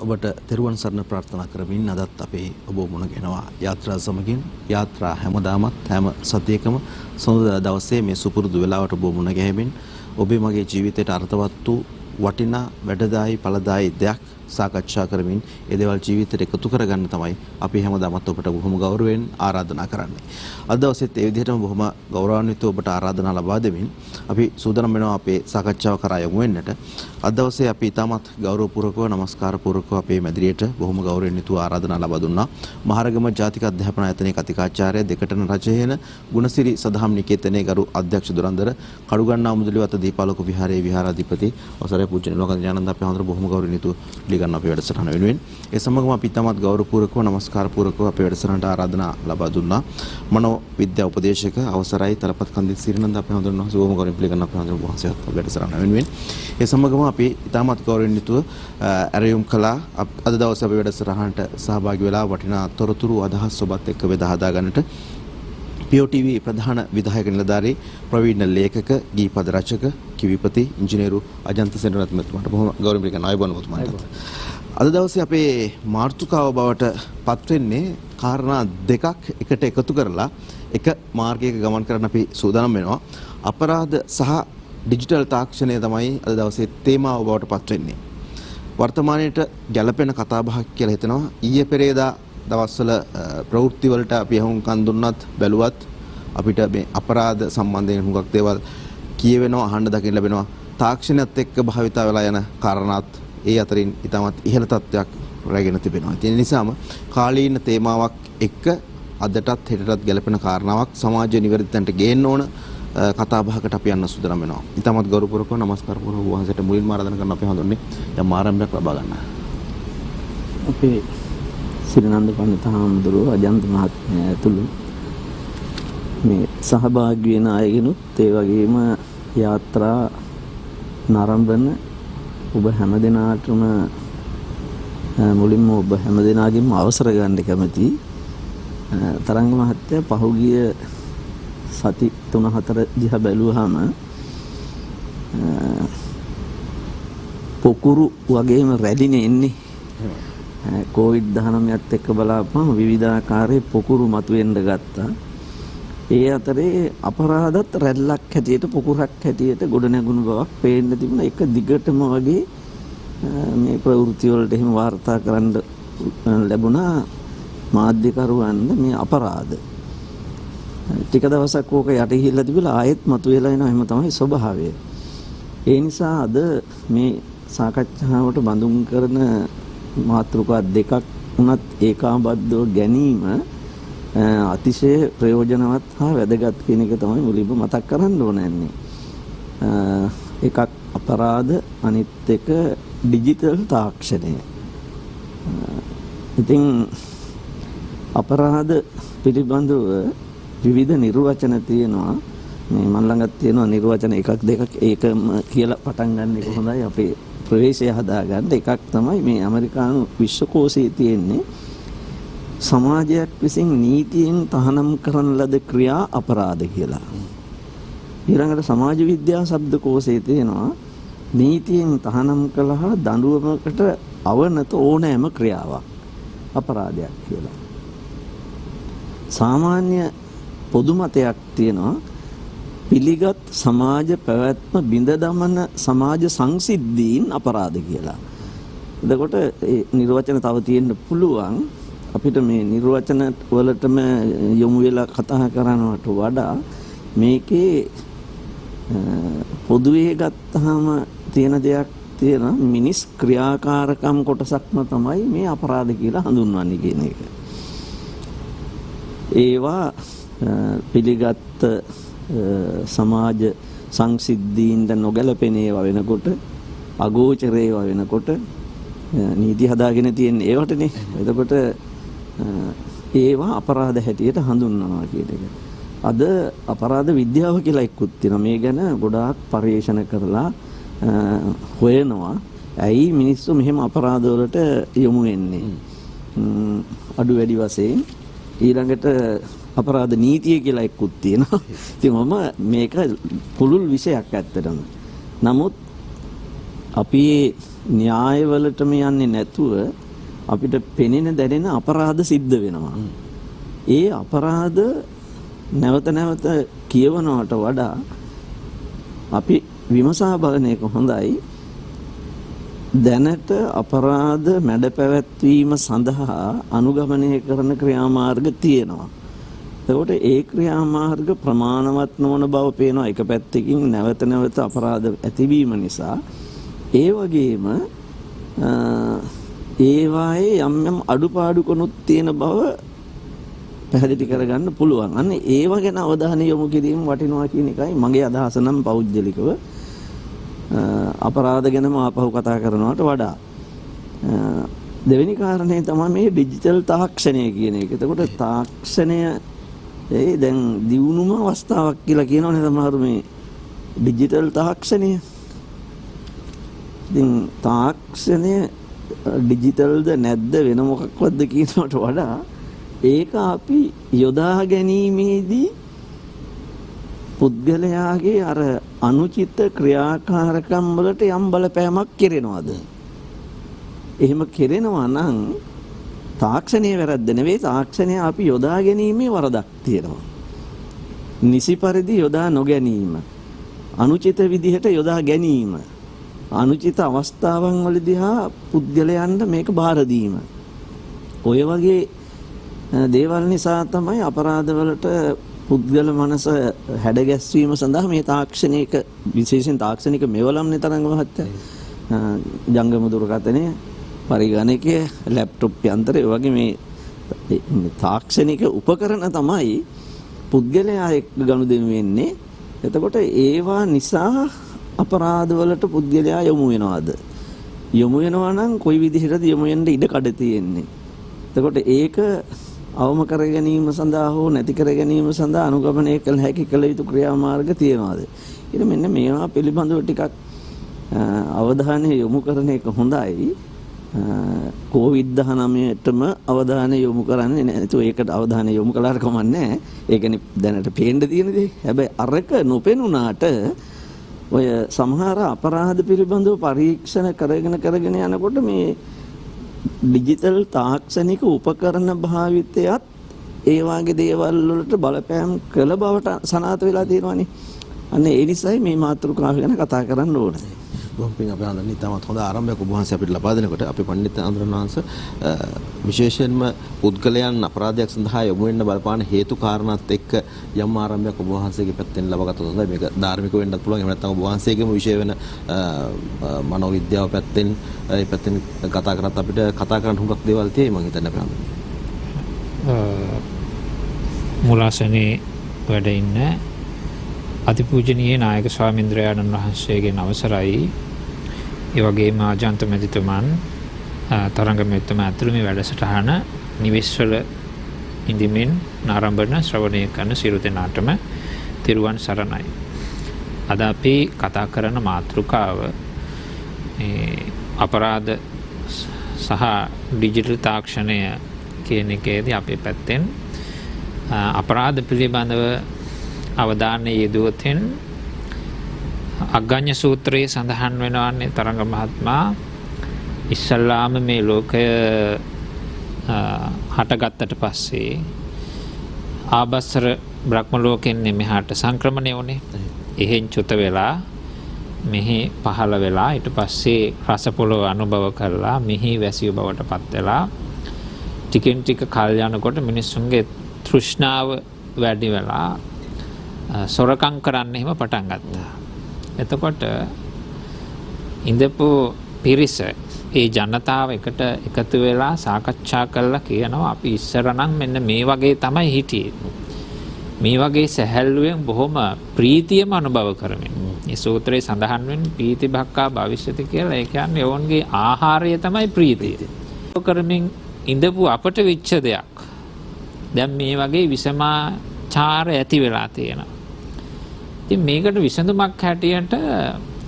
ඔබට තෙරුවන් සරණ ප්‍රාර්ථනා කරමින් අදත් අපේ ඔබ මුණ ගැහෙනවා යාත්‍රා සමගින් යාත්‍රා හැමදාමත් හැම සතියකම සඳුදා දවසේ මේ සුපුරුදු වෙලාවට ඔබ මුණ ගැහෙමින් ඔබේ මගේ ජීවිතයට අර්ථවත් වූ වටිනා වැඩදායි ඵලදායි දෙයක් සාකච්ඡා කරමින් ඒ දේවල් ජීවිතයට එකතු කරගන්න තමයි අපි හැමදාමත් ඔබට බොහොම ගෞරවයෙන් ආරාධනා කරන්නේ. අද දවසේත් ඒ විදිහටම බොහොම ගෞරවාන්විතව ඔබට ආරාධනා ලබා දෙමින් අපි සූදානම් වෙනවා අපේ සාකච්ඡාව කරා යමු වෙන්නට. අද දවසේ අපි ඊටමත් ගෞරවපූර්වකව නමස්කාරපූර්වකව අපේ මැදිරියට බොහොම ගෞරවයෙන් යුතුව ආරාධනා ලබා දුන්නා. මහරගම ජාතික අධ්‍යාපන ආයතනයේ කතිකාචාර්ය දෙකටන රජයේන ගුණසිරි සදහම් නිකේතනයේ ගරු අධ්‍යක්ෂ දුරන්දර කඩුගන්නා මුදලිවත දීපාලක විහාරයේ විහාරාධිපති අවසරයි පූජනීය ලෝකද ඥානන්ද අපේ හඳුර බොහොම ගෞරවයෙන් යුතුව පිළිගන්න අපේ වැඩසටහන වෙනුවෙන්. ඒ සමගම අපි ඊටමත් ගෞරවපූර්වකව නමස්කාරපූර්වකව අපේ වැඩසටහනට ආරාධනා ලබා දුන්නා. මනෝ විද්‍යා උපදේශක අවසරයි තලපත් කන්දිත් සිරිනන්ද අපේ හඳුර බොහොම ගෞරවයෙන් පිළිගන්න අපේ හඳුර වහන්සේත් අපේ වැඩසටහන වෙනුවෙන්. ඒ සමගම අපි ඊටමත් ගෞරවයෙන් යුතුව ඇරයුම් කළා අද දවසේ අපේ වැඩසටහනට සහභාගී වෙලා වටිනා තොරතුරු අදහස් ඔබත් එක්ක බෙදා හදා ගන්නට POTV ප්‍රධාන විධායක නිලධාරී ප්‍රවීණ ලේඛක ගීපද රචක කිවිපති ඉංජිනේරු අජන්ත සෙනරත් මහත්මයාට බොහොම ගෞරවයෙන් පිළිගන්නවා අයබෝන් මහත්මයාට. අද දවසේ අපේ මාතෘකාව බවට පත් වෙන්නේ කාරණා දෙකක් එකට එකතු කරලා එක මාර්ගයක ගමන් කරන්න අපි සූදානම් වෙනවා. අපරාධ සහ ඩිජිටල් තාක්ෂණය තමයි අද දවසේ තේමාව බවට පත් වෙන්නේ. වර්තමානයේට ගැළපෙන කතාබහක් කියලා හිතනවා. ඊයේ පෙරේදා දවස්වල ප්‍රවෘත්ති වලට අපි අහුම්කන් දුන්නත් බැලුවත් අපිට මේ අපරාධ සම්බන්ධයෙන් හුඟක් දේවල් කියවෙනවා අහන්න දකින්න ලැබෙනවා. තාක්ෂණයත් එක්ක භාවිතා වෙලා යන කාරණාත් ඒ අතරින් ඉතාමත් ඉහළ තත්ත්වයක් රැගෙන තිබෙනවා. ඒ නිසාම කාලීන තේමාවක් එක්ක අදටත් හෙටටත් ගැළපෙන කාරණාවක් සමාජයේ නිවැරදි තැනට ගේන්න ඕන කතා බහකට අපි යන්න සූදානම් වෙනවා. ඊටමත් ගෞරවපූර්වකව නමස්කාරපූර්වක වහන්සේට මුලින්ම ආරාධනා කරන අපේ හඳුන්නේ දැන් ආරම්භයක් ලබා ගන්න. අපේ සිරිනන්ද පඬිත හාමුදුරුවෝ අජන්ත මහත්මයා ඇතුළු මේ සහභාගී වෙන අයගෙනුත් ඒ වගේම යාත්‍රා නරඹන ඔබ හැමදෙනාටම මුලින්ම ඔබ හැමදෙනාගේම අවසර ගන්න කැමතියි. තරංග මහත්තයා පහුගිය සති 3-4 දිහා බැලුවාම පොකුරු වගේම රැළිනේ එන්නේ. COVID-19ත් එක්ක බලාපුවම විවිධාකාරයේ පොකුරු මතුවෙන්න ගත්තා. ඒ අතරේ අපරාධත් රැල්ලක් හැටියට පොකුරක් හැටියට ගොඩ නැගුණු බවක් පේන්න තිබුණා. එක දිගටම වගේ මේ ප්‍රවෘත්ති වලට එහෙම වාර්තා කරන්න ලැබුණා මාධ්‍යකරුවන්ද මේ අපරාධ. ටික දවසක් ඕක යට ගිහිල්ලා තිබිලා ආයෙත් මතුවෙලා එනවා. එහෙම තමයි ස්වභාවය. ඒ නිසා අද මේ සාකච්ඡාවට බඳුන් කරන මාතෘකා දෙකක් උනත් ඒකාබද්ධව ගැනීම අතිශය ප්‍රයෝජනවත් හා වැදගත් කියන එක තමයි මුලින්ම මතක් කරන්න ඕනන්නේ. එකක් අපරාධ අනිත් එක ඩිජිටල් තාක්ෂණය. ඉතින් අපරාධ පිළිබඳව විවිධ නිර්වචන තියෙනවා. මේ මන් ළඟත් තියෙනවා නිර්වචන එකක් දෙකක් ඒකම කියලා පටන් ගන්න එක හොඳයි අපේ ප්‍රවේශය හදාගන්න. එකක් තමයි මේ ඇමරිකානු විශ්වකෝෂයේ තියෙන්නේ සමාජයක් විසින් නීතියෙන් තහනම් කරන ලද ක්‍රියා අපරාධ කියලා. ඊළඟට සමාජ විද්‍යා ශබ්දකෝෂයේ තියෙනවා නීතියෙන් තහනම් කළා දඬුවමකට අවනත ඕනෑම ක්‍රියාවක් අපරාධයක් කියලා. සාමාන්‍ය පොදු මතයක් තියෙනවා පිළිගත් සමාජ පැවැත්ම බිඳ දමන සමාජ සංසිද්ධීන් අපරාධ කියලා. එතකොට ඒ නිර්වචන තව තියෙන්න පුළුවන්. අපිට මේ නිර්වචන වලටම යොමු වෙලා කතා කරනවට වඩා මේකේ පොදුවේ ගත්තාම තියෙන දෙයක් තියෙනවා. මිනිස් ක්‍රියාකාරකම් කොටසක්ම තමයි මේ අපරාධ කියලා හඳුන්වන්නේ කියන එක. ඒවා පිළිගත් සමාජ සංසිද්ධීන්ට නොගැලපෙන ඒවා වෙනකොට අගෝචර ඒවා වෙනකොට නීති හදාගෙන තියෙන ඒවටනේ. එතකොට ඒවා අපරාධ හැටියට හඳුන්වනවා කියන එක. අද අපරාධ විද්‍යාව කියලා එක්කුත් තියෙනවා. මේ ගැන ගොඩාක් පරිශන කරලා හොයනවා. ඇයි මිනිස්සු මෙහෙම අපරාධ වලට යොමු වෙන්නේ? අඩු වැඩි වශයෙන් ඊළඟට අපරාධ නීතිය කියලා එක්කුත් තියෙනවා. ඉතින් මේක පුළුල් විෂයක් ඇත්තටම. නමුත් අපි න්‍යායවලටම යන්නේ නැතුව අපිට පෙනෙන දැනෙන අපරාධ සිද්ධ වෙනවා. ඒ අපරාධ නැවත නැවත කියවනවට වඩා අපි විමසා බලන එක හොඳයි. දැනට අපරාධ මැඩ පැවැත්වීම සඳහා අනුගමනය කරන ක්‍රියාමාර්ග තියෙනවා. එතකොට ඒ ක්‍රියාමාර්ග ප්‍රමාණවත් නොවන බව පේනවා එක පැත්තකින් නැවත නැවත අපරාධ ඇතිවීම නිසා. ඒ වගේම ඒවායේ යම් යම් අඩුපාඩුකනුත් තියෙන බව පැහැදිලි කරගන්න පුළුවන්. අන්න ඒව ගැන අවධානය යොමු කිරීම වටිනවා කියන එකයි මගේ අදහස නම් පෞද්ගලිකව. අපරාධ ගැනම ආපහු කතා කරනවට වඩා. දෙවෙනි කාරණේ තමයි මේ ඩිජිටල් තාක්ෂණය කියන එක. එතකොට තාක්ෂණය දැන් දියුණුම අවස්ථාවක් කියලා කියනවනේ සමහරු මේ ඩිජිටල් තාක්ෂණය. ඉතින් තාක්ෂණය ඩිජිටල්ද නැද්ද වෙන මොකක්වත්ද කියනවට වඩා ඒක අපි යොදා ගැනීමේදී පුද්ගලයාගේ අර අනුචිත ක්‍රියාකාරකම් වලට යම් බලපෑමක් කෙරෙනවද? එහෙම කෙරෙනවා නම් තාක්ෂණයේ වැරද්ද නෙවෙයි, තාක්ෂණය අපි යොදා ගැනීමේ වරදක් තියෙනවා. නිසි පරිදි යොදා නොගැනීම, අනුචිත විදිහට යොදා ගැනීම, අනුචිත අවස්ථාවන් වලදී පුද්ගලයන්ට මේක බාර දීම. ඔය වගේ දේවල් නිසා තමයි අපරාධවලට පුද්ගල මනස හැඩගැස්වීම සඳහා මේ තාක්ෂණික විශේෂයෙන් තාක්ෂණික මෙවලම්නේ තරංග මහත්තයා ජංගම දුරකථනය පරිගණකය ලැප්ටොප් යන්ත්‍රය වගේ මේ තාක්ෂණික උපකරණ තමයි පුද්ගලයා එක්ක ගනුදෙනු වෙන්නේ. එතකොට ඒවා නිසා අපරාධවලට පුද්ගලයා යොමු වෙනවද? යොමු වෙනවා නම් කොයි විදිහටද යොමු වෙන්න ඉඩ කඩ තියෙන්නේ? එතකොට ඒක අවම කර ගැනීම සඳහා හෝ නැති කර ගැනීම සඳහා අනුගමනය කළ හැකි කළ යුතු ක්‍රියාමාර්ග තියෙනවාද? ඊට මෙන්න මේවා පිළිබඳව ටිකක් අවධානය යොමු කරන එක හොඳයි. COVID-19ටම අවධානය යොමු කරන්නේ නැතුව ඒකට අවධානය යොමු කළාට කමක් නැහැ. ඒකනේ දැනට පේන්න තියෙන දේ. හැබැයි අරක නොපෙනුනාට ඔය සමහර අපරාධ පිළිබඳව පරීක්ෂණ කරගෙන යනකොට මේ ඩිජිටල් තාක්ෂණික උපකරණ භාවිතයත් ඒ වගේ දේවල් වලට බලපෑම් කළ බවට සනාථ වෙලා තියෙනවානේ. අන්න ඒ නිසායි මේ මාතෘකාව ගැන කතා කරන්න ඕනේ. බොහොම පිං අපේ ආනන්ද ඉතාමත් හොඳ ආරම්භයක් ඔබ වහන්සේ අපිට ලබා දෙනකොට අපේ පඬිත් ආනන්දරන් වහන්සේ විශේෂයෙන්ම පුද්ගලයන් අපරාධයක් සඳහා යොමු වෙන්න බලපාන හේතු කාරණාත් එක්ක යම් ආරම්භයක් ඔබ වහන්සේගේ පැත්තෙන් ලබාගත්තොත් හොඳයි. මේක ධාර්මික වෙන්නත් පුළුවන්. එහෙම නැත්නම් ඔබ වහන්සේගේම විෂය වෙන මනෝවිද්‍යාව පැත්තෙන් ඒ පැත්තෙන් කතා කරත් අපිට කතා කරන්න හුඟක් දේවල් තියෙයි මම හිතන්නේ අපේ ආනන්ද. මුලාසනේ වැඩ ඉන්න අතිපූජනීය නායක ස්වාමීන්ද්‍රයාණන් වහන්සේගෙන් අවසරයි. ඒ වගේම ආජන්ත මැතිතුමන් තරංග මැතිතුමා ඇතුළු මේ වැඩසටහන නිවෙස්වල ඉඳිමින් ආරම්භන ශ්‍රවණය කරන සියලු දෙනාටම තිරුවන් සරණයි. අද අපි කතා කරන මාතෘකාව අපරාධ සහ ඩිජිටල් තාක්ෂණය කියන එකේදී අපේ පැත්තෙන් අපරාධ පිළිබඳව අවධානය යෙදුවතින් අග්ගඤ්ඤ සූත්‍රයේ සඳහන් වෙනවන්නේ තරංග මහත්මයා ඉස්සල්ලාම මේ ලෝකය හටගත්තට පස්සේ ආබස්සර බ්‍රහ්ම ලෝකෙන් මෙහාට සංක්‍රමණය වුණේ. එහෙන් චුත වෙලා මෙහි පහළ වෙලා ඊට පස්සේ රස පොළොව අනුභව කරලා මෙහි වැසිය බවට පත් වෙලා ටිකෙන් ටික කල් යනකොට මිනිස්සුන්ගේ තෘෂ්ණාව වැඩි වෙලා සොරකම් කරන්න එහෙම පටන් ගත්තා. එතකොට ඉඳපු පිරිස ඒ ජනතාව එකට එකතු වෙලා සාකච්ඡා කරලා කියනවා අපි ඉස්සර නම් මෙන්න මේ වගේ තමයි හිටියේ. මේ වගේ සැහැල්ලුවෙන් බොහොම ප්‍රීතියම අනුභව කරමින්. මේ සූත්‍රයේ සඳහන් වෙන්නේ ප්‍රීති භක්කා භවිෂ්‍යති කියලා. ඒ කියන්නේ ඕන්ගේ ආහාරය තමයි ප්‍රීතිය. කරමින් ඉඳපු අපට වෙච්ච දෙයක් දැන් මේ වගේ විසමාචාර ඇති වෙලා තියෙනවා. ඉතින් මේකට විසඳුමක් හැටියට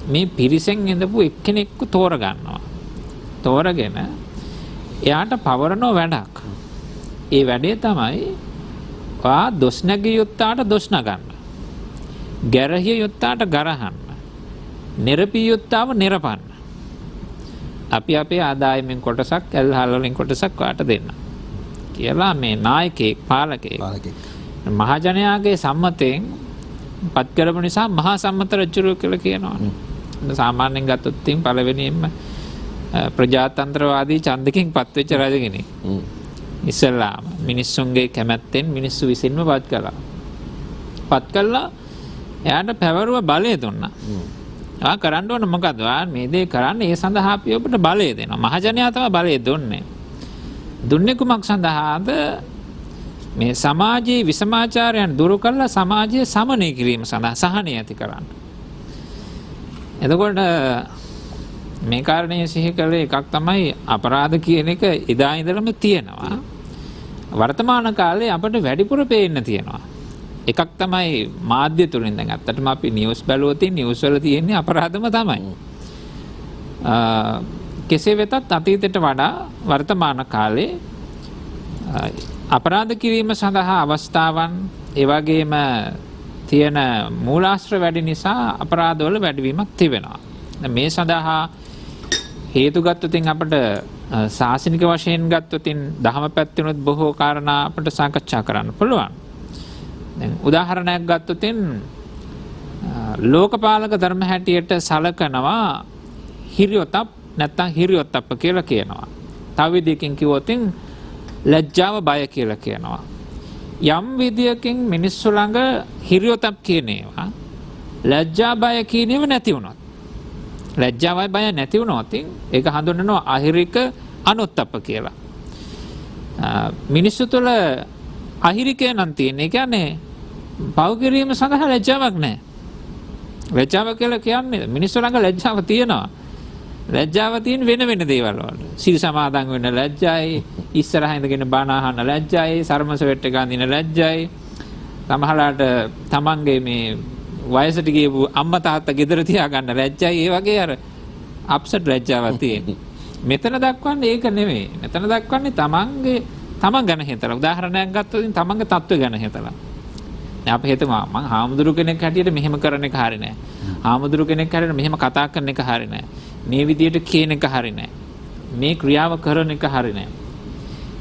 මේ පිරිසෙන් ඉඳපු එක්කෙනෙක්ව තෝරගන්නවා. තෝරගෙන එයාට පවරන වැඩක්. ඒ වැඩේ තමයි දොස් නැගිය යුත්තාට දොස් නගන්න. ගැරහිය යුත්තාට ගරහන්න. නිරපිය යුත්තාව නිරපන්න. අපි අපේ ආදායමෙන් කොටසක් ඇල්හල් වලින් කොටසක් ඔයාට දෙන්න කියලා මේ නායකයෙක් පාලකයෙක් මහජනයාගේ සම්මතයෙන් පත් කරපු නිසා මහා සම්මත රජුරු කියලා කියනවා. සාමාන්‍යයෙන් ගත්තොත් තින් පළවෙනියෙන්ම ප්‍රජාතන්ත්‍රවාදී ඡන්දකින් පත් වෙච්ච රජ කෙනෙක්. ඉස්ලාම මිනිස්සුන්ගේ කැමැත්තෙන් මිනිස්සු විසින්ම පත් කළා. පත් කළා එයාට පැවරුව බලය දුන්නා. ආ කරන්න ඕන මොකද? මේ දේ කරන්න ඒ සඳහා අපි ඔබට බලය දෙනවා. මහජනයා තමයි බලය දුන්නේ. දුන්නේ කුමක් සඳහාද? මේ සමාජයේ විසමාචාරයන් දුරු කරලා සමාජයේ සමනය කිරීම සඳහා සහනය ඇති කරන්න. එතකොට මේ කාරණේ සිහි කළේ එකක් තමයි අපරාධ කියන එක එදා ඉඳලම තියෙනවා. වර්තමාන කාලේ අපිට වැඩිපුර පේන්න තියෙනවා. එකක් තමයි මාධ්‍ය තුලින් දැන් අත්තටම අපි නිවුස් බැලුවොත් නිවුස් වල තියෙන්නේ අපරාධම තමයි. කෙසේ වෙතත් අතීතයට වඩා වර්තමාන කාලේ අපරාධ කිරීම සඳහා අවස්ථාවන් ඒ වගේම තියෙන මූලාශ්‍ර වැඩි නිසා අපරාධවල වැඩිවීමක් තිබෙනවා. මේ සඳහා හේතු ගත්තොත් අපිට සාසනික වශයෙන් ගත්තොත් දහම පැත්තෙනුත් බොහෝ කාරණා අපිට සාකච්ඡා කරන්න පුළුවන්. දැන් උදාහරණයක් ගත්තොත් ලෝකපාලක ධර්ම හැටියට සලකනවා හිරියොතප් නැත්නම් හිරියොතප්ප කියලා කියනවා. තව විදිහකින් කිව්වොත් ලැජ්ජාව බය කියලා කියනවා. යම් විදියකින් මිනිස්සු ළඟ හිරියොතප් කියන ඒවා ලැජ්ජා බය කියන ඒවා නැති වුණොත් ලැජ්ජාවයි බය නැති වුණොත් ඒක හඳුන්වනවා අහිරික අනුත්තප්ප කියලා. මිනිස්සු තුළ අහිරිකය නම් තියෙන. ඒ කියන්නේ පව් කිරීම සඳහා ලැජ්ජාවක් නැහැ. ලැජ්ජාව කියලා කියන්නේ මිනිස්සු ළඟ ලැජ්ජාව තියෙනවා. ලැජ්ජාව තියෙන වෙන වෙන දේවල් වලට. සිල් සමාදන් වෙන්න ලැජ්ජයි, ඉස්සරහ ඉඳගෙන බණ අහන්න ලැජ්ජයි, සර්මස වෙට්ට ගඳින ලැජ්ජයි. සමහරලාට තමන්ගේ මේ වයසට ගියපු අම්මා තාත්තා ගෙදර තියාගන්න ලැජ්ජයි. ඒ වගේ අර අප්සෙට් ලැජ්ජාවක් තියෙනවා. මෙතන දක්වන්නේ ඒක නෙමෙයි. මෙතන දක්වන්නේ තමන් ගැන හිතලා. උදාහරණයක් ගත්තොත් තමන්ගේ තත්ත්වය ගැන හිතලා. දැන් අපි හිතමු මං හාමුදුරු කෙනෙක් හැටියට මෙහෙම කරන එක හරි නෑ. හාමුදුරු කෙනෙක් හැටියට මෙහෙම කතා කරන එක හරි නෑ. මේ විදියට කියන එක හරි නෑ. මේ ක්‍රියාව කරන එක හරි නෑ.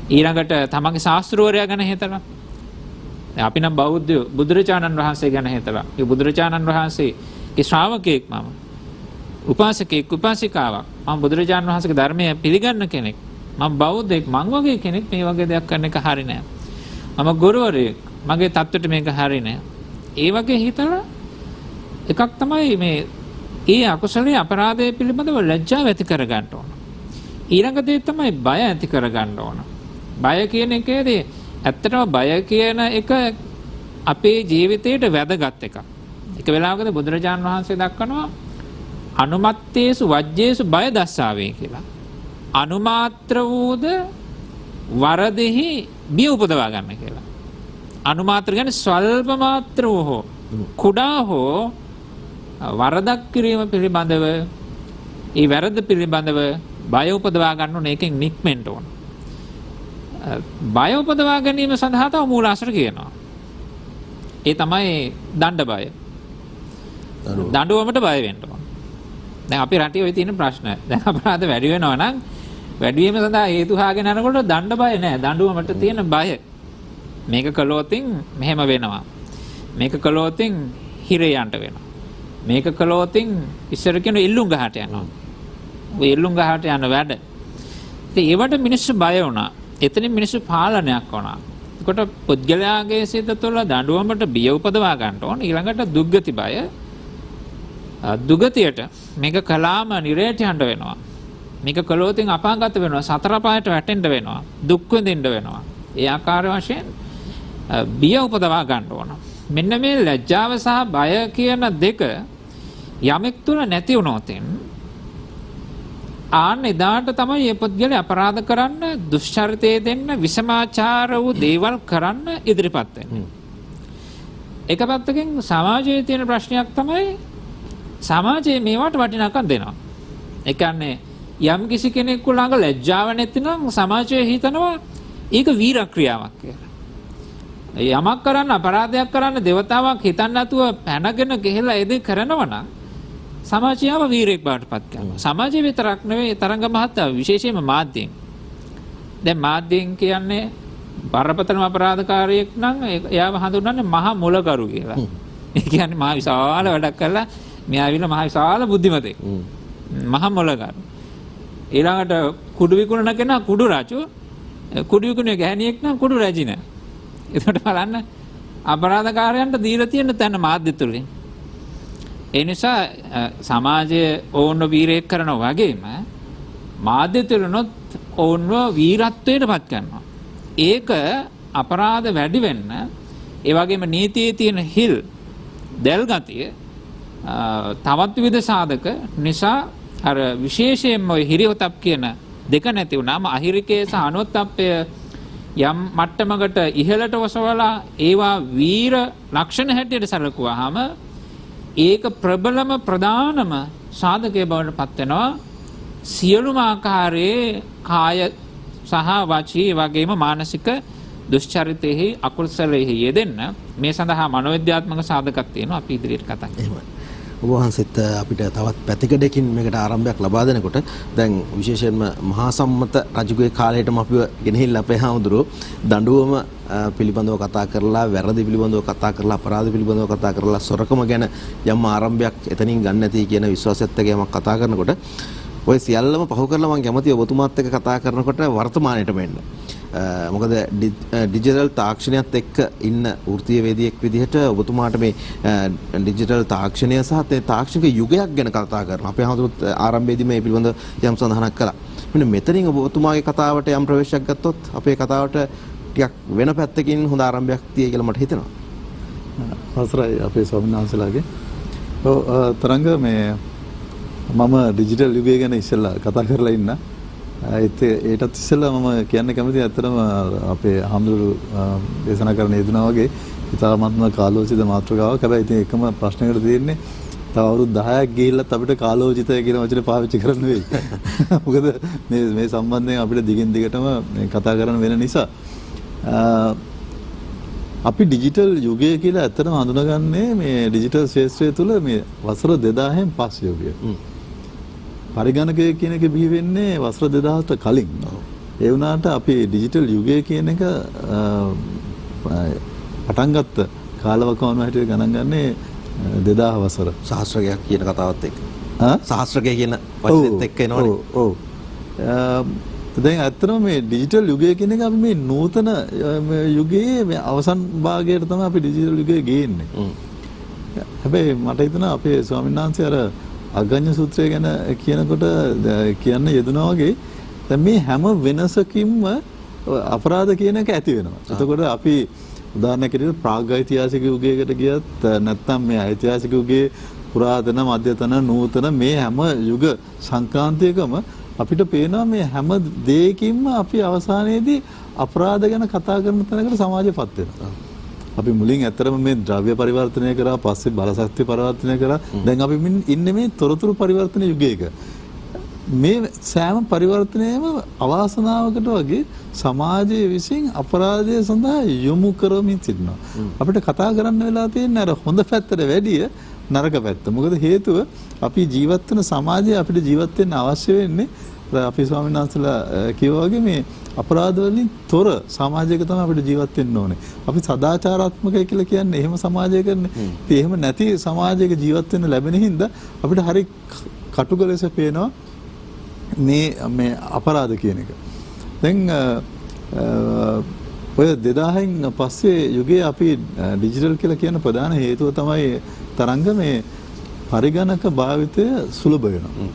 ඊළඟට තමන්ගේ ශාස්ත්‍රවරයා ගැන හිතලා. අපි නම් බෞද්ධයෝ බුදුරජාණන් වහන්සේ ගැන හිතලා. ඒ බුදුරජාණන් වහන්සේගේ ශ්‍රාවකෙක් මම. උපාසකෙක් උපාසිකාවක්. මම බුදුරජාණන් වහන්සේගේ ධර්මය පිළිගන්න කෙනෙක්. මම බෞද්ධෙක්. මං වගේ කෙනෙක් මේ වගේ දෙයක් කරන එක හරි නෑ. මම ගුරුවරයෙක්. මගේ තත්ත්වයට මේක හරි නෑ. ඒ වගේ හිතලා එකක් තමයි මේ ඒ අකුසලයේ අපරාධය පිළිබඳව ලැජ්ජාව ඇති කර ගන්න ඕන. ඊළඟ දේ තමයි බය ඇති කර ගන්න ඕන. බය කියන එකේදී ඇත්තටම බය කියන එක අපේ ජීවිතයට වැදගත් එකක්. එක වෙලාවකදී බුදුරජාණන් වහන්සේ දක්වනවා අනුමත්තේසු වජ්ජේසු බය දස්සාවේ කියලා. අනුමාත්‍ර වූද වරදෙහි බිය උපදවා ගන්න කියලා. අනුමාත්‍ර කියන්නේ ස්වල්ප මාත්‍ර වූ කුඩා හෝ වරදක් කිරීම පිළිබඳව ඒ වැරද්ද පිළිබඳව බය උපදවා ගන්න ඕන. ඒකෙන් නික්මෙන්න ඕන. බය උපදවා ගැනීම සඳහා තව මූලාශ්‍ර කියනවා. ඒ තමයි දණ්ඩ බය. දඬුවමට බය වෙන්න ඕන. දැන් අපි රටේ ඔය තියෙන ප්‍රශ්න. දැන් අපරාධ වැඩි වෙනවා නම් වැඩි වීම සඳහා හේතු හොයාගෙන යනකොට දණ්ඩ බය නැහැ. දඬුවමට තියෙන බය. මේක කළොතින් මෙහෙම වෙනවා. මේක කළොතින් හිරේයන්ට වෙනවා. මේක කළොතින් ඉස්සර කියන එල්ලුම් ගහට යනවා. ඔය එල්ලුම් ගහට යන වැඩ. ඉතින් ඒවට මිනිස්සු බය වුණා. එතනින් මිනිස්සු පාලනයක් වුණා. ඒකට පුද්ගලයාගේ සිත තුළ දඬුවමට බිය උපදවා ගන්න ඕන. ඊළඟට දුක්ගති බය. දුගතියට මේක කලාම නිරේට යන්න වෙනවා. මේක කළොතින් අපාගත වෙනවා. සතර පායට වැටෙන්න වෙනවා. දුක් විඳින්න වෙනවා. ඒ ආකාර වශයෙන් බිය උපදවා ගන්න ඕන. මෙන්න මේ ලැජ්ජාව සහ බය කියන දෙක යමෙක් තුල නැති වුණොත් ආන්න එදාට තමයි මේ පුද්ගලයා අපරාධ කරන්න, දුෂ්චරිතය දෙන්න, විසමාචාර වූ දේවල් කරන්න ඉදිරිපත් වෙන්නේ. එක පැත්තකින් සමාජයේ තියෙන ප්‍රශ්නයක් තමයි සමාජයේ මේවට වටිනාකම් දෙනවා. ඒ කියන්නේ යම් කිසි කෙනෙකු ළඟ ලැජ්ජාව නැතිනම් සමාජයේ හිතනවා ඒක වීර ක්‍රියාවක් කියලා. යමක් කරන්න අපරාධයක් කරන්න දෙවතාවක් හිතන්න නැතුව පැනගෙන ගිහලා ඒ දේ කරනවා නම් සමාජයව වීරයෙක් බවට පත් කරනවා. සමාජය විතරක් නෙවෙයි තරංග මහත්තයා විශේෂයෙන්ම මාධ්‍යයෙන්. දැන් මාධ්‍යයෙන් කියන්නේ බරපතලම අපරාධකාරයෙක් නම් එයාව හඳුන්වන්නේ මහා මොලකරු කියලා. ඒ කියන්නේ මහා විශාල වැඩක් කරලා මෙයා ඇවිල්ලා මහා විශාල බුද්ධිමතෙක්. මහා මොලකරු. ඊළඟට කුඩු විකුණන කෙනා කුඩු රාජු. කුඩු විකුණන ගෑණියෙක් නම් කුඩු රැජින. ඒකට බලන්න අපරාධකාරයන්ට දීලා තියෙන තැන මාධ්‍ය තුලින්. ඒ නිසා සමාජයේ ඕනෝ වීරයෙක් කරනවා වගේම මාධ්‍ය තුලනොත් ඕනෝ වීරත්වයට පත් කරනවා. ඒක අපරාධ වැඩි වෙන්න ඒ වගේම නීතියේ තියෙන හිල් දැල් ගතිය තවත් විවිධ සාධක නිසා අර විශේෂයෙන්ම ඔය හිරියොතප් කියන දෙක නැති වුණාම අහිරිකේ සහ අනොත්ප්පය යම් මට්ටමකට ඉහළට ඔසවලා ඒවා වීර ලක්ෂණ හැටියට සැලකුවාම ඒක ප්‍රබලම ප්‍රධානම සාධකයේ බවට පත් වෙනවා සියලුම ආකාරයේ කාය සහ වාචී වගේම මානසික දුෂ්චරිතෙහි අකුසලෙහි යෙදෙන්න මේ සඳහා මනෝවිද්‍යාත්මක සාධකයක් තියෙනවා අපි ඉදිරියට කතා කරමු. ඔබ වහන්සේත් අපිට තවත් පැතිකඩකින් මේකට ආරම්භයක් ලබා දෙනකොට දැන් විශේෂයෙන්ම මහා සම්මත රජුගේ කාලයටම අපිව ගෙනහිල්ලා අපේ හාමුදුරුවෝ දඬුවම පිළිබඳව කතා කරලා වැරදි පිළිබඳව කතා කරලා අපරාධ පිළිබඳව කතා කරලා සොරකම ගැන යම් ආරම්භයක් එතනින් ගන්න නැති කියන විශ්වාසයත් එක්ක යමක් කතා කරනකොට ඔය සියල්ලම පහු කරලා මම කැමතියි ඔබතුමාත් එක්ක කතා කරනකොට වර්තමානයේටම එන්න. මොකද ඩිජිටල් තාක්ෂණයත් එක්ක ඉන්න වෘත්තීය වේදිකෙක් විදිහට ඔබතුමාට මේ ඩිජිටල් තාක්ෂණය සහ ඒ තාක්ෂණික යුගයක් ගැන කතා කරනවා. අපේ හඳුරුත් ආරම්භයේදී මේ පිළිබඳව යම් සඳහනක් කළා. මෙන්න මෙතනින් ඔබතුමාගේ කතාවට යම් ප්‍රවේශයක් ගත්තොත් අපේ කතාවට ටිකක් වෙන පැත්තකින් හොඳ ආරම්භයක් තියෙයි කියලා මට හිතෙනවා. අවසරයි අපේ ස්වාමීන් වහන්සේලාගේ. තරංග මේ මම ඩිජිටල් යුගය ගැන ඉස්සෙල්ලා කතා කරලා ඉන්න. ඒටත් ඉස්සෙල්ලා මම කියන්න කැමතියි ඇත්තටම අපේ හාමුදුරු දේශනා කරන යෙදුනා වගේ ඉතාමත්ම කාලෝචිත මාතෘකාවක්. හැබැයි ඉතින් එකම ප්‍රශ්නයකට තියෙන්නේ තව අවුරුදු 10ක් ගිහිල්ලත් අපිට කාලෝචිතය කියන වචනේ පාවිච්චි කරන්න වෙයි. මොකද මේ සම්බන්ධයෙන් අපිට දිගින් දිගටම කතා කරන්න වෙන නිසා අපි ඩිජිටල් යුගය කියලා ඇත්තටම හඳුනගන්නේ මේ ඩිජිටල් ශාස්ත්‍රය තුළ මේ වසර 2000න් පස්සේ යුගය. පරිගණකය කියන එක බිහි වෙන්නේ වසර 2000ට කලින්. ඒ වුණාට අපි ඩිජිටල් යුගය කියන එක පටන් ගත්ත කාලවකවානුව හැටියට ගණන් ගන්නේ 2000 වසර. සහස්‍රකයක් කියන කතාවත් එක්ක. සහස්‍රකය කියන වචනේත් එක්ක එනවනේ. ඔව්. දැන් ඇත්තටම මේ ඩිජිටල් යුගය කියන එක අපි මේ නූතන යුගයේ මේ අවසන් භාගයට තමයි අපි ඩිජිටල් යුගය ගේන්නේ. හැබැයි මට හිතෙනවා අපේ ස්වාමීන් වහන්සේ අර අග්ගඤ්ඤ සූත්‍රය ගැන කියනකොට කියන්න යෙදුනා වගේ දැන් මේ හැම වෙනසකින්ම අපරාධ කියන එක ඇති වෙනවා. එතකොට අපි උදාහරණයක් විදිහට ප්‍රාග්ඓතිහාසික යුගයකට ගියත් නැත්නම් මේ ඓතිහාසික යුගයේ පුරාතන මධ්‍යතන නූතන මේ හැම යුග සංක්‍රාන්තියකම අපිට පේනවා මේ හැම දෙයකින්ම අපි අවසානයේදී අපරාධ ගැන කතා කරන තැනකට සමාජයපත් වෙනවා. අපි මුලින් ඇත්තරම මේ ද්‍රව්‍ය පරිවර්තනය කරා පස්සේ බලශක්ති පරිවර්තනය කරා දැන් අපි ඉන්නේ මේ තොරතුරු පරිවර්තන යුගයක. මේ සෑම පරිවර්තනයම අවාසනාවකට වගේ සමාජයේ විසින් අපරාධය සඳහා යොමු කරමින් සිටිනවා. අපිට කතා කරන්න වෙලා තියෙන්නේ අර හොඳ පැත්තට වැඩිය නරක පැත්ත. මොකද හේතුව අපි ජීවත් වෙන සමාජයේ අපිට ජීවත් වෙන්න අවශ්‍ය වෙන්නේ අපි ස්වාමීන් වහන්සේලා කියවා වගේ මේ අපරාධ වලින් තොර සමාජයක තමයි අපිට ජීවත් වෙන්න ඕනේ. අපි සදාචාරාත්මකයි කියලා කියන්නේ එහෙම සමාජයකනේ. ඉතින් එහෙම නැති සමාජයක ජීවත් වෙන්න ලැබෙන හින්දා අපිට හරි කටුක ලෙස පේනවා මේ අපරාධ කියන එක. දැන් ඔය 2000න් පස්සේ යුගයේ අපි ඩිජිටල් කියලා කියන ප්‍රධාන හේතුව තමයි තරංග මේ පරිගණක භාවිතය සුලභ වෙනවා.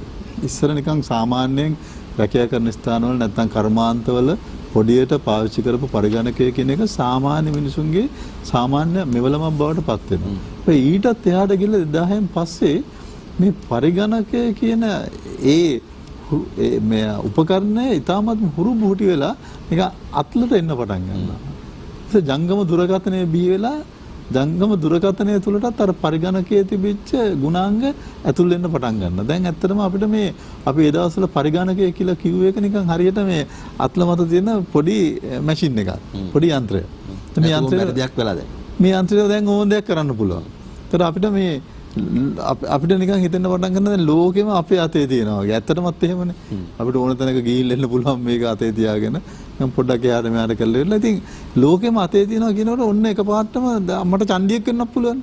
ඉස්සර නිකන් සාමාන්‍යයෙන් රැකියා කරන ස්ථානවල නැත්නම් කර්මාන්තවල පොඩියට පාවිච්චි කරපු පරිගණකය කියන එක සාමාන්‍ය මිනිසුන්ගේ සාමාන්‍ය මෙවලමක් බවට පත් වෙනවා. ඊටත් එහාට ගිහලා 2000න් පස්සේ මේ පරිගණකය කියන මේ උපකරණය ඊටමත් හුරු බුහුටි වෙලා නිකන් අත්ලට එන්න පටන් ගන්නවා. ඒක ජංගම දුරකථනයේ බිහි වෙලා ජංගම දුරකථනය තුළටත් අර පරිගණකයේ තිබිච්ච ගුණාංග ඇතුල් වෙන්න පටන් ගන්නවා. දැන් ඇත්තටම අපිට මේ අපි ඒ දවස්වල පරිගණකය කියලා කිව්ව එක නිකන් හරියට මේ අත්ල මත තියෙන පොඩි මැෂින් එකක්. පොඩි යන්ත්‍රයක්. මේ යන්ත්‍රය දෙයක් වෙලා දැන්. මේ යන්ත්‍රය දැන් ඕන දෙයක් කරන්න පුළුවන්. ඒතර අපිට මේ අපිට නිකන් හිතෙන්න පටන් ගන්න දැන් ලෝකෙම අපේ අතේ තියෙනවා වගේ. ඇත්තටමත් එහෙමනේ. අපිට ඕන තැනක ගිහිල්ලා එන්න පුළුවන් මේක අතේ තියාගෙන. මම පොඩ්ඩක් එහාට මෙහාට කරලා ඉවරලා. ඉතින් ලෝකෙම අතේ තියෙනවා කියනකොට ඔන්න එකපාරටම මට චණ්ඩියෙක් වෙන්නත් පුළුවන්.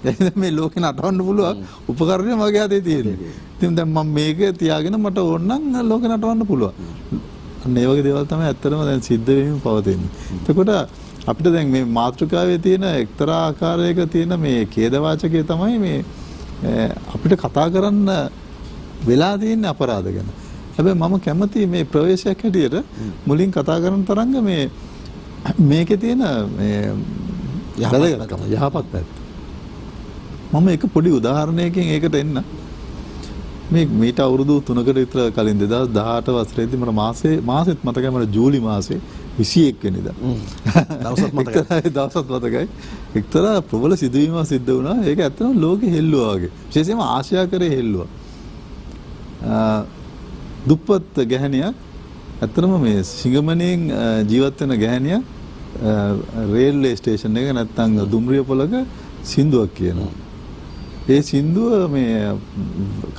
දැන් මේ ලෝකේ නටවන්න පුළුවන් උපකරණය මගේ අතේ තියෙනවා. ඉතින් දැන් මම මේක තියාගෙන මට ඕන නම් ලෝකේ නටවන්න පුළුවන්. අන්න ඒ වගේ දේවල් තමයි ඇත්තටම දැන් සිද්ධ වෙමින් පවතින්නේ. එතකොට අපිට දැන් මේ මාතෘකාවේ තියෙන එක්තරා ආකාරයක තියෙන මේ ඛේදවාචකය තමයි මේ අපිට කතා කරන්න වෙලා තියෙන අපරාධ ගැන. හැබැයි මම කැමති මේ ප්‍රවේශයක් හැටියට මුලින් කතා කරන තරංග මේකේ තියෙන මේ වැදගත්කම යහපත් පැත්ත. මම එක පොඩි උදාහරණයකින් ඒකට එන්න. මේට අවුරුදු 3කට විතර කලින් 2018 වසරේදී මට මාසෙත් මතකයි මට ජූලි මාසේ 21 වෙනිදා. දවසත් මතකයි. එක්තරා ප්‍රබල සිදුවීමක් සිද්ධ වුණා. ඒක ඇත්තටම ලෝකෙ හෙල්ලුවා වගේ. විශේෂයෙන්ම ආසියාකරේ හෙල්ලුවා. දුප්පත් ගැහණියක් ඇත්තටම මේ සිංගමණෙන් ජීවත් වෙන ගැහණියක් රේල්වේ ස්ටේෂන් එක නැත්තම් දුම්රිය පොලක සින්දුවක් කියනවා. ඒ සින්දුව මේ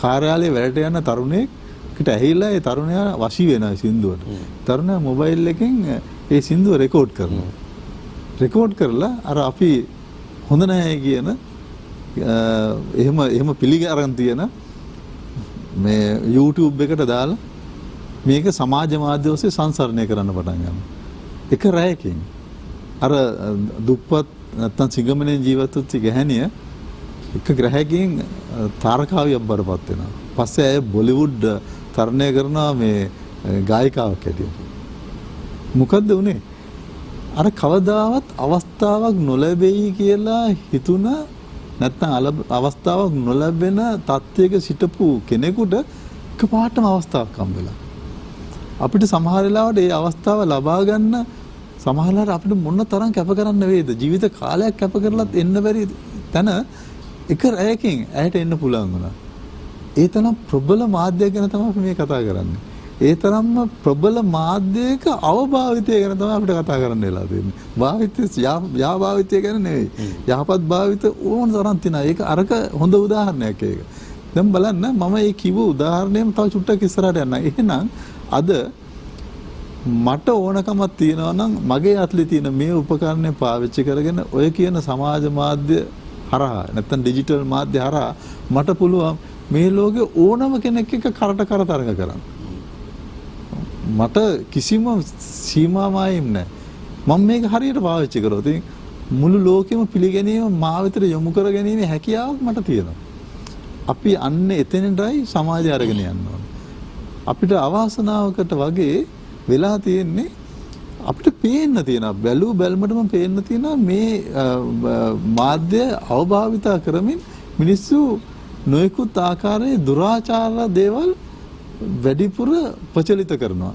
කාර්යාලයේ වැඩට යන තරුණයෙක්ට ඇහිලා ඒ තරුණයා වශී වෙනවා සින්දුවට. තරුණයා මොබයිල් එකෙන් ඒ සින්දුව රෙකෝඩ් කරනවා. රෙකෝඩ් කරලා අර අපි හොඳ නැහැ කියන එහෙම පිළිගරන් තියෙන මේ YouTube එකට දාලා මේක සමාජ මාධ්‍ය ඔස්සේ සංසරණය කරන්න පටන් ගන්නවා. එක රැයකින් අර දුප්පත් නැත්තම් සිගමනේ ජීවත් වෙච්ච ගැහණිය එක ග්‍රහයකින් තාරකාවියක් බරපත් වෙනවා. පස්සේ ඇය බොලිවුඩ් තරණය කරනවා මේ ගායිකාවක් හැටියට. මොකද්ද උනේ? අර කවදාවත් අවස්ථාවක් නොලැබෙයි කියලා හිතුණ නැත්තම් අවස්ථාවක් නොලැබෙන තත්වයක සිටපු කෙනෙකුට එකපාරටම අවස්ථාවක් හම්බෙලා. අපිට සමහර වෙලාවට ඒ අවස්ථාව ලබා ගන්න සමහරවිට අපිට මොන තරම් කැප කරන්න වේද? ජීවිත කාලයක් කැප කරලත් එන්න බැරි තැන එක රැයකින් ඇයට එන්න පුළුවන් වුණා. ඒ තරම් ප්‍රබල මාධ්‍යයක් ගැන තමයි අපි මේ කතා කරන්නේ. ඒ තරම්ම ප්‍රබල මාධ්‍යයක අවභාවිතය ගැන තමයි අපිට කතා කරන්න වෙලා තියෙන්නේ. භාවිතය යාභාවිතය ගැන නෙවෙයි. යහපත් භාවිත ඕන තරම් තියෙනවා. ඒක අරක හොඳ උදාහරණයක් ඒක. දැන් බලන්න මම මේ කිව්ව උදාහරණයම තව චුට්ටක් ඉස්සරහට යන්න. එහෙනම් අද මට ඕනකමක් තියෙනවා නම් මගේ අතලේ තියෙන මේ උපකරණය පාවිච්චි කරගෙන ඔය කියන සමාජ මාධ්‍ය හරහා නැත්නම් ඩිජිටල් මාධ්‍ය හරහා මට පුළුවන් මේ ලෝකේ ඕනම කෙනෙක් එක්ක කරට කර තරඟ කරන්න. මට කිසිම සීමාවක් නැහැ. මම මේක හරියට පාවිච්චි කරොත් මුළු ලෝකෙම පිළිගැනීම මා වෙතට යොමු කර ගැනීම හැකියාවක් මට තියෙනවා. අපි අන්න එතනටයි සමාජය අරගෙන යන්න ඕනේ. අපිට අවාසනාවකට වගේ වෙලා තියෙන්නේ අපිට පේන්න තියෙනවා බැලූ බැල්මටම පේන්න තියෙනවා මේ මාධ්‍ය අවභාවිතා කරමින් මිනිස්සු නොයෙකුත් ආකාරයේ දුරාචාර දේවල් වැඩිපුර ප්‍රචලිත කරනවා.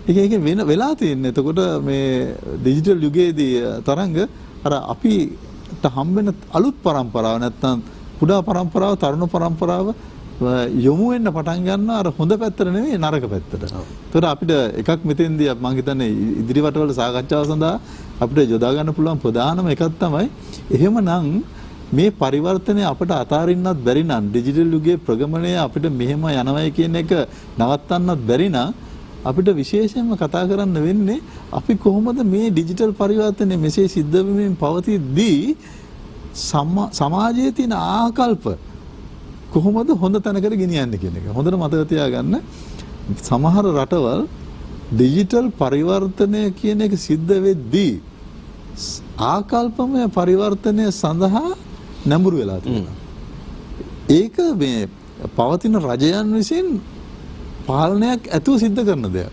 ඒක වෙලා තියෙන්නේ. එතකොට මේ ඩිජිටල් යුගයේදී තරංග අර අපිට හම්බෙන අලුත් પરම්පරාව නැත්තම් කුඩා પરම්පරාව තරුණ પરම්පරාව යොමු වෙන්න පටන් ගන්නවා අර හොඳ පැත්තට නෙවෙයි නරක පැත්තට. ඒතකොට අපිට එකක් මෙතෙන්දී මම හිතන්නේ ඉදිරි වටවල සාකච්ඡාව සඳහා අපිට යොදා ගන්න පුළුවන් ප්‍රධානම එකක් තමයි එහෙමනම් මේ පරිවර්තනය අපිට අතාරින්නත් බැරි නම් ඩිජිටල් යුගයේ ප්‍රගමනය අපිට මෙහෙම යනවයි කියන එක නවත්තන්නත් බැරි නම් අපිට විශේෂයෙන්ම කතා කරන්න වෙන්නේ අපි කොහොමද මේ ඩිජිටල් පරිවර්තනය මෙසේ සිද්ධ වෙමින් පවතිද්දී සමාජයේ තියෙන ආකල්ප කොහොමද හොඳ තැනකට ගෙනියන්නේ කියන එක. හොඳට මතක තියාගන්න සමහර රටවල් ඩිජිටල් පරිවර්තනය කියන එක සිද්ධ වෙද්දී ආකල්පමය පරිවර්තනය සඳහා නැඹුරු වෙලා තියෙනවා. ඒක මේ පවතින රජයන් විසින් පාලනයක් ඇතුව සිද්ධ කරන දෙයක්.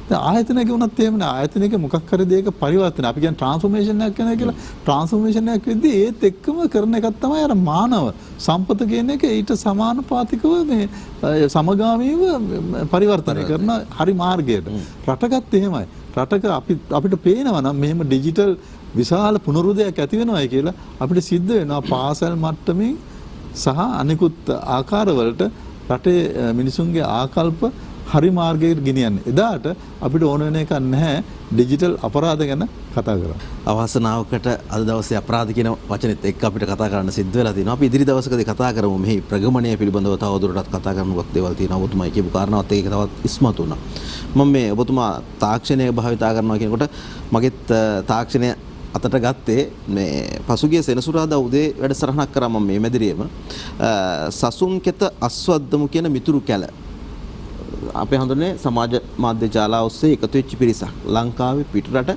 දැන් ආයතනයක වුණත් එහෙම නෑ. ආයතනයක මොකක් හරි දෙයක පරිවර්තන අපි කියන්නේ ට්‍රාන්ස්ෆෝමේෂන් එකක් කරනවා කියලා. ට්‍රාන්ස්ෆෝමේෂන් එකක් වෙද්දී ඒත් එක්කම කරන එකක් තමයි අර මානව සම්පත කියන එක ඊට සමානුපාතිකව මේ සමගාමීව පරිවර්තනය කරන හරි මාර්ගයට. රටකත් එහෙමයි. රටක අපිට පේනවා නම් මෙහෙම ඩිජිටල් විශාල පුනරුදයක් ඇති වෙනවායි කියලා අපිට සිද්ධ වෙනවා පාසල් මට්ටමින් සහ අනිකුත් ආකාරවලට රටේ මිනිසුන්ගේ ආකල්ප හරි මාර්ගයකට ගෙනියන්නේ. එදාට අපිට ඕන වෙන එකක් නැහැ ඩිජිටල් අපරාධ ගැන කතා කරන්න. අවසනාවකට අද දවසේ අපරාධ කියන වචනේත් එක්ක අපිට කතා කරන්න සිද්ධ වෙලා තියෙනවා. අපි ඉදිරි දවසකදී කතා කරමු මෙහි ප්‍රගමණය පිළිබඳව තවදුරටත් කතා කරන්නවත් දේවල් තියෙනවා. ඔබතුමා කියපු කාරණාවත් ඒක තවත් ඉස්මතු වුණා. මම මේ ඔබතුමා තාක්ෂණය භාවිතා කරනවා කියනකොට මගෙත් තාක්ෂණය අතට ගත්තේ මේ පසුගිය සෙනසුරාදා උදේ වැඩසටහනක් කරා මම මේ මැදිරියේම සසුන් කෙත අස්වද්දමු කියන මිතුරු කැල අපේ හඳුන්නේ සමාජ මාධ්‍ය ජාලා ඔස්සේ එකතු වෙච්ච පිරිසක් ලංකාවේ පිටරට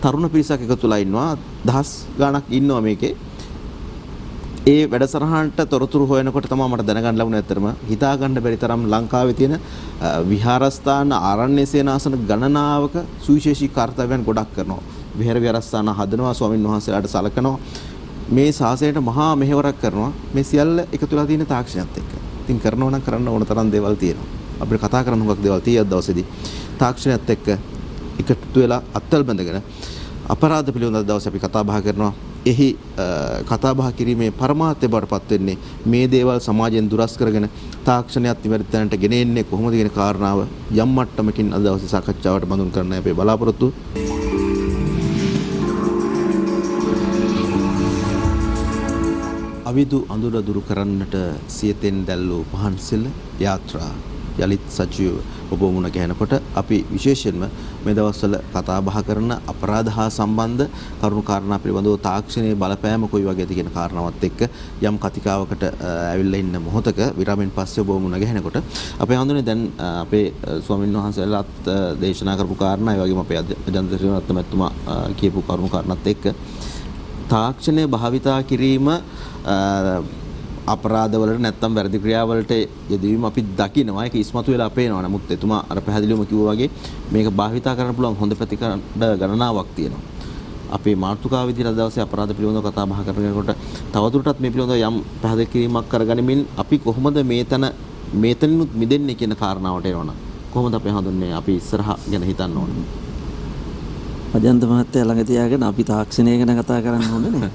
තරුණ පිරිසක් එකතුලා ඉන්නවා දහස් ගණක් ඉන්නවා මේකේ. ඒ වැඩසටහනට තොරතුරු හොයනකොට තමයි මට දැනගන්න ලැබුණේ ඇත්තටම හිතා ගන්න බැරි තරම් ලංකාවේ තියෙන විහාරස්ථාන ආරණ්‍ය සේනාසන ගණනාවක සුවිශේෂී කාර්යයන් ගොඩක් කරනවා. විහාර විහාරස්ථාන හදනවා, ස්වාමින් වහන්සේලාට සලකනවා. මේ ශාසනයට මහා මෙහෙවරක් කරනවා. මේ සියල්ල එකතුලා තියෙන තාක්ෂණයත් එක්ක. ඉතින් කරනවා නම් කරන්න ඕන තරම් දේවල් තියෙනවා. අපිට කතා කරන්න හුඟක් දේවල් තියෙද්දි දවසේදී තාක්ෂණයත් එක්ක එකතු වෙලා අත්වල බඳගෙන අපරාධ පිළිබඳව දවසේ අපි කතා බහ කරනවා. එහි කතා බහ කිරීමේ පරමාර්ථය බවටපත් වෙන්නේ මේ දේවල් සමාජයෙන් දුරස් කරගෙන තාක්ෂණයත් නිවැරදි තැනට ගෙන එන්නේ කොහොමද කියන කාරණාව යම් මට්ටමකින් අද දවසේ සාකච්ඡාවට බඳුන් කරන්න අපේ බලාපොරොත්තු. අවිදු අඳුර දුරු කරන්නට සියතෙන් දැල්වූ පහන්සෙල යාත්‍රා යලිත් සජීව ඔබ මුණ ගැහෙනකොට අපි විශේෂයෙන්ම මේ දවස්වල කතා බහ කරන අපරාධ හා සම්බන්ධ කරුණු කාරණා පිළිබඳව තාක්ෂණයේ බලපෑම කොයි වගේද කියන කාරණාවත් එක්ක යම් කතිකාවකට ඇවිල්ලා ඉන්න මොහොතක විරාමෙන් පස්සේ ඔබ මුණ ගැහෙනකොට අපේ හඳුනේ දැන් අපේ ස්වාමීන් වහන්සේලාත් දේශනා කරපු කාරණා ඒ වගේම අපේ අජන්ත ශ්‍රීනාත් මහත්මයා කියපු කරුණු කාරණාත් එක්ක තාක්ෂණය භාවිතා කිරීම අපරාධවලට නැත්නම් වැරදි ක්‍රියාවලට යෙදවීම අපි දකිනවා. ඒක ඉස්මතු වෙලා පේනවා. නමුත් එතුමා අර පැහැදිලිවම කිව්වා වගේ මේක භාවිතා කරන්න පුළුවන් හොඳ ප්‍රතිකරණ ගණනාවක් තියෙනවා. අපේ මාතෘකාව විදිහට දවසේ අපරාධ පිළිබඳව කතා බහ කරනකොට තවදුරටත් මේ පිළිබඳව යම් පැහැදිලි කිරීමක් කරගනිමින් අපි කොහොමද මේතනිනුත් මිදෙන්නේ කියන කාරණාවට එනවනම් කොහොමද අපි හඳුන්නේ අපි ඉස්සරහ ගැන හිතන්න ඕනේ. අජන්ත මහත්තයා ළඟ තියාගෙන අපි තාක්ෂණය ගැන කතා කරන්න ඕනේ නේ.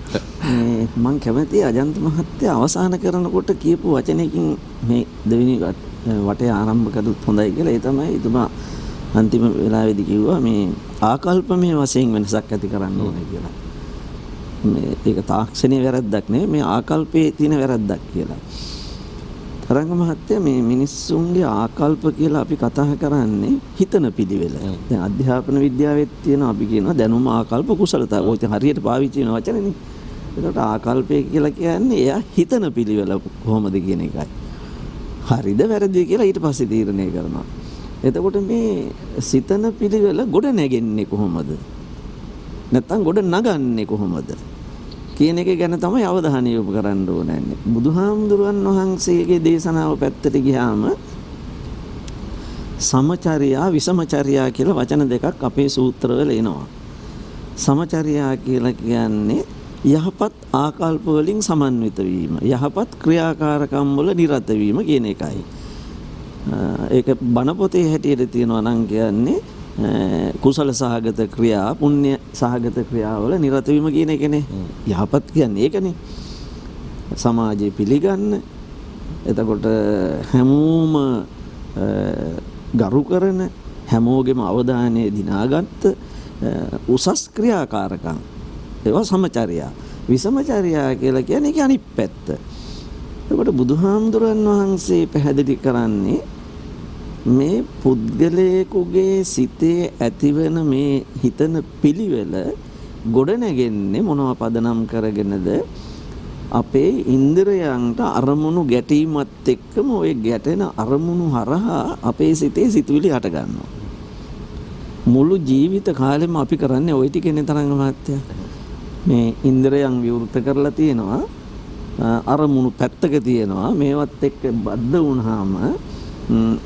මම කැමතියි අජන්ත මහත්තයා අවසාන කරනකොට කියපු වචනයකින් මේ දෙවෙනි වටේ ආරම්භ කළොත් හොඳයි කියලා. ඒ තමයි එතුමා අන්තිම වෙලාවේදී කිව්වා මේ ආකල්පමය වශයෙන් වෙනසක් ඇති කරන්න ඕනේ කියලා. ඒක තාක්ෂණයේ වැරද්දක් නෙවෙයි මේ ආකල්පයේ තියෙන වැරද්දක් කියලා. තරංග මහත්තයා මේ මිනිස්සුන්ගේ ආකල්ප කියලා අපි කතා කරන්නේ හිතන පිළිවෙල. දැන් අධ්‍යාපන විද්‍යාවෙත් තියෙන අපි කියනවා දැනුම ආකල්ප කුසලතා. ඔය හරියට පාවිච්චි වෙන වචනනේ. ඒකට ආකල්පය කියලා කියන්නේ එයා හිතන පිළිවෙල කොහොමද කියන එකයි. හරිද වැරදිද කියලා ඊට පස්සේ තීරණය කරනවා. එතකොට මේ සිතන පිළිවෙල ගොඩ නැගෙන්නේ කොහොමද? නැත්තම් ගොඩ නගන්නේ කොහොමද? කියන එක ගැන තමයි අවධානය යොමු කරන්න ඕනේ. බුදුහාමුදුරන් වහන්සේගේ දේශනාව පැත්තට ගියාම සමචර්යා විසමචර්යා කියලා වචන දෙකක් අපේ සූත්‍රවල එනවා. සමචර්යා කියලා කියන්නේ යහපත් ආකල්ප වලින් සමන්විත වීම, යහපත් ක්‍රියාකාරකම් වල නිරත වීම කියන එකයි. ඒක බණ පොතේ හැටියට තියෙනවා නම් කියන්නේ කුසල සහගත ක්‍රියා, පුණ්‍ය සහගත ක්‍රියාවල නිරත වීම කියන එකනේ. යහපත් කියන්නේ ඒකනේ. සමාජයේ පිළිගන්න. එතකොට හැමෝම ගරු කරන, හැමෝගෙම අවධානය දිනාගත්ත උසස් ක්‍රියාකාරකම්. ඒවා සමචර්යා. විසමචර්යා කියලා කියන්නේ ඒක අනිත් පැත්ත. එතකොට බුදුහාමුදුරන් වහන්සේ පැහැදිලි කරන්නේ මේ පුද්ගලයෙකුගේ සිතේ ඇතිවන මේ හිතන පිළිවෙල ගොඩනැගෙන්නේ මොනවා පදනම් කරගෙනද? අපේ ඉන්ද්‍රයන්ට අරමුණු ගැටීමත් එක්කම ওই ගැටෙන අරමුණු හරහා අපේ සිතේ සිතුවිලි හට ගන්නවා. මුළු ජීවිත කාලෙම අපි කරන්නේ ওই ටිකනේ තරංග මහත්තයා. මේ ඉන්ද්‍රයන් විවෘත කරලා තියෙනවා, අරමුණු පැත්තක තියෙනවා. මේවත් එක්ක බද්ධ වුණාම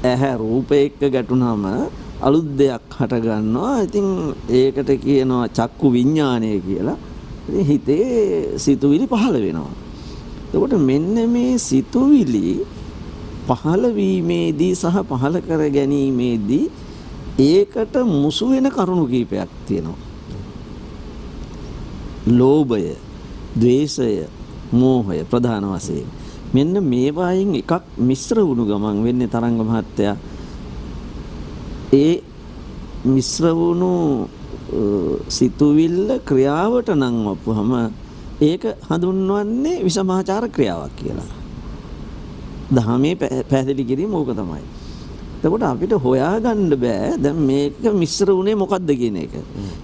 ඇහැ රූප එක්ක ගැටුණාම අලුත් දෙයක් හට ගන්නවා. ඉතින් ඒකට කියනවා චක්කු විඥානය කියලා. ඉතින් හිතේ සිතුවිලි පහළ වෙනවා. එතකොට මෙන්න මේ සිතුවිලි පහළ වීමේදී සහ පහළ කර ගැනීමේදී ඒකට මුසු වෙන කරුණු කීපයක් තියෙනවා. ලෝභය, ද්වේෂය, මෝහය ප්‍රධාන වශයෙන්. මෙන්න මේවායින් එකක් මිශ්‍ර වුණු ගමන් වෙන්නේ තරංග මහත්තයා ඒ මිශ්‍ර වුණු සිතුවිල්ල ක්‍රියාවට නංවපුවම ඒක හඳුන්වන්නේ විසමාචාර ක්‍රියාවක් කියලා. දහමේ පැහැදිලි කිරීම ඕක තමයි. එතකොට අපිට හොයාගන්න බෑ දැන් මේක මිශ්‍ර වුණේ මොකද්ද කියන එක.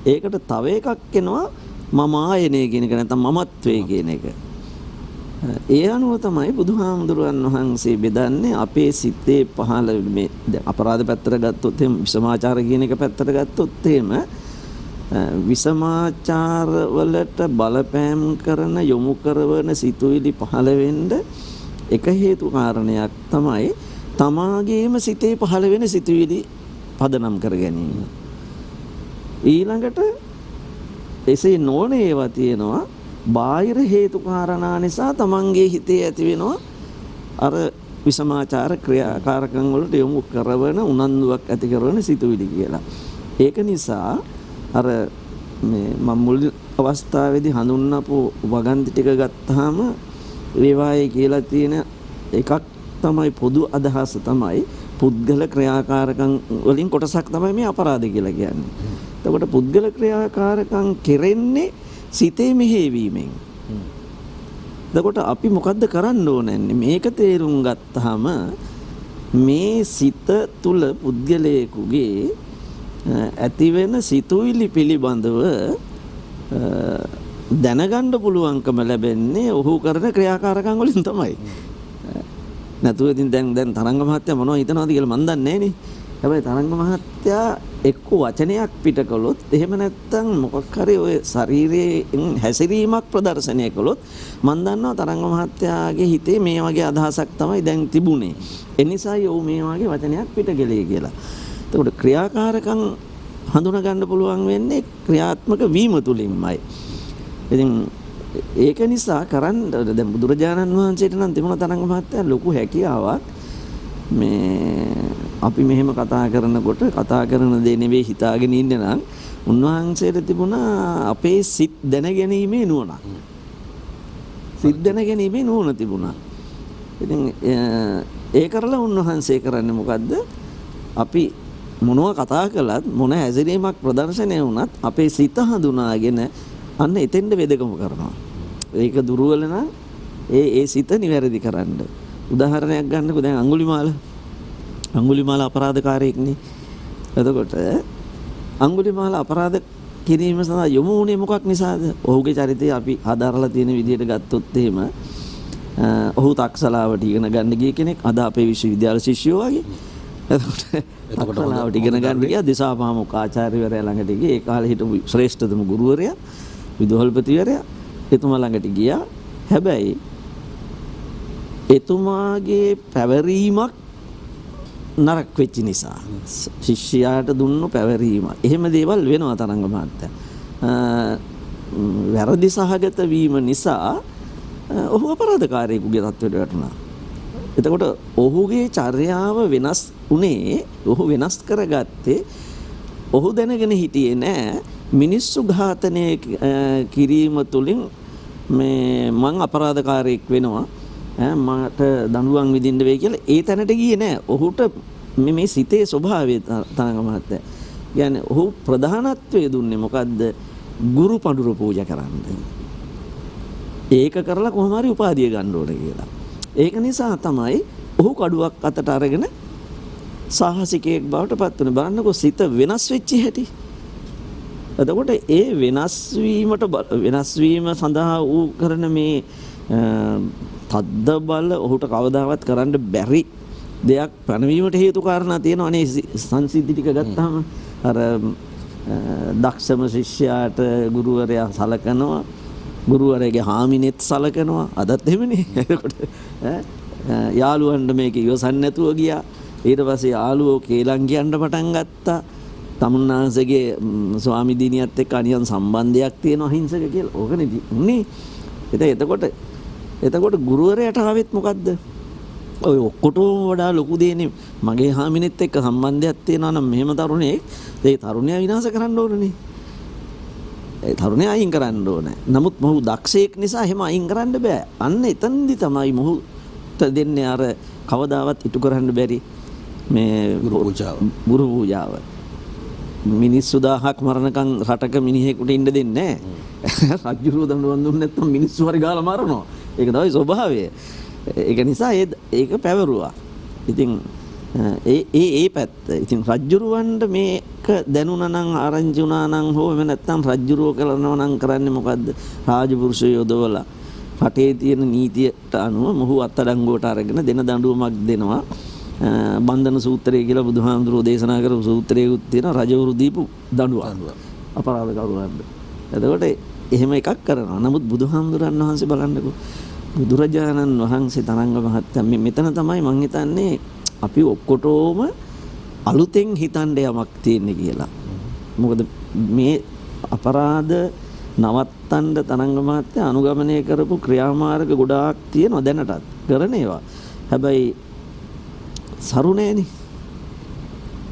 ඒකට තව එකක් එනවා මම ආයනය කියන එක නැත්නම් මමත්වයේ කියන එක. ඒ අනුව තමයි බුදුහාමුදුරුවන් වහන්සේ බෙදන්නේ අපේ සිතේ පහළ මේ අපරාධ පැත්තට ගත්තොත් එහෙම විසමාචාර කියන එක පැත්තට ගත්තොත් එහෙම විසමාචාර වලට බලපෑම් කරන යොමු කරන සිතුවිලි පහළ වෙන්න එක හේතු කාරණයක් තමයි තමාගේම සිතේ පහළ වෙන සිතුවිලි පදනම් කර ගැනීම. ඊළඟට එසේ නොවන ඒවා තියෙනවා බාහිර හේතු කාරණා නිසා තමන්ගේ හිතේ ඇති වෙනවා අර විසමාචාර ක්‍රියාකාරකම් වලට යොමු කරන උනන්දුවක් ඇති කරන සිතුවිලි කියලා. ඒක නිසා අර මේ මම මුල් අවස්ථාවේදී හඳුන්වපු වගන්ති ටික ගත්තාම ඒවායේ කියලා තියෙන එකක් තමයි පොදු අදහස තමයි පුද්ගල ක්‍රියාකාරකම් වලින් කොටසක් තමයි මේ අපරාධ කියලා කියන්නේ. එතකොට පුද්ගල ක්‍රියාකාරකම් කෙරෙන්නේ සිතේ මෙහෙවීමෙන්. එතකොට අපි මොකද්ද කරන්න ඕනේ? මේක තේරුම් ගත්තාම මේ සිත තුල පුද්ගලයෙකුගේ ඇතිවෙන සිතුවිලි පිළිබඳව දැනගන්න පුළුවන්කම ලැබෙන්නේ ඔහු කරන ක්‍රියාකාරකම් වලින් තමයි. නැතුව ඉතින් දැන් තරංග මහත්තයා මොනවද හිතනවද කියලා මන් දන්නේ නැහැ නේ. හැබැයි තරංග මහත්තයා එක්ක වචනයක් පිට කළොත් එහෙම නැත්නම් මොකක් හරි ඔය ශරීරයෙන් හැසිරීමක් ප්‍රදර්ශනය කළොත් මන් දන්නවා තරංග මහත්තයාගේ හිතේ මේ වගේ අදහසක් තමයි දැන් තිබුණේ. ඒ නිසායි ඔහු මේ වගේ වචනයක් පිට කළේ කියලා. එතකොට ක්‍රියාකාරකම් හඳුනා ගන්න පුළුවන් වෙන්නේ ක්‍රියාත්මක වීම තුලින්මයි. ඉතින් ඒක නිසා කරන්න දැන් බුදුරජාණන් වහන්සේට නම් තිබුණ තරංග මහත්තයා ලොකු හැකියාවක් මේ අපි මෙහෙම කතා කරනකොට කතා කරන දේ නෙවෙයි හිතාගෙන ඉන්නේ නම් උන්වහන්සේට තිබුණා අපේ සිත් දැනගැනීමේ නුවණ. සිත් දැනගැනීමේ නුවණ තිබුණා. ඉතින් ඒ කරලා උන්වහන්සේ කරන්නේ මොකද්ද? අපි මොනවා කතා කළත් මොන හැසිරීමක් ප්‍රදර්ශනය වුණත් අපේ සිත හඳුනාගෙන අන්න එතෙන්ද වෙදකම කරනවා. ඒක දුර්වල නම් ඒ සිත නිවැරදි කරන්න. උදාහරණයක් ගන්නකො දැන් අඟුලිමාල අපරාධකාරයෙක්නේ. එතකොට අඟුලිමාල අපරාධ කිරීම සඳහා යොමු වුණේ මොකක් නිසාද? ඔහුගේ චරිතය අපි ආදාරලා තියෙන විදිහට ගත්තොත් එහෙම ඔහු තක්සලාවට ඉගෙන ගන්න ගිය කෙනෙක්. අද අපේ විශ්වවිද්‍යාල ශිෂ්‍යයෝ වගේ. එතකොට තක්සලාවට ඉගෙන ගන්න ගියා දිසාපාමොක් ආචාර්යවරයා ළඟට ගියේ. ඒ කාලේ හිටපු ශ්‍රේෂ්ඨතම ගුරුවරයා විදුහල්පතිවරයා එතුමා ළඟට ගියා. හැබැයි එතුමාගේ පැවරීමක් නරක වෙච්ච නිසා ශිෂ්‍යයාට දුන්නු පැවරීම. එහෙම දේවල් වෙනවා තරංග මහත්තයා. වැරදි සහගත වීම නිසා ඔහු අපරාධකාරයෙකුගේ තත්ත්වයට වැටුණා. එතකොට ඔහුගේ චර්යාව වෙනස් වුණේ, ඔහු වෙනස් කරගත්තේ ඔහු දැනගෙන හිටියේ නෑ මිනිස්සු ඝාතනය කිරීම තුළින් මේ මං අපරාධකාරයෙක් වෙනවා මට දඬුවම් විඳින්න වෙයි කියලා ඒ තැනට ගියේ නෑ. ඔහුට මේ සිතේ ස්වභාවය තරංග මහත්තයා. يعني ඔහු ප්‍රධානත්වයේ දුන්නේ මොකද්ද? ගුරු පඬුර පූජා කරන්න. ඒක කරලා කොහොම හරි උපාධිය ගන්න ඕනේ කියලා. ඒක නිසා තමයි ඔහු කඩුවක් අතට අරගෙන සාහසිකයෙක් බවට පත් වුණේ. බලන්නකෝ සිත වෙනස් වෙච්ච හැටි. එතකොට ඒ වෙනස් වීම සඳහා ඌ කරන මේ තද්ද බල ඔහුට කවදාවත් කරන්න බැරි දෙයක් පැනවීමට හේතු කාරණා තියෙනවා නේ. සංසිද්ධි ටික ගත්තාම අර දක්ෂම ශිෂ්‍යයාට ගුරුවරයා සලකනවා, ගුරුවරයාගේ හාමිනෙත් සලකනවා. අදත් එහෙමනේ. එතකොට යාළුවන්ට මේක ඉවසන්න නැතුව ගියා. ඊට පස්සේ යාළුවෝ කේලම් කියන්න පටන් ගත්තා. තමුන්නාන්සේගේ ස්වාමි දිනියත් එක්ක අනියම් සම්බන්ධයක් තියෙනවා අහිංසක කියලා. ඕකනේ උන්නේ. එතකොට ගුරුවරයාට ආවෙත් මොකද්ද? ඔය ඔක්කොටම වඩා ලොකු දෙන්නේ මගේ හාමිනෙත් එක්ක සම්බන්ධයක් තියෙනවා නම් මෙහෙම තරුණයෙක් ඒ තරුණයා විනාශ කරන්න ඕනනේ. ඒ තරුණයා අයින් කරන්න ඕනේ. නමුත් මොහු දක්ෂයෙක් නිසා එහෙම අයින් කරන්න බෑ. අන්න එතනදි තමයි මොහුට දෙන්නේ අර කවදාවත් ඉටු කරන්න බැරි මේ ගුරු පූජාව. මිනිස්සු 1000ක් මරණකම් රටක මිනිහෙකුට ඉන්න දෙන්නේ නැහැ. රජුරුව දඬුවම් දුන්නේ නැත්නම් මිනිස්සු හරි ගාලා මරනවා. ඒක තමයි ස්වභාවය. ඒක නිසා ඒක පැවරුවා. ඉතින් ඒ පැත්ත. ඉතින් රජුරුවන්ට මේක දැනුණා නම් ආරංචි වුණා නම් හෝ එමෙ නැත්නම් රජුරුව කරනවා නම් කරන්නේ මොකද්ද? රාජපුරුෂය යොදවලා රටේ තියෙන නීතියට අනුව මොහු අත්අඩංගුවට අරගෙන දෙන දඬුවමක් දෙනවා. බන්ධන සූත්‍රය කියලා බුදුහාමුදුරුවෝ දේශනා කරපු සූත්‍රයකුත් තියෙනවා රජවරු දීපු දඬුවම් අපරාධකරුවන්ට. එතකොට එහෙම එකක් කරනවා. නමුත් බුදුහාමුදුරන් වහන්සේ බලන්නකෝ බුදුරජාණන් වහන්සේ තරංග මහත්තයා මෙතන තමයි මම හිතන්නේ අපි ඔක්කොටම අලුතෙන් හිතන්න යමක් තියෙන්නේ කියලා. මොකද මේ අපරාධ නවත්තන්න තරංග මහත්තයා අනුගමනය කරපු ක්‍රියාමාර්ග ගොඩාක් තියෙනවා දැනටත් කරන ඒවා. හැබැයි සරුණේනේ.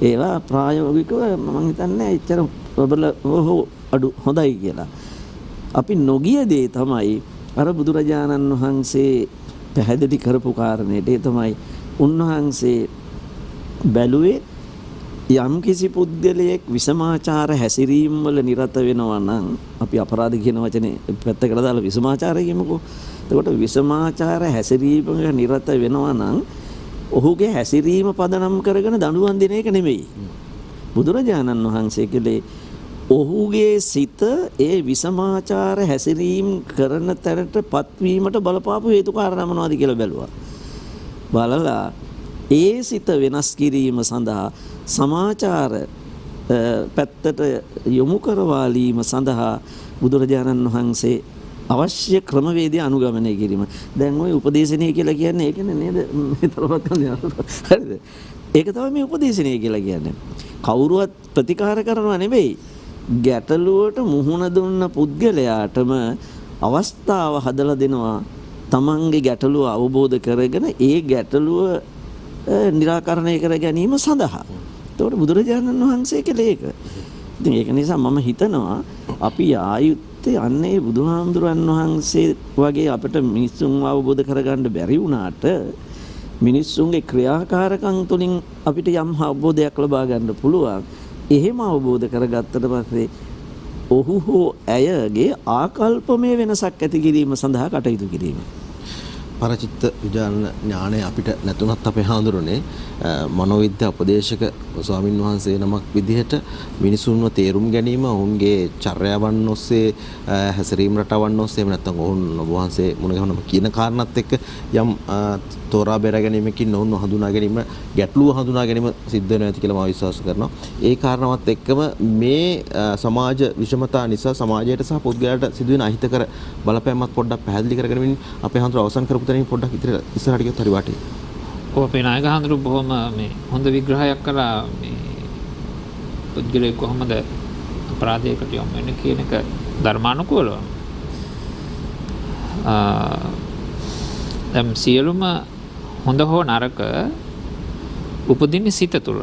ඒවා ප්‍රායෝගිකව මම හිතන්නේ එච්චර ප්‍රබල අඩු හොඳයි කියලා. අපි නොගිය දේ තමයි අර බුදුරජාණන් වහන්සේ පැහැදිලි කරපු කාරණේට. ඒ තමයි උන්වහන්සේ බැලුවේ යම් කිසි පුද්ගලයෙක් විසමාචාර හැසිරීම් වල නිරත වෙනවා නම් අපි අපරාධ කියන වචනේ පැත්තකට දාලා විසමාචාරය කියමුකෝ. එතකොට විසමාචාර හැසිරීමක නිරත වෙනවා නම් ඔහුගේ හැසිරීම පදනම් කරගෙන දඬුවම් දෙන එක නෙමෙයි. බුදුරජාණන් වහන්සේ කලේ ඔහුගේ සිත ඒ විසමාචාර හැසිරීම කරන තැනට පත්වීමට බලපාපු හේතු කාරණා මොනවද කියලා බැලුවා. බලලා ඒ සිත වෙනස් කිරීම සඳහා සමාචාර පැත්තට යොමු කරවාලීම සඳහා බුදුරජාණන් වහන්සේ අවශ්‍ය ක්‍රමවේදය අනුගමනය කිරීම. දැන් ওই උපදේශනය කියලා කියන්නේ ඒකනේ නේද? මේ තරවත් හරිද? ඒක තමයි මේ උපදේශනය කියලා කියන්නේ. කවුරුවත් ප්‍රතිකාර කරනවා නෙවෙයි. ගැටලුවට මුහුණ දුන්න පුද්ගලයාටම අවස්ථාව හදලා දෙනවා තමන්ගේ ගැටලුව අවබෝධ කරගෙන ඒ ගැටලුව निराකරණය කර ගැනීම සඳහා. ඒතකොට බුදුරජාණන් වහන්සේ කළේ ඒක. ඉතින් ඒක නිසා මම හිතනවා අපි ආයුත්තේ අන්නේ බුදුහාමුදුරන් වහන්සේ වගේ අපිට මිනිස්සුන් අවබෝධ කරගන්න බැරි වුණාට මිනිස්සුන්ගේ ක්‍රියාකාරකම් තුලින් අපිට යම් අවබෝධයක් ලබා ගන්න පුළුවන්. එහෙම අවබෝධ කරගත්තට පස්සේ ඔහු හෝ ඇයගේ ආකල්පමය වෙනසක් ඇති කිරීම සඳහා කටයුතු කිරීම. පරචිත්ත විඥාන ඥාණය අපිට නැතුණත් අපේ හාමුදුරනේ මනෝවිද්‍යා උපදේශක ස්වාමින් වහන්සේ නමක් විදිහට මිනිසුන්ව තේරුම් ගැනීම ඔවුන්ගේ චර්යාවන් ඔස්සේ හැසිරීම රටාවන් ඔස්සේ එහෙම නැත්නම් ඔවුන් වහන්සේ මුණ ගැහුනම කියන කාරණාත් එක්ක යම් තෝරා බේර ගැනීමකින් ඔවුන්ව හඳුනා ගැනීම ගැටලුව හඳුනා ගැනීම සිද්ධ වෙනවා ඇති කියලා මම විශ්වාස කරනවා. ඒ කාරණාවත් එක්කම මේ සමාජ විෂමතා නිසා සමාජයට සහ පුද්ගලයාට සිදුවෙන අහිතකර බලපෑමක් පොඩ්ඩක් පැහැදිලි කරගෙන අපේ හාමුදුරුවෝ අවසන් කරපු තැනින් පොඩ්ඩක් ඉස්සරහට ගියොත් හරි වටේ. ඔව් අපේ නායක හාමුදුරුවෝ බොහොම මේ හොඳ විග්‍රහයක් කළා මේ පුද්ගලයෙක් කොහොමද අපරාධයකට යොමු වෙන්නේ කියන එක ධර්මානුකූලව. දැන් සියලුම හොඳ හෝ නරක උපදින්නේ සිත තුළ.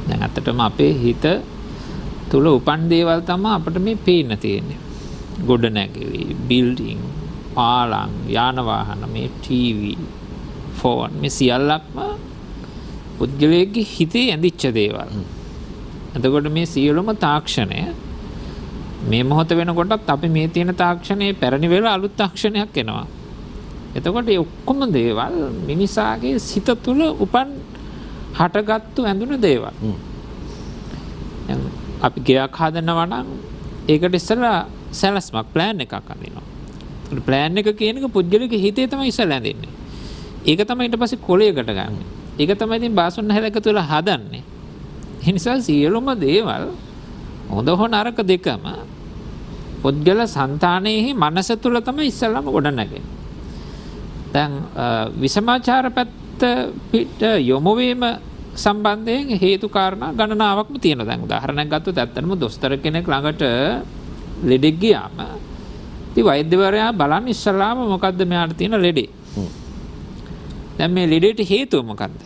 දැන් අතටම අපේ හිත තුළ උපන් දේවල් තමයි අපිට මේ පේන්න තියෙන්නේ. ගොඩනැගිලි, බිල්ඩින්, පාලම්, යාන වාහන, මේ ටීවී, ෆෝන් මේ සියල්ලක්ම පුද්ගලයෙක්ගේ හිතේ ඇඳිච්ච දේවල්. එතකොට මේ සියලුම තාක්ෂණය මේ මොහොත වෙනකොටත් අපි මේ තියෙන තාක්ෂණයේ පැරණි වෙලා අලුත් තාක්ෂණයක් එනවා. එතකොට මේ ඔක්කොම දේවල් මිනිසාගේ සිත තුළ උපන් හටගත්තු ඇඳුන දේවල්. අපි ගයක් හදනවා නම් ඒකට ඉස්සෙල්ලා සැලස්මක් ප්ලෑන් එකක් අඳිනවා. ඒ ප්ලෑන් එක කියන එක පුද්ගලගේ හිතේ තමයි ඉස්සෙල්ලා ඇඳින්නේ. ඒක තමයි ඊට පස්සේ කොලයකට ගන්න. ඒක තමයි ඉතින් බාසොන්න හැලකට වෙලා හදන්නේ. ඒ නිසා සියලුම දේවල් හොඳ හෝ නරක දෙකම පුද්ගල సంతානයේ මනස තුළ තමයි ඉස්සෙල්ලාම ගොඩනැගෙන්නේ. දැන් විසමාචාර පැත්ත පිට යොමු වීම සම්බන්ධයෙන් හේතු කාරණා ගණනාවක්ම තියෙනවා. දැන් උදාහරණයක් ගත්තොත් ඇත්තටම දොස්තර කෙනෙක් ළඟට ලෙඩෙක් ගියාම ඉතින් වෛද්‍යවරයා බලන්නේ ඉස්සලාම මොකද්ද මෙයාට තියෙන ලෙඩේ. දැන් මේ ලෙඩේට හේතුව මොකද්ද?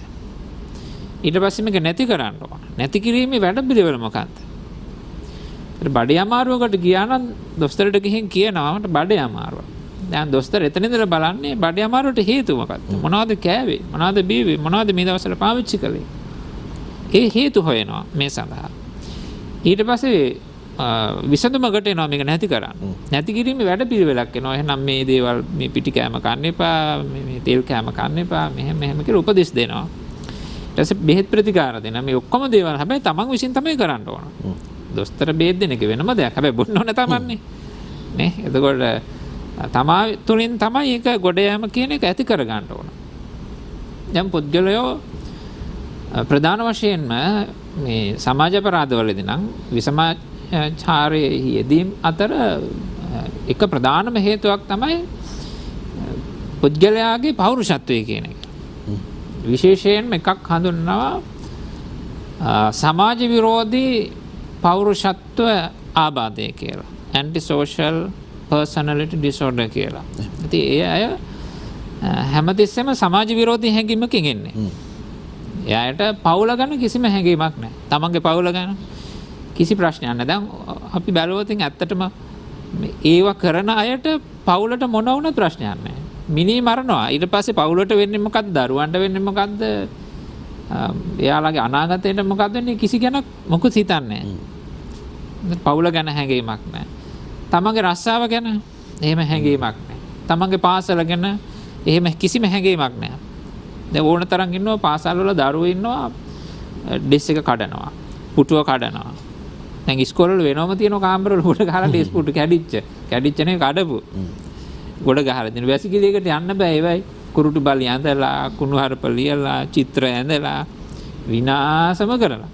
ඊට පස්සේ මේක නැති කරන්න ඕන. නැති කිරීමේ වැඩපිළිවෙල මොකද්ද? බඩේ අමාරුවකට ගියා නම් දොස්තරට ගිහින් කියනවා මට බඩේ අමාරුවක්. දැන් දොස්තර එතන ඉඳලා බලන්නේ බඩේ අමාරුවට හේතුව මොකක්ද? මොනවද කෑවේ? මොනවද බීවේ? මොනවද මේ දවස්වල පාවිච්චි කළේ? ඒ හේතු හොයනවා මේ සඳහා. ඊට පස්සේ විසඳුමකට එනවා මේක නැති කරන්න. නැති කිරීමේ වැඩපිළිවෙලක් එනවා. එහෙනම් මේ දේවල් මේ පිටි කෑම කන්න එපා, මේ තෙල් කෑම කන්න එපා, මෙහෙම කියලා උපදෙස් දෙනවා. ඊට පස්සේ බෙහෙත් ප්‍රතිකාර දෙනවා. මේ ඔක්කොම දේවල් හැබැයි තමන් විසින් තමයි කරන්න ඕන. දොස්තර බෙහෙත් දෙන එක වෙනම දෙයක්. හැබැයි බොන්න ඕන තමන්නේ. නේ? එතකොට තමා තුලින් තමයි ඒක ගොඩ යාම කියන එක ඇති කර ගන්න ඕන. දැන් පුද්ගලයෝ ප්‍රධාන වශයෙන්ම මේ සමාජ අපරාධවලදී නම් විසමාචාරයේ යෙදීම් අතර එක ප්‍රධානම හේතුවක් තමයි පුද්ගලයාගේ පෞරුෂත්වය කියන එක. විශේෂයෙන්ම එකක් හඳුන්වනවා සමාජ විරෝධී පෞරුෂත්ව ආබාධය කියලා. antisocial personality disorder කියලා. ඉතින් ඒ අය හැමතිස්සෙම සමාජ විරෝධී හැඟීමකින් ඉන්නේ. එයාට පවුල ගැන කිසිම හැඟීමක් නැහැ. තමන්ගේ පවුල ගැන කිසි ප්‍රශ්නයක් නැහැ. දැන් අපි බැලුවොත් ඇත්තටම ඒව කරන අයට පවුලට මොන වුණත් ප්‍රශ්නයක් නැහැ. මිනී මරනවා. ඊට පස්සේ පවුලට වෙන්නේ මොකද්ද? දරුවන්ට වෙන්නේ මොකද්ද? එයාලගේ අනාගතයට මොකද්ද වෙන්නේ? කිසි කෙනෙක් මොකුත් හිතන්නේ නැහැ. පවුල ගැන හැඟීමක් නැහැ. තමන්ගේ රස්සාව ගැන එහෙම හැඟීමක් නැහැ. තමන්ගේ පාසල ගැන එහෙම කිසිම හැඟීමක් නැහැ. දැන් ඕන තරම් ඉන්නවා පාසල් වල දරුවෝ ඉන්නවා ඩෙස් එක කඩනවා, පුටුව කඩනවා. දැන් ඉස්කෝලේ වල වෙනවම තියෙන කාමර වල උඩ ගහලා ඩෙස් පුටු කැඩිච්ච නේ කඩපු. ගොඩ ගහලා දෙන වැසිකිළියකට යන්න බෑ. ඒවයි කුරුටු බලි ඇඳලා, කුණු හරප ලියලා, චිත්‍ර ඇඳලා විනාශම කරලා.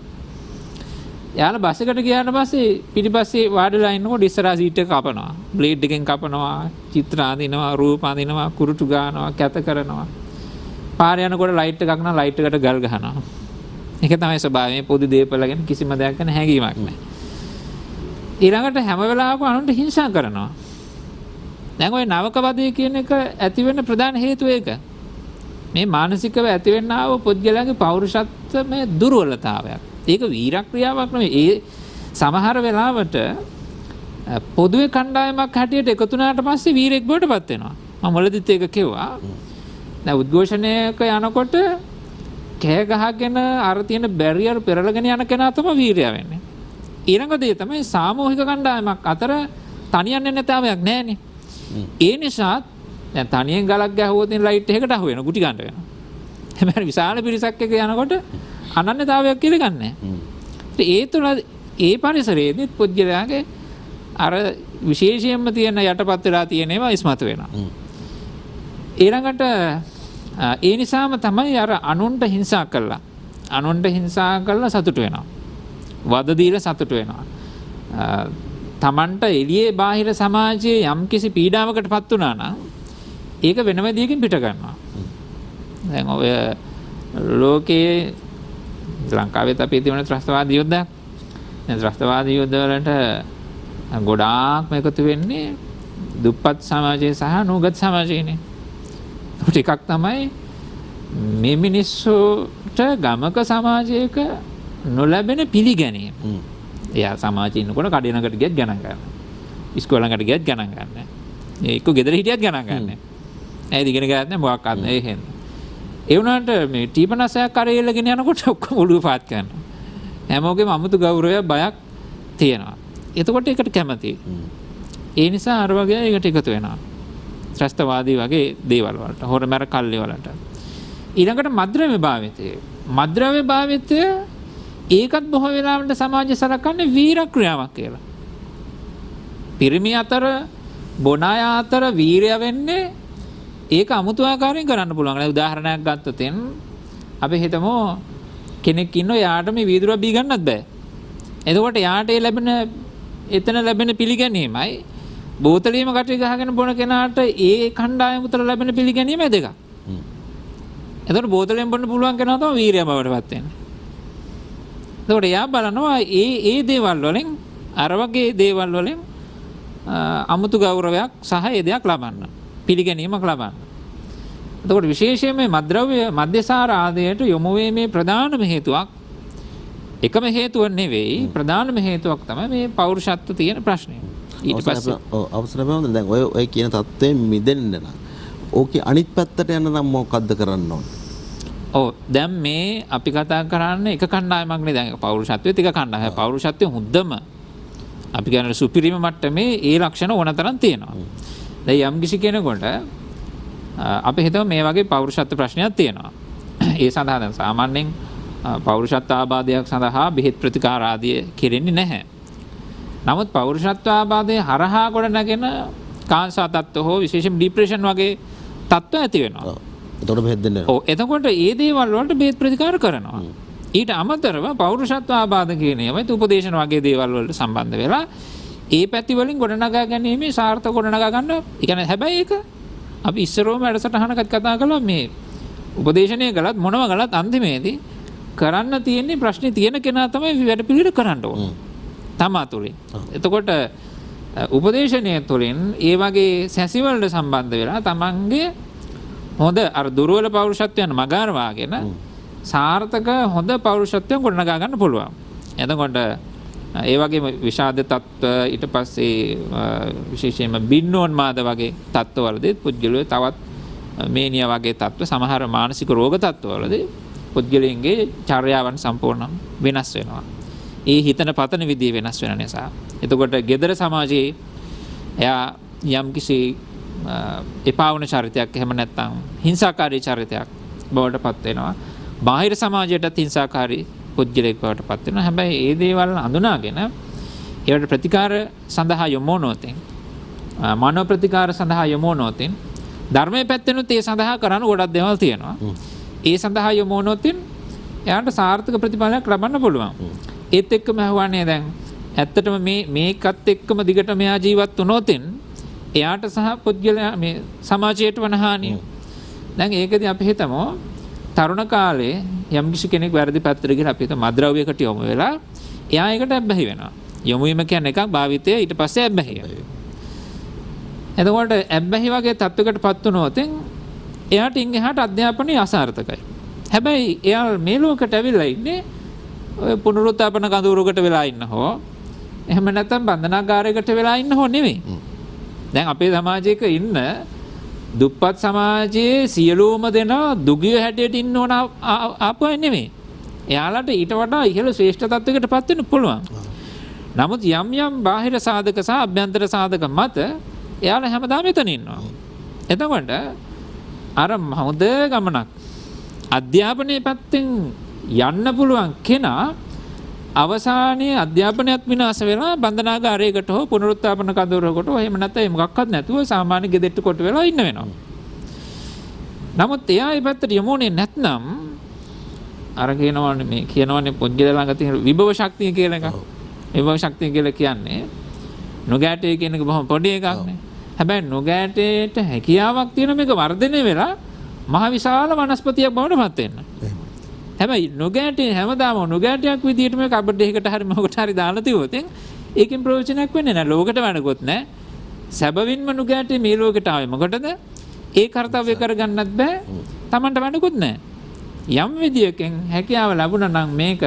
යාළ බස් එකට ගියාට පස්සේ පිටිපස්සේ වාඩිලා ඉන්නකොට ඉස්සරහා සීට් එක කපනවා. බ්ලේඩ් එකෙන් කපනවා, චිත්‍ර අඳිනවා, රූප අඳිනවා, කුරුටු ගන්නවා, කැත කරනවා. පාර යනකොට ලයිට් එකක් නම් ලයිට් එකට ගල් ගහනවා. ඒක තමයි ස්වභාවය. මේ පොදු දේපල ගැන කිසිම දෙයක් ගැන හැඟීමක් නැහැ. ඊළඟට හැම වෙලාවකම අනුන්ට හිංසා කරනවා. දැන් ওই නවකවදේ කියන එක ඇති වෙන්න ප්‍රධාන හේතුව ඒක. මේ මානසිකව ඇති වෙන්නා වූ පුද්ගලයාගේ පෞරුෂත්වයේ දුර්වලතාවයක්. ඒක වීරක්‍රියාවක් නෙවෙයි. ඒ සමහර වෙලාවට පොදුවේ කණ්ඩායමක් හැටියට එකතු වුණාට පස්සේ වීරෙක් බවට පත් වෙනවා. මම මුලදිත් ඒක කිව්වා. දැන් උද්ඝෝෂණයක යනකොට කෑ ගහගෙන අර තියෙන බැරියර් පෙරලගෙන යන කෙනා තමයි වීරයා වෙන්නේ. ඊළඟ දේ තමයි සාමූහික කණ්ඩායමක් අතර තනියන් නැතාවයක් නැහැනේ. ඒ නිසා දැන් තනියෙන් ගලක් ගැහුවොත් ලයිට් එකකට අහු වෙනවා, ගුටි ගන්න වෙනවා. හැබැයි විශාල පිරිසක් එක්ක යනකොට අනන්‍යතාවයක් කියලා ගන්න නැහැ. ඒ තුළ ඒ පරිසරයේදී පුද්ගලයාගේ අර විශේෂයෙන්ම තියෙන යටපත් වෙලා තියෙන ඒවා ඉස්මතු වෙනවා. ඊළඟට ඒ නිසාම තමයි අර අනුන්ට හිංසා කළා සතුට වෙනවා. වද දීලා සතුට වෙනවා. තමන්ට එළියේ බාහිර සමාජයේ යම්කිසි පීඩාවකටපත් වුණා නම් ඒක වෙනම දෙයකින් පිට ගන්නවා. දැන් ඔය ලෝකයේ ලංකාවේ අපි තිබුණ ත්‍රස්තවාදී යුද්ධයක්. දැන් ත්‍රස්තවාදී යුද්ධ වලට ගොඩාක්ම එකතු වෙන්නේ දුප්පත් සමාජය සහ නුගත් සමාජයනේ. ටිකක් තමයි මේ මිනිස්සුට ගමක සමාජයක නොලැබෙන පිළිගැනීම. එයා සමාජයේ ඉන්නකොට කඩේනකට ගියත් ගණන් ගන්නවා. ඉස්කෝලේකට ගියත් ගණන් ගන්නවා. ඒක ගෙදර හිටියත් ගණන් ගන්නවා. ඇයිද ඉගෙන ගන්න මොකක්වත් නැහැ එහෙම. ඒ වුණාට මේ ටීපනසයක් කරේලගෙන යනකොට ඔක්කොම ඔළුව පාත් කරනවා. හැමෝගෙම අමුතු ගෞරවයක් බයක් තියෙනවා. එතකොට ඒකට කැමතියි. ඒ නිසා අර වගේ ඒකට එකතු වෙනවා. ත්‍රස්තවාදී වගේ දේවල් වලට, හොරමැර කල්ලි වලට. ඊළඟට මද්ද්‍රව්‍ය භාවිතය ඒකත් බොහෝ වෙලාවට සමාජය සලකන්නේ වීරක්‍රියාවක් කියලා. පිරිමි අතර, බොන අය අතර වීරය වෙන්නේ ඒක අමුතු ආකාරයෙන් කරන්න පුළුවන්. උදාහරණයක් ගත්තොත් අපි හිතමු කෙනෙක් ඉන්නෝ යාට මේ වීදුරුවක් බී ගන්නත් බෑ. එතකොට යාට එතන ලැබෙන පිළිගැනීමයි බෝතලීම කටේ ගහගෙන බොන කෙනාට ඒ කණ්ඩායම උතර ලැබෙන පිළිගැනීම දෙකක්. එතකොට බෝතලෙන් බොන්න පුළුවන් කෙනා තමයි වීරයා බවට පත් වෙන්නේ. එතකොට යා බලනවා ඒ දේවල් වලින් අර වගේ දේවල් වලින් අමුතු ගෞරවයක් සහ ඒ දෙයක් ලබන්න. පිළිගැනීමක් ලබන්න. එතකොට විශේෂයෙන් මේ මද්යසාර ආදයට යොමු වීමේ ප්‍රධානම හේතුවක් එකම හේතුව නෙවෙයි ප්‍රධානම හේතුවක් තමයි මේ පෞරුෂත්ව තියෙන ප්‍රශ්නය. ඊට පස්සේ අවසර ලැබෙනවද? දැන් ඔය කියන தත්ත්වයෙන් මිදෙන්න නම් ඕකේ අනිත් පැත්තට යන්න නම් මොකක්ද කරන්න ඕනේ? ඔව් දැන් මේ අපි කතා කරන්නේ එක කණ්ඩායමක් නේ. දැන් පෞරුෂත්වයේ ටික කණ්ඩායම. පෞරුෂත්වයේ හොඳම අපි කියන්නේ සුපිරිම මට්ටමේ ඒ ලක්ෂණ ඕනතරම් තියෙනවා. දැන් යම් කිසි කෙනෙකුට අපි හිතමු මේ වගේ පෞරුෂත්ව ප්‍රශ්නයක් තියෙනවා. ඒ සඳහා දැන් සාමාන්‍යයෙන් පෞරුෂත්ව ආබාධයක් සඳහා බෙහෙත් ප්‍රතිකාර ආදිය කෙරෙන්නේ නැහැ. නමුත් පෞරුෂත්ව ආබාධය හරහා ගොඩ නැගෙන කාන්සා තත්ත්ව හෝ විශේෂයෙන් ડિප්‍රෙෂන් වගේ තත්ත්ව ඇති වෙනවා. එතකොට බෙහෙත් දෙන්න. ඔව් එතකොට ඒ දේවල් වලට බෙහෙත් ප්‍රතිකාර කරනවා. ඊට අමතරව පෞරුෂත්ව ආබාධ කියන ඒවා උපදේශන වගේ දේවල් වලට සම්බන්ධ වෙලා ඒ පැති වලින් ගොඩනගා ගැනීමේ සාර්ථක ගොඩනගා ගන්න. ඒ කියන්නේ හැබැයි ඒක අපි ඉස්සරෝම වැඩසටහනකට කතා කළා මේ උපදේශනය කළත් මොනව කළත් අන්තිමේදී කරන්න තියෙන්නේ ප්‍රශ්නේ තියෙන කෙනා තමයි වැඩ පිළිවෙල කරන්න ඕන. තමා තුලින්. එතකොට උපදේශනය තුලින් ඒ වගේ සැසිවලට සම්බන්ධ වෙලා තමන්ගේ හොඳ අර දුර්වල පෞරුෂත්වයන් මගහරවාගෙන සාර්ථක හොඳ පෞරුෂත්වයන් ගොඩනගා ගන්න පුළුවන්. එතකොට ඒ වගේම විෂාද තත්ත්ව ඊට පස්සේ විශේෂයෙන්ම බින්නෝන්මාද වගේ තත්ත්වවලදී පුද්ගලයෝ තවත් මේනියා වගේ තත්ත්ව සමහර මානසික රෝග තත්ත්වවලදී පුද්ගලයන්ගේ චර්යාවන් සම්පූර්ණ වෙනස් වෙනවා. ඒ හිතන පතන විදිය වෙනස් වෙන නිසා. එතකොට gedara සමාජයේ එයා යම්කිසි එපා වුණ චරිතයක් එහෙම නැත්නම් හිංසාකාරී චරිතයක් බවට පත් වෙනවා. බාහිර සමාජයටත් හිංසාකාරී පුද්ගලයෙක් බවට පත් වෙනවා. හැබැයි ඒ දේවල් අඳුනාගෙන ඒවට ප්‍රතිකාර සඳහා යොමු නොතින් මානව ප්‍රතිකාර සඳහා යොමු නොතින් ධර්මයේ පැත්තෙනුත් ඒ සඳහා කරන්න ගොඩක් දේවල් තියෙනවා. ඒ සඳහා යොමු නොතින් එයාට සාර්ථක ප්‍රතිඵලයක් ලබන්න පුළුවන්. ඒත් එක්කම අහුවන්නේ දැන් ඇත්තටම මේකත් එක්කම දිගට මෙයා ජීවත් වුණොතින් එයාට සහ පුද්ගලයා මේ සමාජයට වන හානිය. දැන් ඒකදී අපි හිතමු තරුණ කාලේ යම් කිසි කෙනෙක් වැරදි පැත්තට ගිහලා අපි හිතමු මද්ද්‍රව්‍යයකට යොමු වෙලා එයා ඒකට ඇබ්බැහි වෙනවා. යොමු වීම කියන්නේ එකක් භාවිතය ඊට පස්සේ ඇබ්බැහිය. එතකොට ඇබ්බැහි වගේ තත්ත්වයකටපත් වුණොත් එයාට ඉන් එහාට අධ්‍යාපනය අසාර්ථකයි. හැබැයි එයා මේ ලෝකෙට ඇවිල්ලා ඉන්නේ ඔය පුනරුත්ථාපන කඳවුරකට වෙලා ඉන්න හෝ එහෙම නැත්නම් බන්ධනාගාරයකට වෙලා ඉන්න හෝ නෙමෙයි. දැන් අපේ සමාජයක ඉන්න දුප්පත් සමාජයේ සියලුම දෙනා දුගිය හැටියට ඉන්න ඕන ආපුවයි නෙමෙයි. එයාලට ඊට වඩා ඉහළ ශ්‍රේෂ්ඨ තත්ත්වයකටපත් වෙන්න පුළුවන්. නමුත් යම් යම් බාහිර සාධක සහ අභ්‍යන්තර සාධක මත එයාලා හැමදාම එතන ඉන්නවා. එතකොට අර හොඳ ගමනක් අධ්‍යාපනයේ පැත්තෙන් යන්න පුළුවන් කෙනා අවසානයේ අධ්‍යාපනයත් විනාශ වෙලා බන්ධනාගාරයකට හෝ පුනරුත්ථාපන කඳවුරකට හෝ එහෙම නැත්නම් මොකක්වත් නැතුව සාමාන්‍ය ගෙදෙට්ට කොට වෙලා ඉන්න වෙනවා. නමුත් එයා ඒ පැත්තට යමුනේ නැත්නම් අර කියනවනේ පුද්ගල ළඟ තියෙන විභව ශක්තිය කියලා එකක්. විභව ශක්තිය කියලා කියන්නේ නොගැටේ කියන එක බොහොම පොඩි එකක් නේ. හැබැයි නොගැටේට හැකියාවක් තියෙන මේක වර්ධනය වෙලා මහ විශාල වනස්පතියක් බවට පත් වෙනවා. හැබැයි නොගැටේ හැමදාම නොගැටයක් විදියට මේ කබඩ් එකකට හරි මොකට හරි දාලා තියුවොත් ඒකෙන් ප්‍රයෝජනයක් වෙන්නේ නැහැ. ලෝකෙට වැඩකුත් නැහැ. සැබවින්ම නොගැටේ මේ ලෝකෙට ආවේ මොකටද? ඒ කාර්යය කරගන්නත් බෑ. Tamanට වැඩකුත් නැහැ. යම් විදියකින් හැකියාව ලැබුණා නම් මේක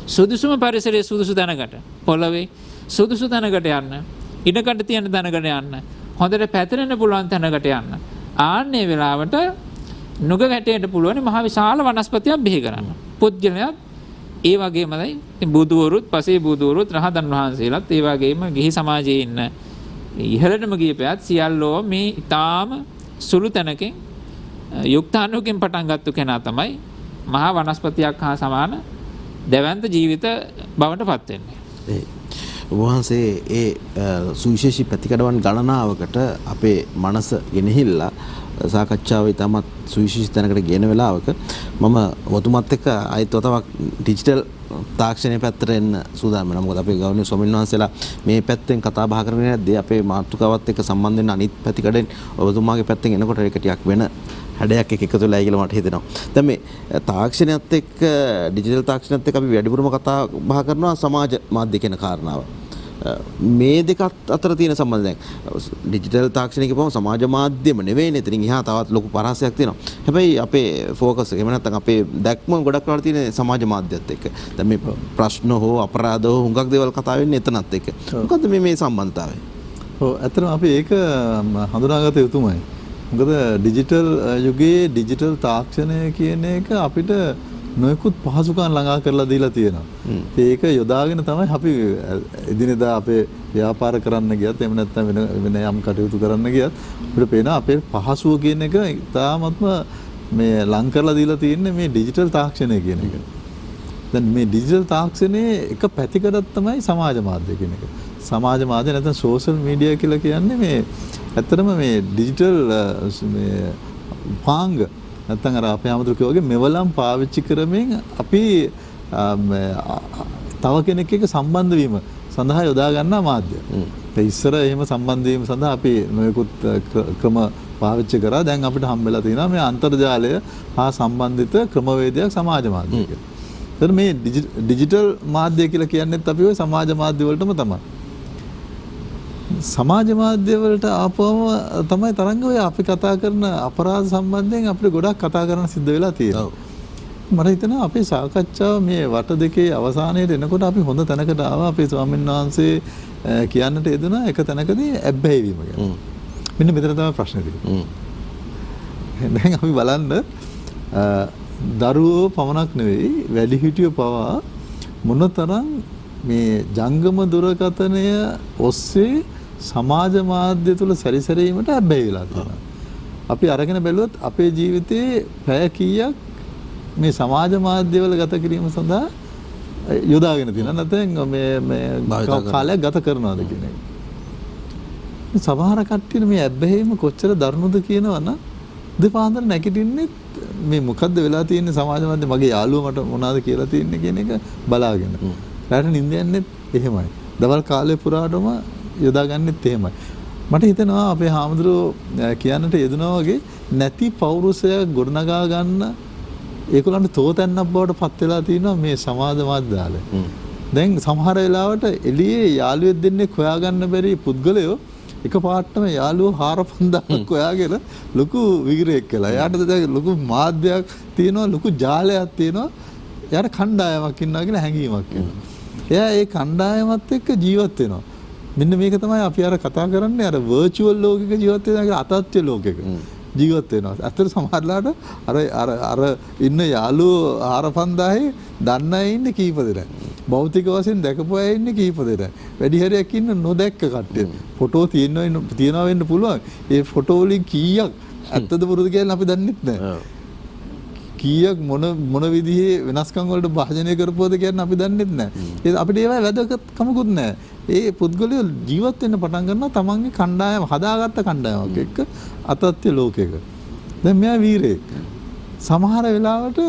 සුදුසුම පරිසරයේ සුදුසු තැනකට පොළවේ සුදුසු තැනකට යන්න, ඉඩකට තියෙන තැනකට යන්න, හොඳට පැතිරෙන්න පුළුවන් තැනකට යන්න. ආන්නේ වෙලාවට නුග ගැටයට පුළුවන් මහ විශාල වනස්පතියක් බිහි කරන්න. පුද්ගලයාත් ඒ වගේමයි බුදුවරුත්, පසේ බුදුවරුත්, රහතන් වහන්සේලාත් ඒ වගේම ගිහි සමාජයේ ඉන්න ඉහළටම ගියපෑත් සියල්ලෝ මේ ඊටාම සුළු තැනකින් යුක්තාණුවකින් පටන් ගත්ත කෙනා තමයි මහා වනස්පතියක් හා සමාන දැවැන්ත ජීවිත බවට පත් වෙන්නේ. වහන්සේ ඒ සුවිශේෂී ප්‍රතිකඩවන් ගණනාවකට අපේ මනස ගෙනහිල්ලා සාකච්ඡාව ඉතාමත් සුවිශේෂී තැනකට ගෙන වෙලාවක මම ඔතුමත් එක්ක ආයෙත් වතාවක් ඩිජිටල් තාක්ෂණයේ පැත්තට එන්න සූදානම් වෙනවා. මොකද අපේ ගෞරවනීය ස්වාමීන් වහන්සේලා මේ පැත්තෙන් කතා බහ කරගෙන යද්දී අපේ මාතෘකාවත් එක්ක සම්බන්ධ වෙන අනිත් පැතිකඩෙන් ඔබතුමාගේ පැත්තෙන් එනකොට ඒක ටිකක් වෙන හැඩයක් එකතු වෙලායි කියලා මට හිතෙනවා. දැන් මේ තාක්ෂණයත් එක්ක ඩිජිටල් තාක්ෂණයත් එක්ක අපි වැඩිපුරම කතා බහ කරනවා සමාජ මාධ්‍ය කියන කාරණාව. මේ දෙක අතර තියෙන සම්බන්ධය දැන් ඩිජිටල් තාක්ෂණය කියපුවම සමාජ මාධ්‍යම නෙවෙයිනේ. එතනින් එහා තවත් ලොකු පරාසයක් තියෙනවා. හැබැයි අපේ ફોකස් එක එහෙම නැත්නම් අපේ දැක්ම ගොඩක් වෙලා තියෙන සමාජ මාධ්‍යයත් එක්ක. දැන් මේ ප්‍රශ්න හෝ අපරාධ හෝ හුඟක් දේවල් කතා වෙන්නේ එතනත් එක්ක. මොකද්ද මේ සම්බන්ධතාවය? ඔව් ඇත්තටම අපි ඒක හඳුනාගත යුතුමයි. මොකද ඩිජිටල් යුගයේ ඩිජිටල් තාක්ෂණය කියන එක අපිට නොයෙකුත් පහසුකම් ළඟා කරලා දීලා තියෙනවා. ඒක යොදාගෙන තමයි අපි එදිනෙදා අපේ ව්‍යාපාර කරන්න ගියත් එහෙම නැත්නම් වෙන යම් කටයුතු කරන්න ගියත් අපිට පේනවා අපේ පහසුව කියන එක ඉතාමත්ම මේ ලං කරලා දීලා තියෙන්නේ මේ ඩිජිටල් තාක්ෂණය කියන එක. දැන් මේ ඩිජිටල් තාක්ෂණයේ එක පැතිකඩක් තමයි සමාජ මාධ්‍ය කියන එක. සමාජ මාධ්‍ය නැත්නම් සෝෂල් මීඩියා කියලා කියන්නේ මේ ඇත්තටම මේ ඩිජිටල් මේ පාංග නැත්නම් අර අපේ ආමතුරු කියවගේ මෙවලම් පාවිච්චි කරමින් අපි තව කෙනෙක් එක්ක සම්බන්ධ වීම සඳහා යොදා ගන්නා මාධ්‍ය. ඒ ඉස්සර එහෙම සම්බන්ධ වීම සඳහා අපි නොයෙකුත් ක්‍රම පාවිච්චි කරා. දැන් අපිට හම්බෙලා තියෙනවා මේ අන්තර්ජාලය හා සම්බන්ධිත ක්‍රමවේදයක් සමාජ මාධ්‍ය කියලා. ඒතර මේ ඩිජිටල් මාධ්‍ය කියලා කියන්නේත් අපි ওই සමාජ මාධ්‍ය වලටම තමයි. සමාජ මාධ්‍ය වලට ආපුවම තමයි තරංග ඔය අපි කතා කරන අපරාධ සම්බන්ධයෙන් අපිට ගොඩක් කතා කරන්න සිද්ධ වෙලා තියෙනවා. මට හිතෙනවා අපේ සාකච්ඡාව මේ වට දෙකේ අවසානයේට එනකොට අපි හොඳ තැනකට ආවා. අපේ ස්වාමීන් වහන්සේ කියන්නට යෙදුනා එක තැනකදී ඇබ්බැහි වීම ගැන. මෙන්න මෙතන තමයි ප්‍රශ්නේ තියෙන්නේ. දැන් අපි බලන්න දරුවෝ පමණක් නෙවෙයි වැඩිහිටියෝ පවා මොනතරම් මේ ජංගම දුරකථනය ඔස්සේ සමාජ මාධ්‍ය තුල සැරිසරීමට ඇබ්බැහි වෙලා තියෙනවා. අපි අරගෙන බැලුවොත් අපේ ජීවිතේ පැය කීයක් මේ සමාජ මාධ්‍ය වල ගත කිරීම සඳහා යොදාගෙන තියෙනවා. නැත්නම් මේ කාලයක් ගත කරනවාද කියන එක. සමහර කට්ටිය මේ ඇබ්බැහිම කොච්චර දරුණුද කියනවනම් දෙපාන්දර නැගිටින්නේ මේ මොකද්ද වෙලා තියෙන්නේ සමාජ මාධ්‍ය මගේ යාළුවා මට මොනවද කියලා තියෙන්නේ කියන එක බලාගෙන. රාත්‍රී නිින්ද යන්නෙත් එහෙමයි. දවල් කාලේ පුරාටම යොදාගන්නෙත් එහෙමයි. මට හිතෙනවා අපේ හාමුදුරුවෝ කියන්නට යෙදුනා වගේ නැති පෞරුෂයක් ගොඩනගා ගන්න ඒගොල්ලන්ට තෝතැන්නක් බවට පත් වෙලා තියෙනවා මේ සමාජ මාධ්‍ය දාලා. දැන් සමහර වෙලාවට එළියේ යාළුවෙක් දෙන්නෙක් හොයාගන්න බැරි පුද්ගලයෝ එකපාරටම යාළුවෝ 4000ක් හොයාගෙන ලොකු විග්‍රහයක් කළා. එයාට දැන් ලොකු මාධ්‍යයක් තියෙනවා, ලොකු ජාලයක් තියෙනවා. එයාට කණ්ඩායමක් ඉන්නවා කියලා හැඟීමක් එනවා. එයා ඒ කණ්ඩායමත් එක්ක ජීවත් වෙනවා. මෙන්න මේක තමයි අපි අර කතා කරන්නේ අර වර්චුවල් ලෝකෙක ජීවත් වෙනවා කියලා අතත්ත්ව ලෝකෙක ජීවත් වෙනවා. ඇත්තට සමහරලාට අර ඉන්න යාළුවෝ 4000යි දන්න අය ඉන්නේ කීප දෙනෙක්. භෞතික වශයෙන් දැකපු අය ඉන්නේ කීප දෙනෙක්. වැඩි හරියක් ඉන්න නොදැක්ක කට්ටිය. ෆොටෝ තියෙනවා වෙන්න පුළුවන්. ඒ ෆොටෝ වලින් කීයක් ඇත්තද පුරුදු කියලා අපි දන්නෙත් නැහැ. කීයක් මොන විදිහේ වෙනස්කම් වලට භාජනය කරපුවද කියන්නේ අපි දන්නෙත් නැහැ. ඒ අපිට ඒවා වැදගත්කමකුත් නැහැ. ඒ පුද්ගලයෝ ජීවත් වෙන්න පටන් ගන්නවා තමන්ගේ කණ්ඩායම හදාගත්ත කණ්ඩායමක් එක්ක අතත්ත්ව ලෝකයක. දැන් මෙයා වීරයෙක්. සමහර වෙලාවට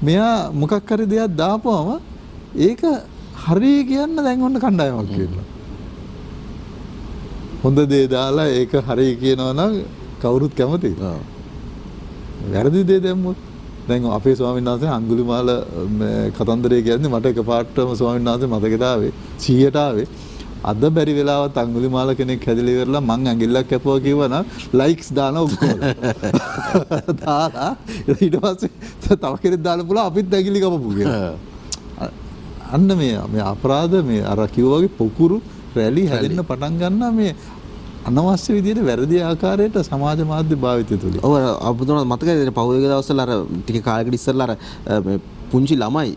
මෙයා මොකක් හරි දෙයක් දාපුවම ඒක හරි කියන්න දැන් ඔන්න කණ්ඩායමක් කියනවා. හොඳ දේ දාලා ඒක හරි කියනවා නම් කවුරුත් කැමතියි. වැරදි දේ දැම්මොත් දැන් අපේ ස්වාමීන් වහන්සේ අඟුලිමාල කතන්දරය කියන්නේ මට එකපාරටම ස්වාමීන් වහන්සේ මතකද ආවේ 100ට ආවේ අද බැරි වෙලාවත් අඟුලිමාල කෙනෙක් හැදිලා ඉවරලා මං ඇඟිල්ලක් කැපුවා කිව්වනම් ලයික්ස් දාන ඔක්කොම දාලා ඊට පස්සේ තව කෙනෙක් දාන්න පුළුවන් අපිත් ඇඟිලි කපපු කියලා. අන්න මේ අපරාධ මේ අර කිව්වා වගේ පොකුරු රැලි හැදෙන්න පටන් ගන්නවා මේ අනවශ්‍ය විදිහට වැරදි ආකාරයට සමාජ මාධ්‍ය භාවිතය තුලින්. ඔව් අපතුමා මතකයි පහුගිය දවස්වල අර ටික කාලයකට ඉස්සෙල්ලා අර පුංචි ළමයි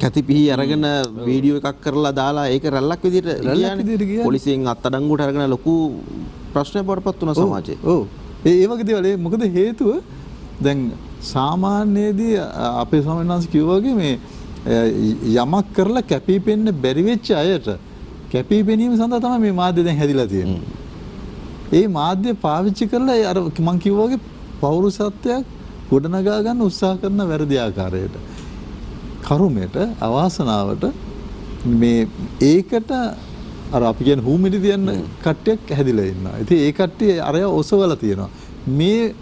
කැති පිහි අරගෙන වීඩියෝ එකක් කරලා දාලා ඒක රැල්ලක් විදිහට ගියානේ. පොලිසියෙන් අත්අඩංගුවට අරගෙන ලොකු ප්‍රශ්නයක් බවටපත් වුණා සමාජයේ. ඔව්. ඒ වගේ දේවල් මොකද හේතුව දැන් සාමාන්‍යයේදී අපේ ස්වාමීන් වහන්සේ කිව්වා වගේ මේ යමක් කරලා කැපිපෙන්න බැරි වෙච්ච අයට කැපිපෙනීම සඳහා තමයි මේ මාධ්‍ය දැන් හැදිලා තියෙන්නේ. ඒ මාධ්‍ය පාවිච්චි කරලා අර මං කිව්වා වගේ පෞරුෂත්වයක් ගොඩනගා ගන්න උත්සාහ කරන වැරදි ආකාරයට කරුමෙට අවාසනාවට මේ ඒකට අර අපි කියන හූමිටි තියන කට්ටියක් හැදිලා ඉන්නවා. ඉතින් ඒ කට්ටිය අරය ඔසවලා තියෙනවා. මේ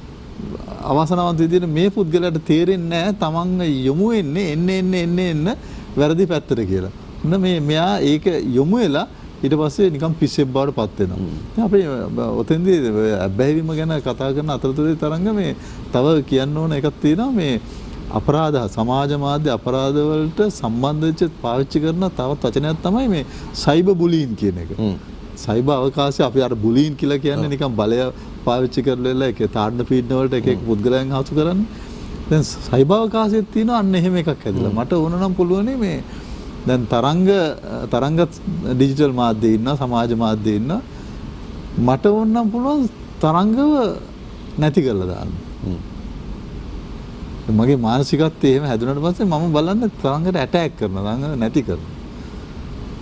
අවාසනාවන්ත විදිහට මේ පුද්ගලයාට තේරෙන්නේ නැහැ තමන් යොමු වෙන්නේ එන්න වැරදි පැත්තට කියලා. මෙයා ඒක යොමු වෙලා ඊට පස්සේ නිකන් පිස්සෙක් බවට පත් වෙනවා. අපි ඔතෙන්දී අබ්බැහිවීම ගැන කතා කරන අතරතුරේ තරංග මේ තව කියන්න ඕන එකක් තියෙනවා මේ අපරාධ සමාජ මාධ්‍ය අපරාධ වලට සම්බන්ධ වෙච්ච පාවිච්චි කරන තවත් වචනයක් තමයි මේ සයිබර් බුලීන් කියන එක. සයිබර් අවකාශය අපි අර බුලීන් කියලා කියන්නේ නිකන් බලය පාවිච්චි කරලා ඒක තාඩන පීඩන වලට එක එක පුද්ගලයන් හසු කරන්නේ. දැන් සයිබර් අවකාශයේ තියෙනවා අන්න එහෙම එකක් ඇදලා. මට ඕන නම් පුළුවන් මේ දැන් තරංග ඩිජිටල් මාධ්‍යයේ ඉන්නවා, සමාජ මාධ්‍යයේ ඉන්නවා. මට ඕන නම් පුළුවන් තරංගව නැති කරලා දාන්න. මගේ මානසිකත්වය එහෙම හැදුනට පස්සේ මම බලන්නේ තරංගයට ඇටැක් කරනවා, තරංග නැති කරනවා.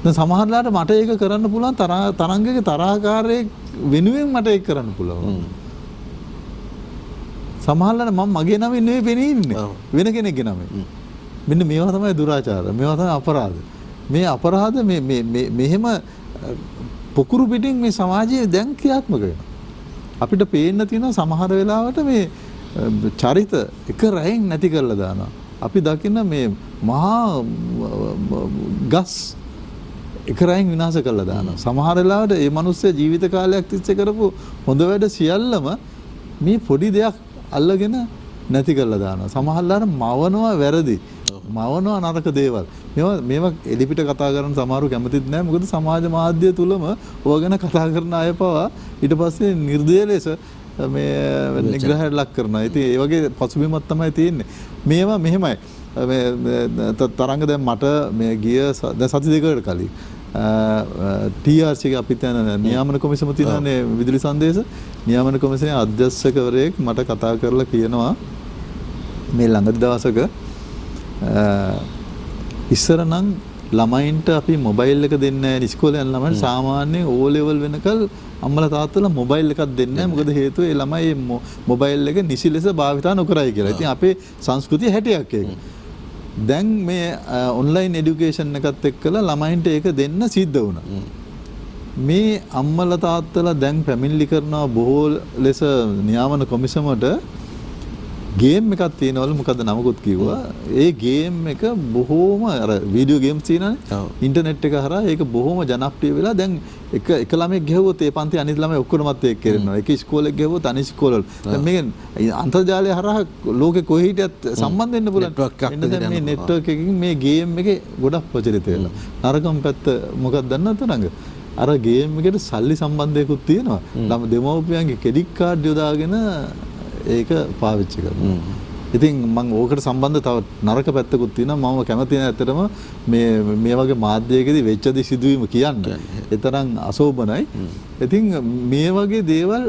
දැන් සමහරලාට මට ඒක කරන්න පුළුවන් තරංගයේ තරහකාරයේ වෙනුවෙන් මට ඒක කරන්න පුළුවන්. සමහරලාට මම මගේ නමින් නෙවෙයි පෙනී ඉන්නේ. වෙන කෙනෙක්ගේ නමින්. මෙන්න මේවා තමයි දුරාචාර. මේවා තමයි අපරාධ. මේ අපරාධ මෙහෙම පොකුරු පිටින් මේ සමාජයේ දැන් ක්‍රියාත්මක වෙනවා. අපිට පේන්න තියෙන සමහර වෙලාවට මේ චරිත එක රැයෙන් නැති කරලා දානවා. අපි දකින්න මේ මහා ගස් එක රැයෙන් විනාශ කරලා දානවා. සමහර වෙලාවට මේ මිනිස්සු ජීවිත කාලයක් තිස්සේ කරපු හොඳ වැඩ සියල්ලම මේ පොඩි දෙයක් අල්ලගෙන නැති කරලා දානවා. සමහරලාට මවනවා වැරදි. මවනවා නරක දේවල්. මේවා එලිපිට කතා කරන සමහරු කැමතිත් නැහැ. මොකද සමාජ මාධ්‍ය තුලම ඕවා ගැන කතා කරන අය පවා ඊට පස්සේ නිර්දය ලෙස මේ නිග්‍රහයට ලක් කරනවා. ඉතින් ඒ වගේ පසුබිමක් තමයි තියෙන්නේ. මේවා මෙහෙමයි. මේ තරංග දැන් මට මේ ගිය දැන් සති දෙකකට කලින් TRC එක අපිට යන නියාමන කොමිසම තියෙනනේ විදුලි සංදේශ නියාමන කොමිසමේ අධ්‍යක්ෂකවරයෙක් මට කතා කරලා කියනවා මේ ළඟ දවසක ඉස්සර නම් ළමයින්ට අපි මොබයිල් එක දෙන්නේ නැහැ ඉස්කෝලේ යන ළමයින්ට සාමාන්‍යයෙන් O level වෙනකල් අම්මලා තාත්තලා මොබයිල් එකක් දෙන්නේ නැහැ මොකද හේතුව ඒ ළමයි මොබයිල් එක නිසි ලෙස භාවිතා නොකරයි කියලා. ඉතින් අපේ සංස්කෘතිය හැටියක් ඒක. දැන් මේ ඔන්ලයින් এডুকেෂන් එකත් එක්කලා ළමයින්ට ඒක දෙන්න සිද්ධ වුණා. මේ අම්මලා තාත්තලා දැන් පැමිණිලි කරනවා බොහෝ ලෙස නියාමන කොමිසමට ගේම් එකක් තියෙනවලු මොකද්ද නමකුත් කිව්වා. ඒ ගේම් එක බොහෝම අර වීඩියෝ ගේම්ස් තියෙනවානේ. ඉන්ටර්නෙට් එක හරහා ඒක බොහෝම ජනප්‍රිය වෙලා දැන් එක ළමෙක් ගැහුවොත් ඒ පන්ති අනිත් ළමයි ඔක්කොමත් ඒක කරනවා. එක ඉස්කෝලෙක ගැහුවොත් අනිත් ඉස්කෝලවල. දැන් මේක අන්තර්ජාලය හරහා ලෝකෙ කොහේ හිටියත් සම්බන්ධ වෙන්න පුළුවන්. දැන් මේ නෙට්වර්ක් එකකින් මේ ගේම් එකේ ගොඩක් ප්‍රචලිත වෙලා. නරකම පැත්ත මොකක්ද දන්නවද තරංග? අර ගේම් එකට සල්ලි සම්බන්ධයකුත් තියෙනවා. දෙමව්පියන්ගේ ක්‍රෙඩිට් කාඩ් යොදාගෙන ඒක පාවිච්චි කරනවා. ඉතින් මම ඕකට සම්බන්ධ තව නරක පැත්තකුත් තියෙනවා. මම කැමති නැහැ ඇත්තටම මේ වගේ මාධ්‍යයකදී වෙච්ච දේ සිදුවීම කියන්න. ඒ තරම් අශෝභනයි. ඉතින් මේ වගේ දේවල්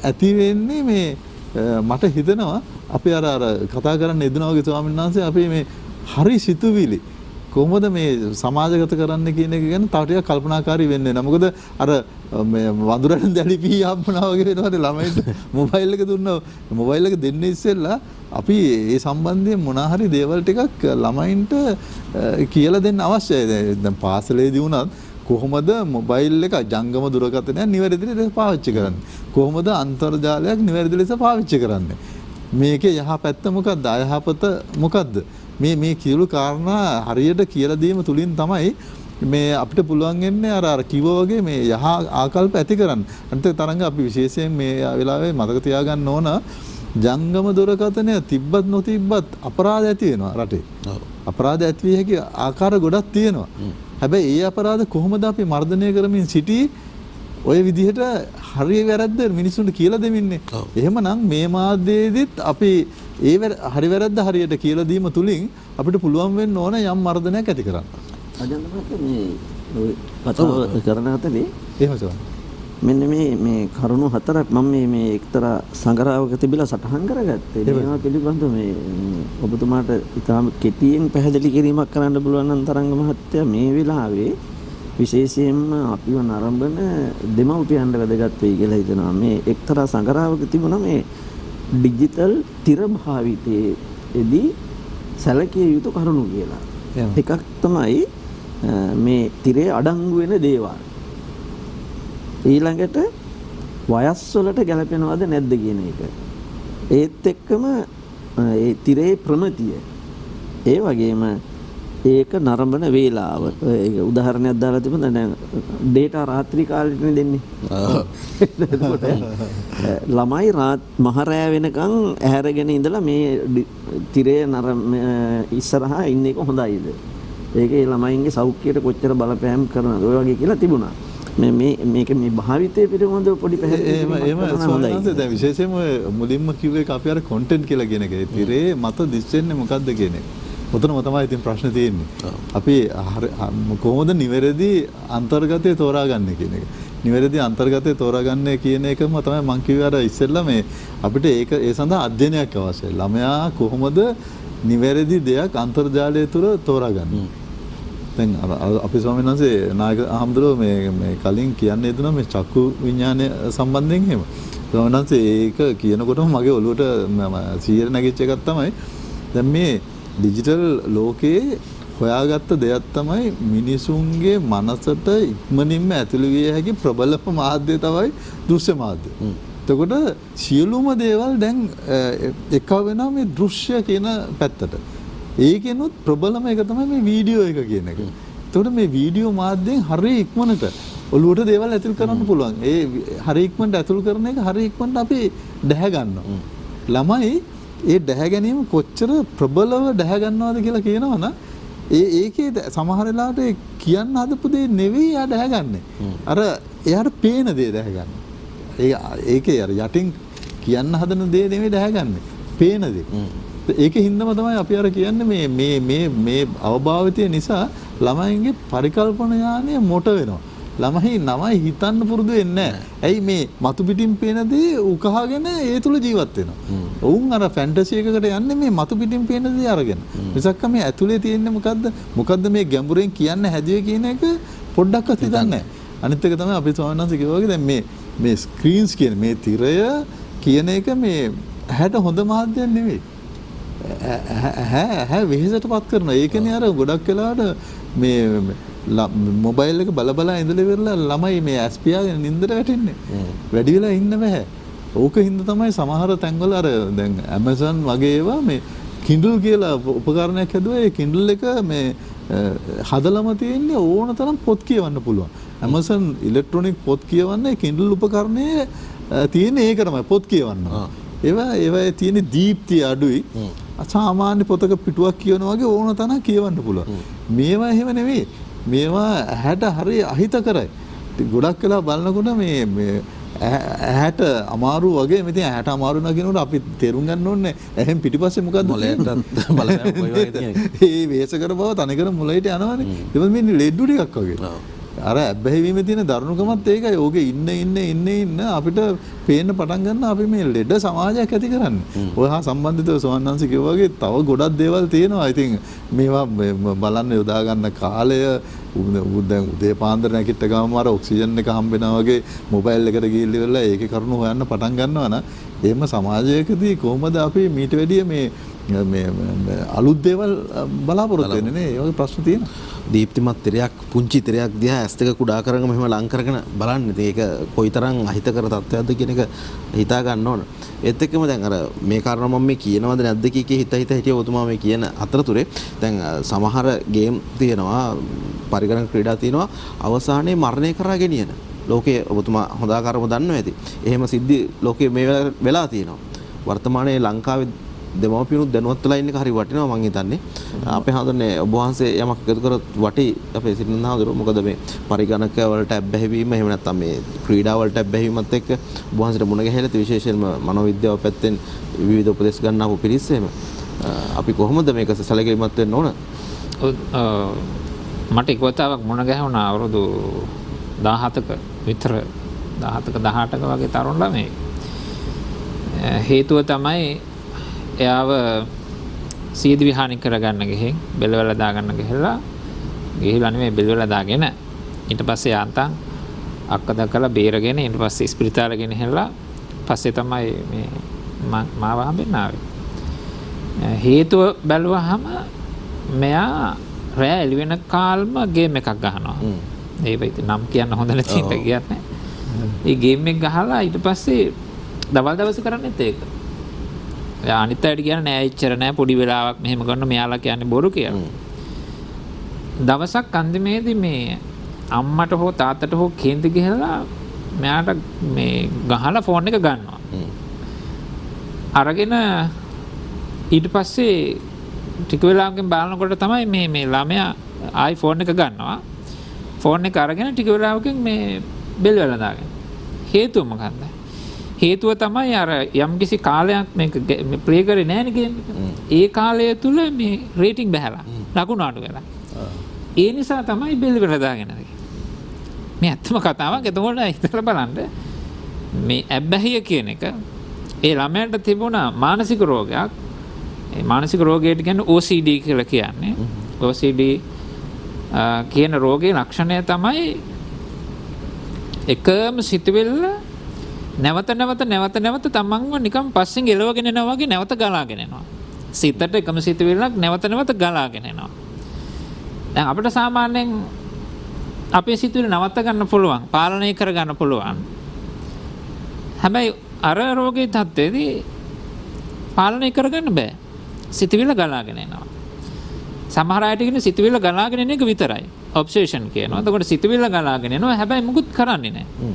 ඇති වෙන්නේ මේ මට හිතෙනවා අපි අර කතා කරන්න යෙදුනා වගේ ස්වාමීන් වහන්සේ අපි මේ හරි සිතුවිලි කොහොමද මේ සමාජගත කරන්න කියන එක ගැන තව ටිකක් කල්පනාකාරී වෙන්න වෙනවා. මොකද අර මේ වඳුරෙන් දැලි පී හම්බුනා වගේ වෙනවානේ ළමයින්ට මොබයිල් එක දුන්නා. මොබයිල් එක දෙන්නේ ඉස්සෙල්ලා අපි ඒ සම්බන්ධයෙන් මොනා හරි දේවල් ටිකක් ළමයින්ට කියලා දෙන්න අවශ්‍යයි. දැන් පාසලේදී වුණත් කොහොමද මොබයිල් එක ජංගම දුරකථනය නිවැරදි ලෙස පාවිච්චි කරන්නේ? කොහොමද අන්තර්ජාලයක් නිවැරදි ලෙස පාවිච්චි කරන්නේ? මේකේ යහපැත්ත මොකද්ද? අයහපත මොකද්ද? මේ කිව්ලු කාරණා හරියට කියලා දීම තුලින් තමයි මේ අපිට පුළුවන් වෙන්නේ අර කිව්වා වගේ මේ යහ ආකල්ප ඇති කරන්න. අනිත් තරංග අපි විශේෂයෙන් මේ වෙලාවේ මතක තියාගන්න ඕන ජංගම දුරකථනය තිබ්බත් නොතිබ්බත් අපරාධ ඇති වෙනවා රටේ. අපරාධ ඇති විය හැකි ආකාර ගොඩක් තියෙනවා. හැබැයි ඒ අපරාධ කොහොමද අපි මර්ධනය කරමින් සිටී? ඔය විදිහට හරි වැරද්ද මිනිස්සුන්ට කියලා දෙමින්නේ. එහෙමනම් මේ මාධ්‍යයේදීත් අපි ඒ හරි වැරද්ද හරියට කියලා දීම තුලින් අපිට පුළුවන් වෙන්න ඕන යම් මර්ධනයක් ඇති කරන්න. අජන්තපත් මේ කතාව කරන අතරේ එහෙම තමයි. මෙන්න මේ කරුණු හතරක් මම මේ එක්තරා සංග්‍රහයක තිබිලා සටහන් කරගත්තේ. මේවා පිළිබඳව මේ ඔබතුමාට ඉතාම කෙටියෙන් පැහැදිලි කිරීමක් කරන්න පුළුවන් නම් තරංග මහත්තයා මේ වෙලාවේ විශේෂයෙන්ම අපිව නරඹන දෙමව්පියන්ට වැදගත් වෙයි කියලා හිතනවා. මේ එක්තරා සංග්‍රහයක තිබුණා මේ ඩිජිටල් තිර භාවිතයේදී සැලකිය යුතු කරුණු කියලා. එකක් තමයි මේ තිරේ අඩංගු වෙන දේවල්. ඊළඟට වයස් වලට ගැලපෙනවද නැද්ද කියන එක. ඒත් එක්කම ඒ තිරේ ප්‍රමිතිය. ඒ වගේම ඒක නරඹන වේලාව. ඒක උදාහරණයක් දාලා තිබුණා දැන් ඩේටා රාත්‍රී කාලෙටනේ දෙන්නේ. එතකොට ළමයි මහරෑ වෙනකන් ඇහැරගෙන ඉඳලා මේ තිරේ ඉස්සරහා ඉන්න එක හොඳයිද? ඒකේ ළමයින්ගේ සෞඛ්‍යයට කොච්චර බලපෑම් කරනවද? ඔය වගේ කියලා තිබුණා. මේක මේ භාවිතය පිළිබඳව පොඩි පැහැදිලිවීමක් කරන්න හොඳයි. එහෙම දැන් විශේෂයෙන්ම මුලින්ම කිව්වේ අපි අර content කියලා කියන එක. තිරේ මත දිස්සෙන්නේ මොකද්ද කියන එක. උතනම තමයි ඉතින් ප්‍රශ්නේ තියෙන්නේ. අපි කොහොමද නිවැරදි අන්තර්ගතය තෝරාගන්නේ කියන එක. නිවැරදි අන්තර්ගතය තෝරාගන්නේ කියන එකම තමයි මම කිව්වේ අර ඉස්සෙල්ලා මේ අපිට ඒක ඒ සඳහා අධ්‍යයනයක් අවශ්‍යයි. ළමයා කොහොමද නිවැරදි දෙයක් අන්තර්ජාලය තුළ තෝරාගන්නේ. දැන් අපි ස්වාමීන් වහන්සේ නායක අහම්දුරෝ මේ කලින් කියන්නේ දුනා මේ චක්කු විඥානය සම්බන්ධයෙන් එහෙම. ස්වාමීන් වහන්සේ ඒක කියනකොටම මගේ ඔළුවට 100 නැගිච්ච එකක් තමයි දැන් මේ ඩිජිටල් ලෝකයේ හොයාගත්ත දෙයක් තමයි මිනිසුන්ගේ මනසට ඉක්මනින්ම ඇතුළු විය හැකි ප්‍රබලම මාධ්‍ය තමයි දෘශ්‍ය මාධ්‍ය. එතකොට සියලුම දේවල් දැන් එක වෙනවා මේ දෘශ්‍ය කියන පැත්තට. ඒකෙනුත් ප්‍රබලම එක තමයි මේ වීඩියෝ එක කියන එක. එතකොට මේ වීඩියෝ මාධ්‍යයෙන් හරිය ඉක්මනට ඔළුවට දේවල් ඇතුල් කරන්න පුළුවන්. ඒ හරිය ඉක්මනට ඇතුල් කරන එක හරිය ඉක්මනට අපි දැහැ ගන්නවා. ළමයි ඒ දැහැ ගැනීම කොච්චර ප්‍රබලව දැහැ ගන්නවද කියලා කියනවනම් ඒකේ සමහර වෙලාවට කියන්න හදපු දේ නෙවෙයි එයා දැහැගන්නේ. අර එයාට පේන දේ දැහැගන්න. ඒකේ අර යටින් කියන්න හදන දේ නෙවෙයි දැහැගන්නේ. පේන දේ. ඒකේ හින්දාම තමයි අපි අර කියන්නේ මේ අවභාවිතය නිසා ළමයින්ගේ පරිකල්පන ඥානය මොට වෙනවා. ළමයි හිතන්න පුරුදු වෙන්නේ නැහැ. ඇයි මේ මතු පිටින් පේන දේ උකහාගෙන ඒ තුල ජීවත් වෙනවා. වුන් අර ෆැන්ටසි එකකට යන්නේ මේ මතු පිටින් පේන දේ අරගෙන. මිසක්ක මේ ඇතුලේ තියෙන්නේ මොකද්ද? මොකද්ද මේ ගැඹුරෙන් කියන්න හැදුවේ කියන එක පොඩ්ඩක්වත් හිතන්නේ නැහැ. අනිත් එක තමයි අපි ස්වාමීන් වහන්සේ කිව්වා වගේ දැන් මේ ස්ක්‍රීන්ස් කියන මේ තිරය කියන එක මේ ඇහැට හොඳ මාධ්‍යයක් නෙවෙයි. ඇහැ වෙහෙසටපත් කරනවා. ඒකනේ අර ගොඩක් වෙලාවට මේ මොබයිල් එක බල ඉඳලා ඉවරලා ළමයි මේ ඇස් පියාගෙන නින්දට වැටෙන්නේ. වැඩි වෙලා ඉන්න බෑ. ඕක හින්දා තමයි සමහර තැන්වල අර දැන් Amazon වගේ ඒවා මේ Kindle කියලා උපකරණයක් හැදුවා. ඒ Kindle එක මේ හදලම තියෙන්නේ ඕන තරම් පොත් කියවන්න පුළුවන්. Amazon ඉලෙක්ට්‍රොනික පොත් කියවන්නේ Kindle උපකරණයේ තියෙන්නේ ඒක තමයි පොත් කියවන්න. ඒවා තියෙන දීප්තිය අඩුයි. සාමාන්‍ය පොතක පිටුවක් කියවනවා වගේ ඕන තරම් කියවන්න පුළුවන්. මේවා එහෙම නෙවෙයි. මේවා ඇහැට හරිය අහිතකරයි. ගොඩක් වෙලා බලනකොට මේ ඇහැට අමාරු වගේ මෙතන ඇහැට අමාරු වෙනවා කියනකොට අපි තේරුම් ගන්න ඕනේ ඇහෙන් පිටිපස්සේ මොකද්ද මොලේටත් බලන්න කොයි වගේ තියෙන්නේ. ඒ වේස කර බව තනිකර මොලේට යනවනේ. ඒක මේ ලෙඩු ටිකක් වගේ. අර ඇබ්බැහිවීමේ තියෙන දරුණුකමත් ඒකයි. ඕකේ ඉන්න අපිට පේන්න පටන් ගන්න අපි මේ ලෙඩ සමාජයක් ඇති කරන්නේ. ඔය හා සම්බන්ධිතව සෝහන්නාංශ කිව්වා වගේ තව ගොඩක් දේවල් තියෙනවා. ඉතින් මේවා බලන්න යොදා ගන්න කාලය දැන් උදේ පාන්දර නැගිට ගමන් අර ඔක්සිජන් එක හම්බෙනවා වගේ මොබයිල් එකට ගිහිල්ලා ඉවරලා ඒකේ කරුණු හොයන්න පටන් ගන්නවා නම් එහෙම සමාජයකදී කොහොමද අපි මීට වැඩිය මේ අලුත් දේවල් බලාපොරොත්තු වෙන්නේ නේ? ඒ වගේ ප්‍රශ්න තියෙනවා. දීප්තිමත් තිරයක් පුංචි තිරයක් දිහා ඇස් දෙක කුඩා කරගෙන මෙහෙම ලං කරගෙන බලන්න. ඉතින් ඒක කොයිතරම් අහිතකර තත්ත්වයක්ද කියන එක හිතා ගන්න ඕන. ඒත් එක්කම දැන් අර මේ කාරණා මම මේ කියනවද නැද්ද කීකේ හිත හිටිය ඔතුමා මේ කියන අතරතුරේ දැන් සමහර ගේම් තියෙනවා පරිගණක ක්‍රීඩා තියෙනවා අවසානයේ මරණය කරා ගෙනියන. ලෝකයේ ඔබතුමා හොඳ ආකාරව දන්නවා ඇති. එහෙම සිද්ධි ලෝකයේ මේ වෙලා තියෙනවා. වර්තමානයේ ලංකාවේ දෙමව්පියනුත් දැනුවත් වෙලා ඉන්න එක හරි වටිනවා මං හිතන්නේ. අපේ හඳුන්නේ ඔබ වහන්සේ යමක් එකතු කරත් වටි අපේ සිටින හඳුරු. මොකද මේ පරිගණක වලට ඇබ්බැහිවීම එහෙම නැත්නම් මේ ක්‍රීඩා වලට ඇබ්බැහිවීමත් එක්ක ඔබ වහන්සේට මුණ ගැහිලා විශේෂයෙන්ම මනෝවිද්‍යාව පැත්තෙන් විවිධ උපදෙස් ගන්න අපු පිරිස එහෙම. අපි කොහොමද මේක සැලකිලිමත් වෙන්න ඕන? මට එක වතාවක් මුණ ගැහුණා අවුරුදු 17ක විතර 17ක 18ක වගේ තරුණ ළමයි. හේතුව තමයි එයාව සීදි විහානි කරගන්න ගිහින් බෙල්වල දාගන්න ගිහිල්ලා නෙමෙයි බෙල්වල දාගෙන ඊට පස්සේ යාන්තම් අක්ක දකලා බේරගෙන ඊට පස්සේ ස්පිරිතාලෙ ගෙනහැල්ලා පස්සේ තමයි මේ මාව හම්බෙන්න ආවේ. හේතුව බැලුවහම මෙයා රෑ එළි වෙන කාලම ගේම් එකක් ගහනවා. ඒක ඉතින් නම් කියන්න හොඳ නැති ඉඳ ගියත් නෑ. ඒ ගේම් එක ගහලා ඊට පස්සේ දවස් කරන්නේත් ඒක. එයා අනිත් අයට කියන්නේ නෑ එච්චර නෑ පොඩි වෙලාවක් මෙහෙම කරන මෙයාලා කියන්නේ බොරු කියලා. දවසක් අන්තිමේදී මේ අම්මට හෝ තාත්තට හෝ කේන්ති ගිහලා මෙයාට මේ ගහලා ෆෝන් එක ගන්නවා. අරගෙන ඊට පස්සේ ටික වෙලාවකින් බලනකොට තමයි මේ ළමයා iPhone එක ගන්නවා. ෆෝන් එක අරගෙන ටික වෙලාවකින් මේ බෙල් වල දාගෙන. හේතුව මොකක්ද? හේතුව තමයි අර යම්කිසි කාලයක් මේක ප්ලේ කරේ නැහැ ගේම් එක. ඒ කාලය තුල මේ රේටින් බහැලා ලකුණු අඩු වෙලා. ඒ නිසා තමයි බෙල් වල දාගෙන තියෙන්නේ. මේ ඇත්තම කතාවක්. එතකොට හිතලා බලන්න මේ ඇබ්බැහිය කියන එක ඒ ළමයට තිබුණා මානසික රෝගයක්. ඒ මානසික රෝගයට කියන්නේ OCD කියලා කියන්නේ. OCD කියන රෝගයේ ලක්ෂණය තමයි එකම සිතුවිල්ල නැවත තමන්ව නිකන් පස්සෙන් එලවගෙන යනවා වගේ නැවත ගලාගෙන එනවා. සිතට එකම සිතුවිල්ලක් නැවත ගලාගෙන එනවා. දැන් අපිට සාමාන්‍යයෙන් අපේ සිතුවිලි නවත්ත ගන්න පුළුවන්, පාලනය කර ගන්න පුළුවන්. හැබැයි අර රෝගී තත්ත්වයේදී පාලනය කරගන්න බෑ. සිතුවිල්ල ගලාගෙන එනවා. සමහර අයට කියන සිතුවිල්ල ගලාගෙන එන එක විතරයි. ඔබ්සෙෂන් කියනවා. එතකොට සිතුවිල්ල ගලාගෙන එනවා. හැබැයි මුකුත් කරන්නේ නැහැ.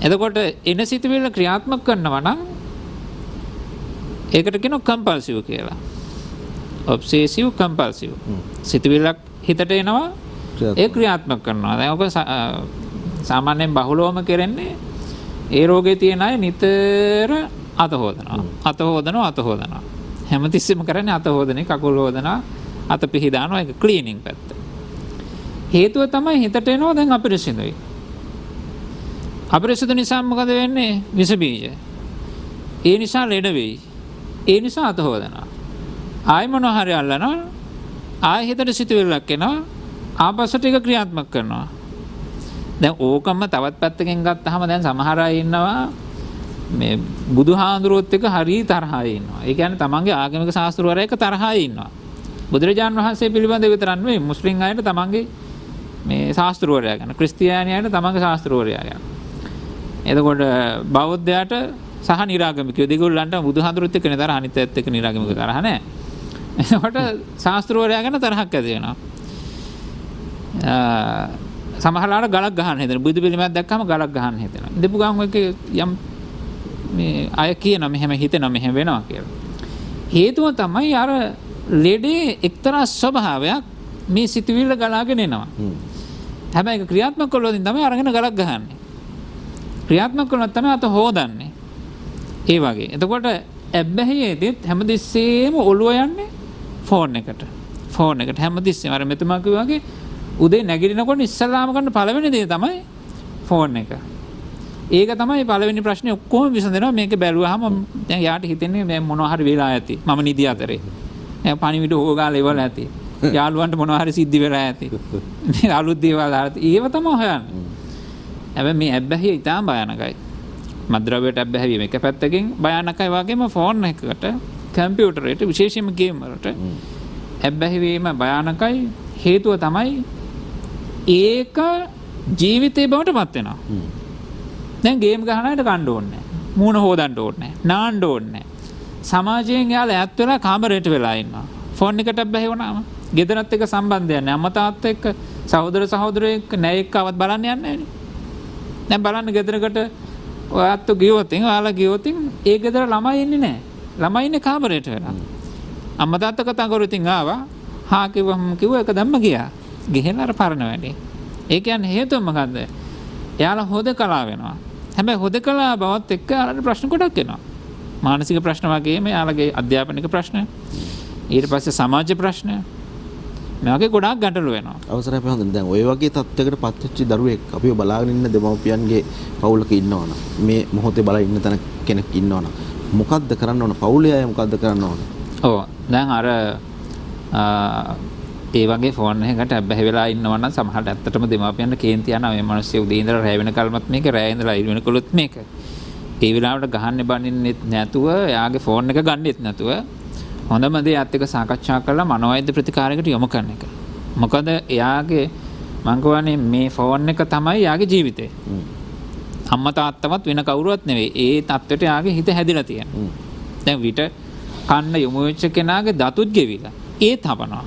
එතකොට එන සිතුවිල්ල ක්‍රියාත්මක කරනවා නම් ඒකට කියනවා කම්පල්සිව් කියලා. ඔබ්සෙසිව් කම්පල්සිව්. සිතුවිල්ලක් හිතට එනවා ඒ ක්‍රියාත්මක කරනවා. දැන් ඔක සාමාන්‍යයෙන් බහුලවම කරන්නේ ඒ රෝගේ තියෙන අය නිතර අත හොදනවා. හැමතිස්සෙම කරන්නේ අත හොදන එක, කකුල් හොදනවා, අත පිහදානවා, ඒක ක්ලීනින් පැත්ත. හේතුව තමයි හිතට එනවා දැන් අපිරිසිදුයි. අපිරිසිදු නිසා මොකද වෙන්නේ? විස බීජ. ඒ නිසා ලෙඩ වෙයි. ඒ නිසා අත හොදනවා. ආයි මොනවා හරි අල්ලනවා. ආයි හිතට සිතුවිල්ලක් එනවා. ආපස්සට ඒක ක්‍රියාත්මක කරනවා. දැන් ඕකම තවත් පැත්තකින් ගත්තාම දැන් සමහර අය ඉන්නවා මේ බුදුහාඳුරුවොත් එක හරි තරහයි ඉන්නවා. ඒ කියන්නේ තමන්ගේ ආගමික ශාස්ත්‍රවරයා එක තරහයි ඉන්නවා. බුදුරජාණන් වහන්සේ පිළිබඳව විතරක් නෙවෙයි මුස්ලිම් අයට තමන්ගේ මේ ශාස්ත්‍රවරයා ගැන, ක්‍රිස්තියානියන්ට තමන්ගේ ශාස්ත්‍රවරයා ගැන. එතකොට බෞද්ධයාට සහ නිරාගමිකයෝ දෙගොල්ලන්ට බුදුහාඳුරුවොත් එක්ක තරහ, අනිත් පැත්ත එක්ක නිරාගමිකයෝ තරහ නැහැ. එතකොට ශාස්ත්‍රවරයා ගැන තරහක් ඇති වෙනවා. සමහරවල්ලාට ගලක් ගහන්න හිතෙනවා. බුදු පිළිමයක් දැක්කම ගලක් ගහන්න හිතෙනවා. ඉඳපු ගමන් එක යම් මේ අය කියන මෙහෙම හිතෙනවා මෙහෙම වෙනවා කියලා. හේතුව තමයි අර ලෙඩේ එක්තරා ස්වභාවයක් මේ සිතුවිල්ල ගලාගෙන එනවා. හැබැයි ඒක ක්‍රියාත්මක කළොත් තමයි අරගෙන ගලක් ගහන්නේ. ක්‍රියාත්මක කළොත් තමයි අත හොදන්නේ. ඒ වගේ. එතකොට ඇබ්බැහියේදීත් හැමදෙස්සෙම ඔළුව යන්නේ ෆෝන් එකට. හැමදෙස්සෙම අර මෙතුමා කිව්වා වගේ උදේ නැගිටිනකොට ඉස්සල්ලාම කරන පළවෙනි දේ තමයි ෆෝන් එක. ඒක තමයි පළවෙනි ප්‍රශ්නේ ඔක්කොම විසඳෙනවා. මේක බැලුවාම දැන් යාට හිතෙන්නේ මේ මොනවා හරි වෙලා ඇති. මම නිදි අතරේ. දැන් පණිවිඩ හොගාලා ඉවල ඇති. යාළුවන්ට මොනවා හරි සිද්ධි වෙලා ඇති. මේ අලුත් දේවල් ආවත් ඒව තමයි හොයන්නේ. හැබැයි මේ ඇබ්බැහිය ඉතාම භයානකයි. මත්ද්‍රව්‍යයට ඇබ්බැහිය මේක පැත්තකින් භයානකයි වගේම ෆෝන් එකකට, කම්පියුටරයට, විශේෂයෙන්ම ගේම් වලට ඇබ්බැහි වීම භයානකයි. හේතුව තමයි ඒක ජීවිතේ බවට පත් වෙනවා. දැන් ගේම් ගහන අයට කන්න ඕනේ නැහැ. මූණ හොදන්න ඕනේ නැහැ. නාන්න ඕනේ නැහැ. සමාජයෙන් යාළ ඈත් වෙලා කාමරයට වෙලා ඉන්නවා. ෆෝන් එකට ඇබ්බැහි වුණාම ගෙදරත් එක්ක සම්බන්ධයක් නැහැ. අම්මා තාත්තා එක්ක, සහෝදර සහෝදරයෝ එක්ක, නෑ එක්කවත් බලන්න යන්නේ නැහැ නේ. දැන් බලන්න ගෙදරකට ඔයත් ගියොත් ඔයාලා ගියොත් ඒ ගෙදර ළමයි ඉන්නේ නැහැ. ළමයි ඉන්නේ කාමරයට වෙලා. අම්මා තාත්තා කතා කරු ඉතින් ආවා. හා කිව්ව එක දැම්ම ගියා. ගෙහෙන අර පරණ වැඩේ. ඒ කියන්නේ හේතුව මොකද්ද? එයාලා හොදකලා වෙනවා. හැබැයි හොදකලා බවත් එක්ක යාළුවට ප්‍රශ්න ගොඩක් එනවා. මානසික ප්‍රශ්න වගේම යාළුවගේ අධ්‍යාපනික ප්‍රශ්න, ඊට පස්සේ සමාජ ප්‍රශ්න, මේ වගේ ගොඩාක් ගැටලු වෙනවා. අවසරයි අපේ දැන් ওই වගේ තත්ත්වයකට පත්වෙච්ච දරුවෙක් අපිව බලාගෙන ඉන්න දෙමව්පියන්ගේ පවුලක ඉන්නවනම්, මේ මොහොතේ බලා ඉන්න තැන කෙනෙක් ඉන්නවනම් මොකද්ද කරන්න ඕන? පවුලේ අය මොකද්ද කරන්න ඕන? ඔව් දැන් අර ඒ වගේ ෆෝන් එකකට ඇබ්බැහි වෙලා ඉන්නවා නම් සමහරට ඇත්තටම දෙමාපියන්ට කේන්ති යනවා මේ මිනිස්සු උදේ ඉඳලා රැ වෙනකල්මත් මේක, රැ ඉඳලා ඉර වෙනකොලොත් මේක. ඒ වෙලාවට ගහන්න බනින්නෙත් නැතුව, එයාගේ ෆෝන් එක ගන්නෙත් නැතුව හොඳම දේ අත් එක්ක සාකච්ඡා කරලා මනෝවෛද්‍ය ප්‍රතිකාරයකට යොමු කරන එක. මොකද එයාගේ මං කියවනේ මේ ෆෝන් එක තමයි එයාගේ ජීවිතේ. අම්මා තාත්තවත් වෙන කවුරුවත් නෙවෙයි. ඒ තත්ත්වයට එයාගේ හිත හැදිලා තියෙනවා. දැන් විතර කන්න යොමු වෙච්ච කෙනාගේ දතුත් ගෙවිලා ඒත් හපනවා.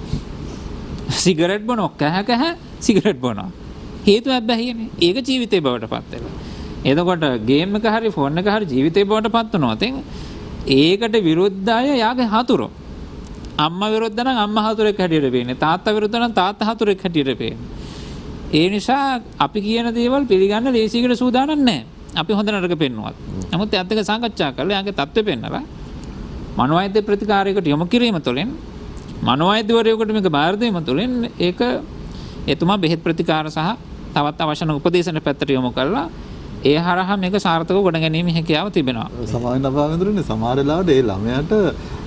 සිගරට් බොනවා, කහ සිගරට් බොනවා. හේතුව ඇබ්බැහියනේ. ඒක ජීවිතේ බවට පත් වෙනවා. එතකොට ගේම් එක හරි ෆෝන් එක හරි ජීවිතේ බවට පත් වෙනවා. ඉතින් ඒකට විරුද්ධ අය යාගේ හතුරෝ. අම්මා විරුද්ධ නම් අම්මා හතුරෙක් හැටියට පේන්නේ. තාත්තා විරුද්ධ නම් තාත්තා හතුරෙක් හැටියට පේන්නේ. ඒ නිසා අපි කියන දේවල් පිළිගන්න ලේසියකට සූදානම් නැහැ. අපි හොඳ නරක පෙන්නුවත්. නමුත් ඒත් එක සාකච්ඡා කරලා යාගේ தත්ත්වය පෙන්නලා මනෝවෛද්‍ය ප්‍රතිකාරයකට යොමු කිරීම තුළින් මනෝවෛද්‍යවරයෙකුට මේක බාර දීම තුළින් ඒක එතුමා බෙහෙත් ප්‍රතිකාර සහ තවත් අවශ්‍ය උපදේශන පැත්තට යොමු කරලා ඒ හරහා මේක සාර්ථකව ගොඩගැනීමේ හැකියාව තිබෙනවා. සමාවෙන්න අපහාඳුරන්නේ සමහර වෙලාවට ඒ ළමයාට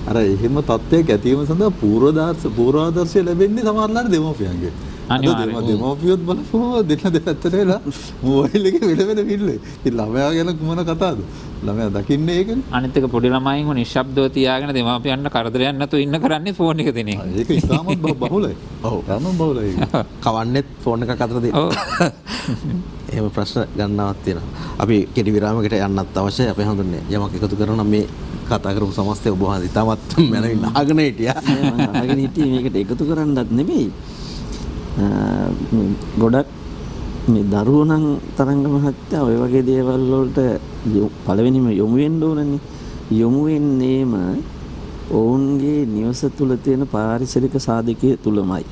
අර එහෙම තත්ත්වයක් ඇතිවීම සඳහා පූර්වාදර්ශය ලැබෙන්නේ සමහර වෙලාවට දෙමව්පියන්ගෙන්. අනිවාර්යයෙන්. දෙමව්පියොත් බලපුවම දෙන්න දෙපැත්තට වෙලා මොබයිල් එකේ වෙන විල්ලේ. ඉතින් ළමයා ගැන මොන කතාවද? ළමයා දකින්නේ ඒකනේ. අනිත් එක පොඩි ළමයින්ව නිශ්ශබ්දව තියාගෙන දෙමාපියන්ට කරදරයක් නැතුව ඉන්න කරන්නේ ෆෝන් එක දෙන එක. ඒක ඉතාමත් බහුලයි. ඔව්. තාමත් බහුලයි. කවන්නෙත් ෆෝන් එකක් අතර දෙන්න. ඔව්. එහෙම ප්‍රශ්න ගන්නවත් තියෙනවා. අපි කෙටි විරාමයකට යන්නත් අවශ්‍යයි. අපි හඳුන්නේ යමක් එකතු කරනවා නම් මේ කතා කරපු සමස්තය ඔබ වහන්සේ ඉතාමත් මැනවින් අහගෙන හිටියා. මම අහගෙන හිටියේ මේකට එකතු කරන්නත් නෙමෙයි. ගොඩක් මේ දරුවෝ නම් තරංග මහත්තයා ඔය වගේ දේවල් වලට පළවෙනිම යොමු වෙන්න ඕනනේ. යොමු වෙන්නේම ඔවුන්ගේ නිවස තුල තියෙන පාරිසරික සාධකයේ තුලමයි.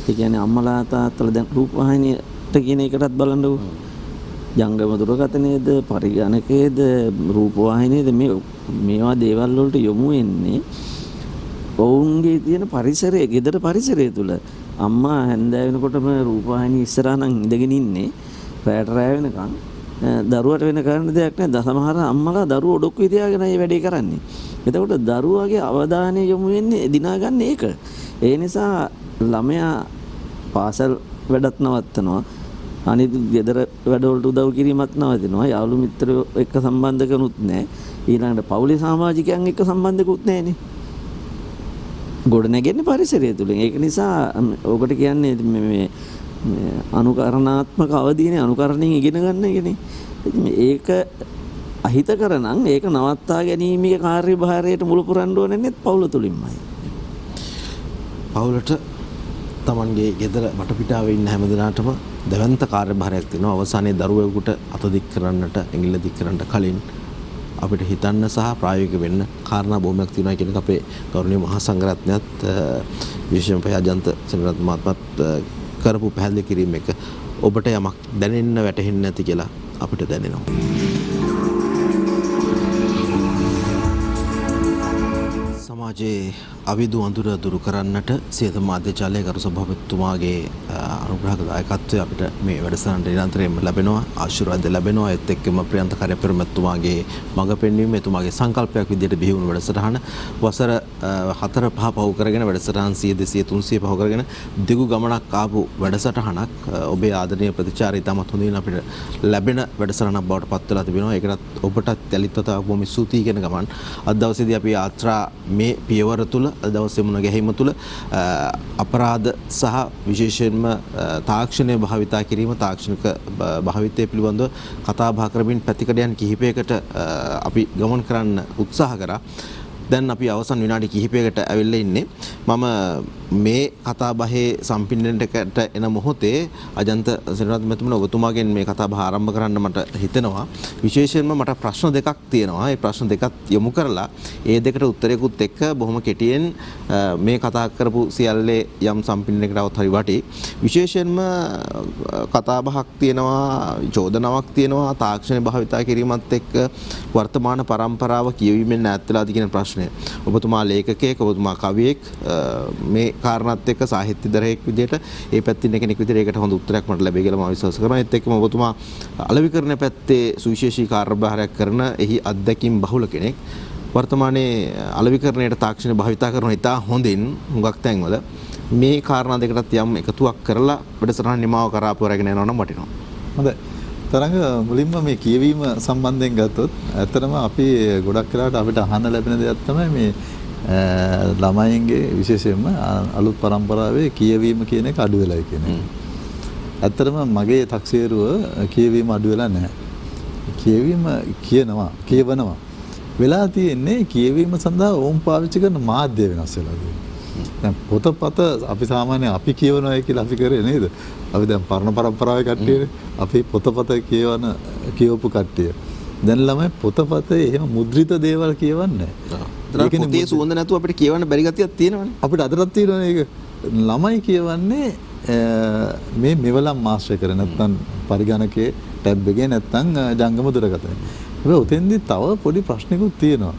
ඒ කියන්නේ අම්මලා තාත්තලා දැන් රූපවාහිනියට කියන එකටත් බලන්නකො. ජංගම දුරකථනයේද පරිගණකයේද රූපවාහිනියේද මේවා දේවල් වලට යොමු වෙන්නේ ඔවුන්ගේ තියෙන පරිසරයේ ගෙදර පරිසරය තුල. අම්මා හැන්දෑව වෙනකොටම රූපවාහිනිය ඉස්සරහා නම් ඉඳගෙන ඉන්නේ රැට රැ වෙනකන් දරුවට වෙන කරන්න දෙයක් නැහැ. සමහර අම්මලා දරුවෝ ඔඩොක්කුවේ තියාගෙන මේ වැඩේ කරන්නේ. එතකොට දරුවාගේ අවධානය යොමු වෙන්නේ දිනා ගන්න ඒක. ඒ නිසා ළමයා පාසල් වැඩත් නවත්තනවා. අනිත් ගෙදර වැඩවලට උදව් කිරීමත් නවතිනවා. යාළු මිත්‍රයෝ එක්ක සම්බන්ධ කරුත් නැහැ. ඊළඟට පවුලේ සමාජිකයන් එක්ක සම්බන්ධකුත් නැහැනේ. ගොඩ නැගෙන්නේ පරිසරය තුලින්. ඒක නිසා ඔකට කියන්නේ මේ අනුකරණාත්මක අවදීනේ අනුකරණයෙන් ඉගෙන ගන්න එකනේ. ඒක අහිතකර නම් ඒක නවත්තා ගැනීමේ කාර්යභාරයට මුල පුරන්න ඕනේ පවුල තුලින්මයි. පවුලට තමන්ගේ ගෙදර වටපිටාවේ ඉන්න හැමදෙනාටම දෙවන්ත කාර්යභාරයක් තියෙනවා. අවසානයේ දරුවෙකුට අත දික් කරන්නට, ඇඟිල්ල දික් කරන්නට කලින් අපිට හිතන්න සහ ප්‍රායෝගික වෙන්න කාරණා බොහොමයක් තියෙනවා කියන එක අපේ ගෞරවනීය මහා සංඝරත්නයත් විශේෂයෙන්ම අජන්ත සෙනරත් මහත්මත් කරපු පැහැදිලි කිරීම එක ඔබට යමක් දැනෙන්න වැටහෙන්නේ නැති කියලා අපිට දැනෙනවා. සමාජයේ අවිදු අඳුර දුරු කරන්නට සියත මාධ්‍ය ජාලයේ ගරු සභාපතිතුමාගේ අනුග්‍රහදායකත්වය අපිට මේ වැඩසටහනට නිරන්තරයෙන්ම ලැබෙනවා. ආශිර්වාද ලැබෙනවා. ඒත් එක්කම ප්‍රියන්ත කාර්ය පෙරමැතිතුමාගේ මඟ පෙන්වීම එතුමාගේ සංකල්පයක් විදිහට බිහි වුණු වැඩසටහන වසර 4-5 පහු කරගෙන වැඩසටහන් 100 200 300 පහු කරගෙන දිගු ගමනක් ආපු වැඩසටහනක් ඔබේ ආදරණීය ප්‍රතිචාරය ඉතාමත් හොඳින් අපිට ලැබෙන වැඩසටහනක් බවට පත් වෙලා තිබෙනවා. ඒකටත් ඔබටත් යලිත් වතාවක් බොහොම ස්තුතියි කියන ගමන් අද දවසේදී අපි යාත්‍රා මේ පියවර තුල අද දවසේ මුණ ගැහිම තුල අපරාධ සහ විශේෂයෙන්ම තාක්ෂණය භාවිතා කිරීම තාක්ෂණික භාවිතය පිළිබඳව කතා බහ කරමින් පැතිකඩයන් කිහිපයකට අපි ගමන් කරන්න උත්සාහ කරා. දැන් අපි අවසන් විනාඩි කිහිපයකට ඇවිල්ලා ඉන්නේ. මම මේ කතා බහේ සම්පින්නනකට එන මොහොතේ අජන්ත සෙනරත් මැතිතුමනි ඔබතුමාගෙන් මේ කතා බහ ආරම්භ කරන්න මට හිතෙනවා. විශේෂයෙන්ම මට ප්‍රශ්න දෙකක් තියෙනවා. ඒ ප්‍රශ්න දෙකත් යොමු කරලා ඒ දෙකට උත්තරයකුත් එක්ක බොහොම කෙටියෙන් මේ කතා කරපු සියල්ලේ යම් සම්පින්නනයකට આવත් හරි වටි. විශේෂයෙන්ම කතා බහක් තියෙනවා, චෝදනාවක් තියෙනවා තාක්ෂණ භාවිතා කිරීමත් එක්ක වර්තමාන පරම්පරාව කියවීමෙන් ඈත් වෙලාද කියන ප්‍රශ්න. ඔබතුමා ලේඛකයෙක්, ඔබතුමා කවියෙක්, මේ කාරණාත් එක්ක සාහිත්‍යදරයෙක් විදිහට ඒ පැත්තෙන් කෙනෙක් විදිහට ඒකට හොඳ උත්තරයක් මට ලැබෙයි කියලා මම විශ්වාස කරනවා. ඒත් එක්කම ඔබතුමා අලෙවිකරණ පැත්තේ සුවිශේෂී කාර්යභාරයක් කරන එහි අත්දැකීම් බහුල කෙනෙක්. වර්තමානයේ අලෙවිකරණයට තාක්ෂණය භාවිතා කරන ඉතා හොඳින් හුඟක් තැන්වල මේ කාරණා දෙකටත් යම් එකතුවක් කරලා වැඩසටහන නිමාව කරා පුරගෙන යනවා නම් වටිනවා. හොඳයි. තරංග මුලින්ම මේ කියවීම සම්බන්ධයෙන් ගත්තොත් ඇත්තටම අපි ගොඩක් වෙලාවට අපිට අහන්න ලැබෙන දෙයක් තමයි මේ ළමයින්ගේ විශේෂයෙන්ම අලුත් පරම්පරාවේ කියවීම කියන එක අඩු වෙලයි කියන එක. ඇත්තටම මගේ තක්සේරුව කියවීම අඩු වෙලා නැහැ. කියවීම කියවනවා. වෙලා තියෙන්නේ කියවීම සඳහා ඕම් පාවිච්චි කරන මාධ්‍ය වෙනස් වෙලා තියෙනවා. දැන් පොතපත අපි සාමාන්‍යයෙන් අපි කියවනවා කියලා අපි කරේ නේද? අපි දැන් පරණ පරම්පරාවේ කට්ටියනේ. අපි පොතපත කියවපු කට්ටිය. දැන් ළමයි පොතපතේ එහෙම මුද්‍රිත දේවල් කියවන්නේ නැහැ. පොතේ සුවඳ නැතුව අපිට කියවන්න බැරි ගතියක් තියෙනවනේ. අපිට අදටත් තියෙනවනේ ඒක. ළමයි කියවන්නේ මේ මෙවලම් ආශ්‍රය කර නැත්නම් පරිගණකයේ ටැබ් එකේ නැත්නම් ජංගම දුරකථනය. හැබැයි උතෙන්දී තව පොඩි ප්‍රශ්නකුත් තියෙනවා.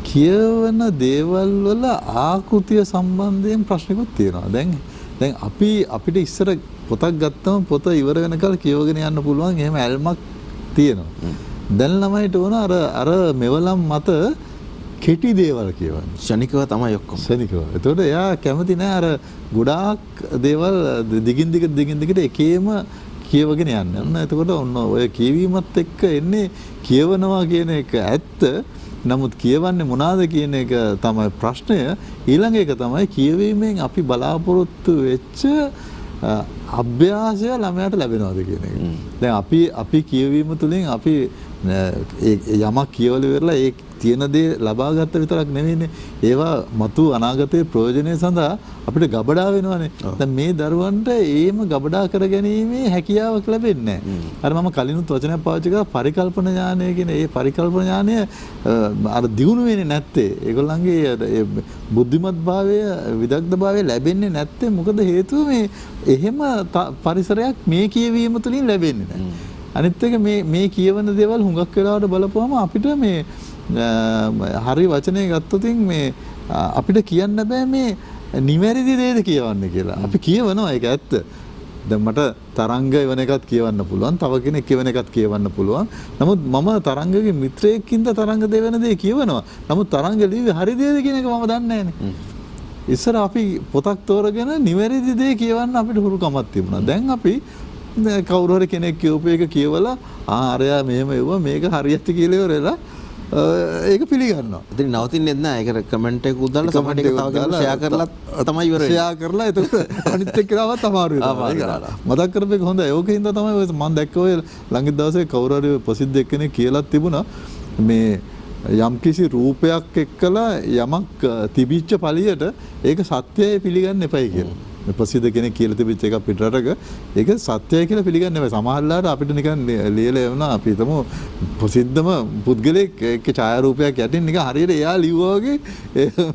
කියවන දේවල් වල ආකෘතිය සම්බන්ධයෙන් ප්‍රශ්නකුත් තියෙනවා. දැන් අපිට ඉස්සර පොතක් ගත්තම පොත ඉවර වෙනකල් කියවගෙන යන්න පුළුවන් එහෙම ඇල්මක් තියෙනවා. දැන් ළමයිට ඕන අර මෙවලම් මත කෙටි දේවල් කියවන්න. ශනිකව තමයි ඔක්කොම. ශනිකව. එතකොට එයා කැමති නෑ අර ගොඩාක් දේවල් දිගින් දිගට එකේම කියවගෙන යන්න. ඔන්න එතකොට ඔන්න ඔය කියවීමත් එක්ක එන්නේ කියවනවා කියන එක ඇත්ත. නමුත් කියවන්නේ මොනවාද කියන එක තමයි ප්‍රශ්නය. ඊළඟ එක තමයි කියවීමෙන් අපි බලාපොරොත්තු වෙච්ච අභ්‍යාසය ළමයාට ලැබෙනවද කියන එක. දැන් අපි කියවීම තුළින් අපි යමක් කියවල ඉවරලා ඒ තියෙන දේ ලබා ගත්ත විතරක් නෙවෙයිනේ. ඒවා මතු අනාගතයේ ප්‍රයෝජනය සඳහා අපිට ගබඩා වෙනවනේ. දැන් මේ දරුවන්ට ඒම ගබඩා කරගැනීමේ හැකියාවක් ලැබෙන්නේ නැහැ. අර මම කලිනුත් වචනයක් පාවිච්චි කරා පරිකල්පන ඥානය කියන ඒ පරිකල්පන ඥානය අර දියුණු වෙන්නේ නැත්තේ. ඒගොල්ලන්ගේ බුද්ධිමත් භාවය විදග්ධ භාවය ලැබෙන්නේ නැත්තේ මොකද හේතුව මේ එහෙම පරිසරයක් මේ කියවීම තුළින් ලැබෙන්නේ නැහැ. අනිත් එක මේ කියවන දේවල් හුඟක් වෙලාවට බලපුවම අපිට මේ හරි වචනේ ගත්තොතින් මේ අපිට කියන්න බෑ මේ නිවැරදි දේද කියවන්න කියලා. අපි කියවනවා ඒක ඇත්ත. දැන් මට තරංග වෙන එකත් කියවන්න පුළුවන්. තව කෙනෙක් කියවන එකත් කියවන්න පුළුවන්. නමුත් මම තරංගගේ මිත්‍රයෙක්ින්ද තරංග දෙවෙන දේ කියවනවා. නමුත් තරංග ලිව්වේ හරි දේද කියන එක මම දන්නේ නැහනේ. ඉස්සර අපි පොතක් තෝරගෙන නිවැරදි දේ කියවන්න අපිට හුරුකමක් තිබුණා. දැන් අපි කවුරු හරි කෙනෙක් කියවපු එක කියවලා අරයා මෙහෙම එවුවා මේක හරියට කියලා ඉවරලා ඒක පිළිගන්නවා. ඉතින් නවතින්නේ නැහැ. ඒකට කමෙන්ට් එකක් උදාලා සමහර එක තව කෙනෙක් ෂෙයා කරලා තමයි ඉවර වෙන්නේ. ෂෙයා කරලා එතකොට අනිත් එක්කනවත් අමාරු වෙනවා. මතක් කරපේක හොඳයි. ඕකෙන් තමයි ඔය මම දැක්ක ඔය ළඟින් දවසේ කවුරු හරි ප්‍රසිද්ධ එක්කෙනෙක් කියලා තිබුණා මේ යම්කිසි රූපයක් එක්කලා යමක් තිබිච්ච පළියට ඒක සත්‍යය පිළිගන්න එපයි කියලා. මේ ප්‍රසිද්ධ කෙනෙක් කියලා තිබිච්ච එක පිටරටක ඒක සත්‍යයි කියලා පිළිගන්න එපා. සමහරවිට අපිට නිකන් ලියලා එවනවා අපි හිතමු ප්‍රසිද්ධම පුද්ගලෙක් එක්ක ඡායාරූපයක් යටින් නිකන් හරියට එයා ලිව්වා වගේ